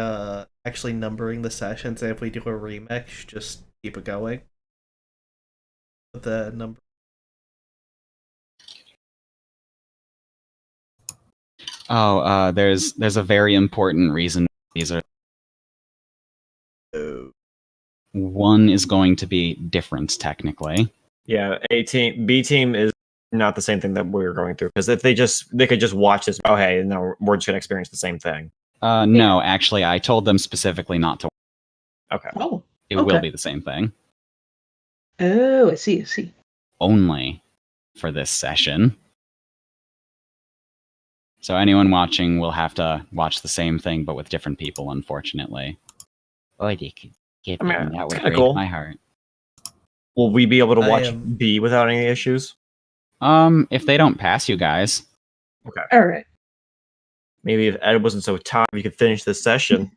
actually numbering the sessions, and if we do a remix, just keep it going. With the number. there's a very important reason these are. Oh. One is going to be different technically. Yeah, B team is not the same thing that we're going through, because if they could just watch this. Oh, hey, no, we're just gonna experience the same thing. No, actually, I told them specifically not to. Okay. Oh. It will Okay. be the same thing. Oh, I see. Only for this session. So anyone watching will have to watch the same thing, but with different people, unfortunately. Boy, they could get I mean, that it's would kinda break cool. my heart. Will we be able to I watch am- B without any issues? If they don't pass you guys. All right. Maybe if Ed wasn't so tired, we could finish this session.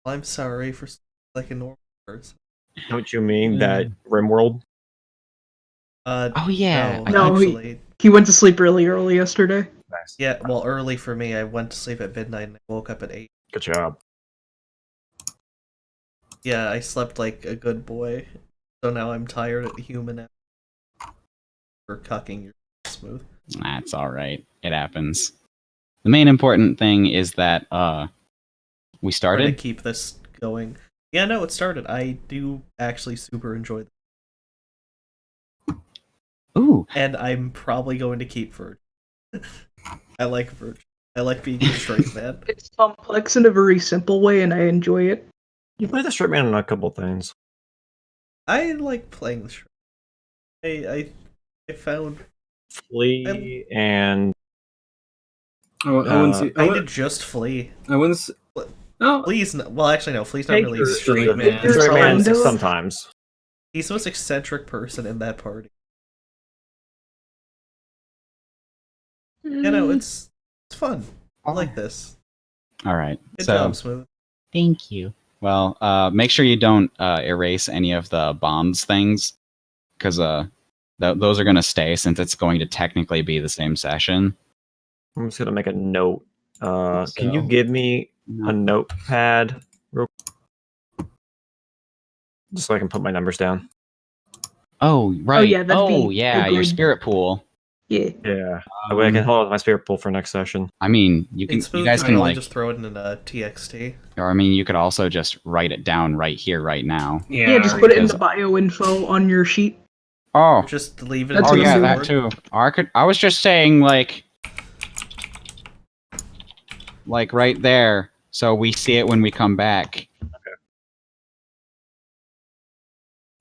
I'm sorry for like a normal person. Don't you mean that RimWorld? Oh yeah. No, actually, He went to sleep really early yesterday. Nice. yeah. Well, early for me. I went to sleep at midnight and I woke up at 8. Good job. Yeah, I slept like a good boy. So now I'm tired at human for cucking your smooth. That's alright. It happens. The main important thing is that we Trying to started. keep this going. Yeah, no, it started. I do actually super enjoy this. Ooh, And I'm probably going to keep Virgin. I like Virgin. I like being a straight man. It's complex in a very simple way, and I enjoy it. You played the straight man on a couple things. I like playing the straight. I found Flea and I wouldn't see. I did just Flea. I wouldn't. No, Flea's well, actually no. Flea's not really a Taker straight is a- man. Taker's Straight man kind of- sometimes. He's the most eccentric person in that party. You know, it's fun. I like this. alright. Good So, job, Smooth. Thank you. well, make sure you don't erase any of the bombs things, because those are going to stay since it's going to technically be the same session. I'm just gonna make a note. Can you So- give me a notepad, just so I can put my numbers down. Oh, right. Oh, yeah, that'd be yeah, your good. spirit pool. Yeah. Yeah. That way I can hold on my spirit pool for next session. I mean, you guys can probably like just throw it in a TXT. or I mean, you could also just write it down right here, right now. Yeah, just put it in because- the bio info on your sheet. Oh, Just leave it. That's oh what yeah, I'm that too. I was just saying like right there, so we see it when we come back. Okay.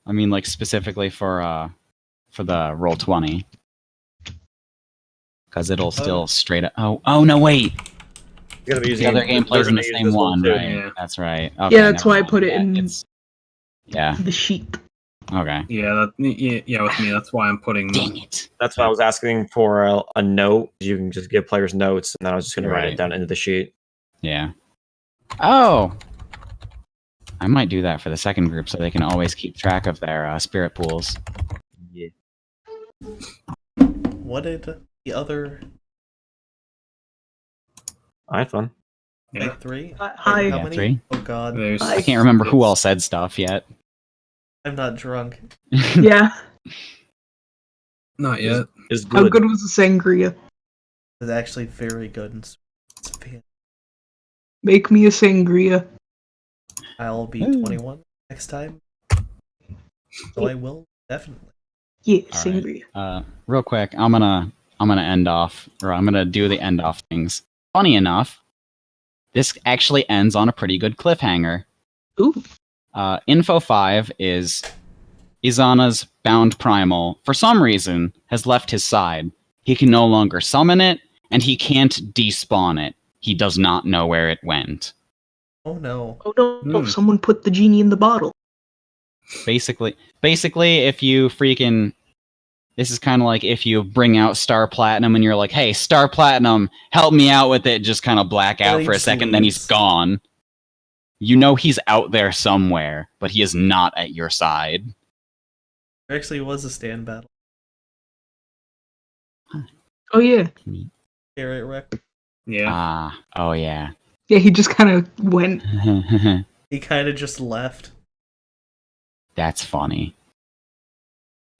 I mean, like specifically for the Roll20, because it'll still straight up. Oh no, wait. You're gonna be using The other game plays in the same one, too. right? Yeah. That's right. Okay, Yeah, that's never why I mind. put it in Yeah. the sheet. Okay. Yeah, with me, that's why I'm putting. Dang it. That's why I was asking for a note. You can just give players notes, and then I was just gonna write Right. it down into the sheet. Yeah. Oh. I might do that for the second group, so they can always keep track of their spirit pools. Yeah. What did the other I had fun. Yeah. three? Hi. How Yeah, many? 3. Oh god, There's. I can't remember who all said stuff yet. I'm not drunk. Yeah. Not yet. It's How good. good was the sangria? It's actually very good and sweet. It's fan- Make me a sangria. I'll be Ooh. 21 next time. So I will definitely. Yeah, All right. sangria. Real quick, I'm gonna end off, or I'm gonna do the end off things. Funny enough, this actually ends on a pretty good cliffhanger. Ooh. Info 5 is Izana's bound primal, for some reason, has left his side. He can no longer summon it, and he can't despawn it. He does not know where it went. Oh no. Oh no, someone put the genie in the bottle. Basically, if you freaking... This is kind of like if you bring out Star Platinum and you're like, hey, Star Platinum, help me out with it, just kind of black out he for a just second, then he's leaves. gone. You know he's out there somewhere, but he is not at your side. There actually was a stand battle. Oh yeah. Here at Rec. Yeah. Oh yeah. Yeah, he just kind of went. He kind of just left. That's funny.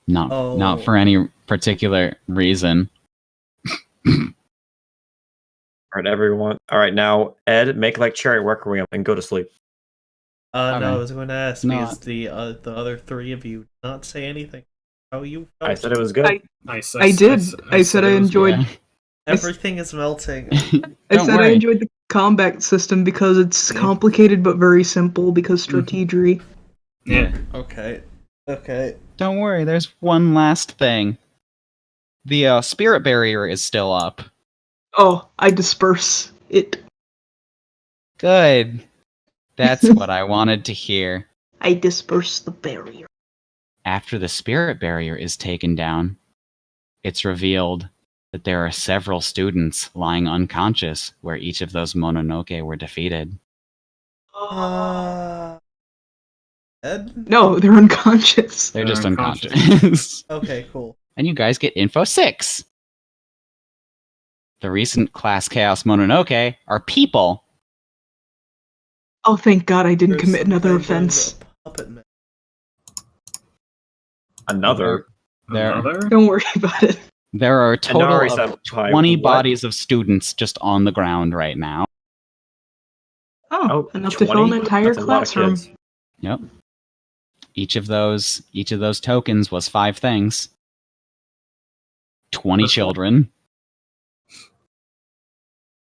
Not Oh. for any particular reason. All right, everyone. All right, now Ed, make like Cherry Requiem and go to sleep. No, Okay. I was going to ask No. because the other three of you did not say anything. How you felt? I said it was good. I said I it was enjoyed. good. Everything is melting. I Don't said I worry. enjoyed the combat system because it's complicated but very simple because strategery. Yeah. Okay. Okay. Don't worry, there's one last thing. The spirit barrier is still up. Oh, I disperse it. Good. That's what I wanted to hear. I disperse the barrier. After the spirit barrier is taken down, it's revealed that there are several students lying unconscious where each of those Mononoke were defeated. Ed? No, they're unconscious. They're They're just unconscious. unconscious. Okay, cool. And you guys get info 6. The recent class chaos Mononoke are people. Oh, thank God I didn't There's commit some another kind of offense. puppet man. Another. Another? Don't worry about it. There are a total Inari of Senpai, 20 what? bodies of students just on the ground right now. Oh, enough to fill an 20? entire That's a lot of classroom. kids. Yep. Each of those tokens was 5 things. 20 children.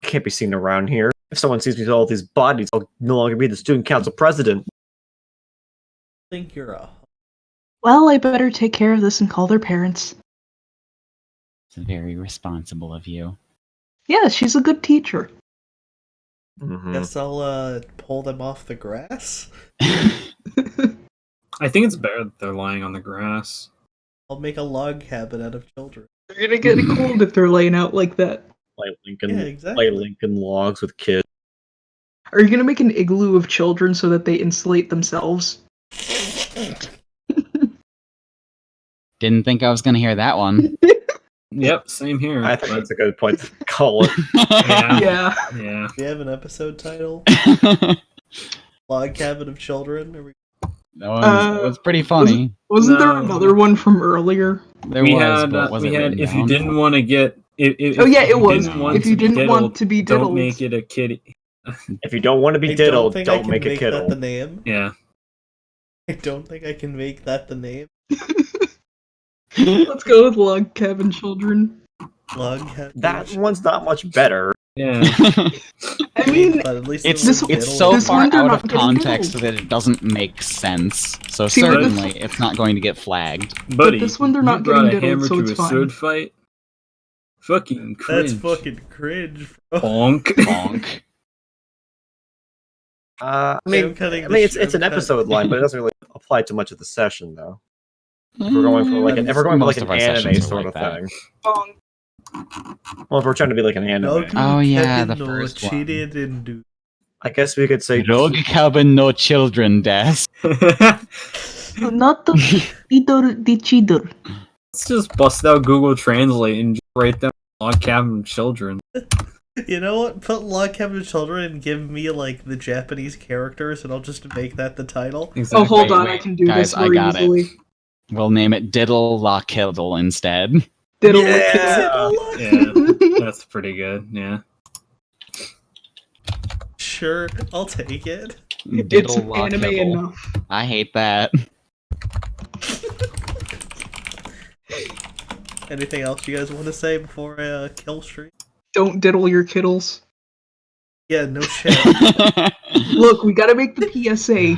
Can't be seen around here. If someone sees me with all these bodies, I'll no longer be the student council president. I think you're a. Well, I better take care of this and call their parents. It's very responsible of you. Yeah, she's a good teacher. Mhm. Guess I'll pull them off the grass. I think it's better that they're lying on the grass. I'll make a log cabin out of children. They're gonna get cold if they're laying out like that. Like Lincoln, Yeah, exactly. like Lincoln logs with kids. Are you gonna make an igloo of children so that they insulate themselves? Didn't think I was going to hear that one. Yep, same here. I think that's a good point to call it. Yeah. Yeah. Yeah. Do you have an episode title? Log Cabin of Children? That was pretty funny. Wasn't there No. another one from earlier? There we was, had, but was we it had written if you down? didn't want to get. If Oh, yeah, it you was. didn't want If you to be didn't want to be don't diddled. make it a kitty. If you don't want to be I diddled, think don't make a that kiddle. the name. Yeah. I don't think I can make that the name. Let's go with Log Cabin Children. Log Cabin. That one's not much better. Yeah. I mean, But at least It's was it's diddled. so This far one they're out not of getting context diddled. that it doesn't make sense. So See, with this- certainly it's not going to get flagged. Buddy, this one they're you not brought getting a diddled, hammer so to it's a fine. sword fight? Fucking cringe. That's fucking cringe, bro. Bonk. Bonk. I mean, it's an episode line, but it doesn't really apply to much of the session, though. If we're going for like an Most of our anime sessions are sort like of that. thing. Bong. Well, if we're trying to be like an anime, Oh, yeah, the first one. cheated and do. I guess we could say Rogue cabin, no children, des. Not the Diddle, the Cheddar. Let's just bust out Google Translate and just write down Log Cabin Children. You know what? Put Log Cabin of Children and give me like the Japanese characters, and I'll just make that the title. Oh, hold Wait, on, wait, I can do guys, this I very got it. easily. We'll name it Diddle La Kiddle instead. Diddle Yeah. Yeah, that's pretty good. Yeah. Sure, I'll take it. It's Diddle La anime Kiddle. enough. I hate that. Anything else you guys want to say before I kill stream? Don't diddle your kiddles. Yeah, no shit. Look, we gotta make the PSA.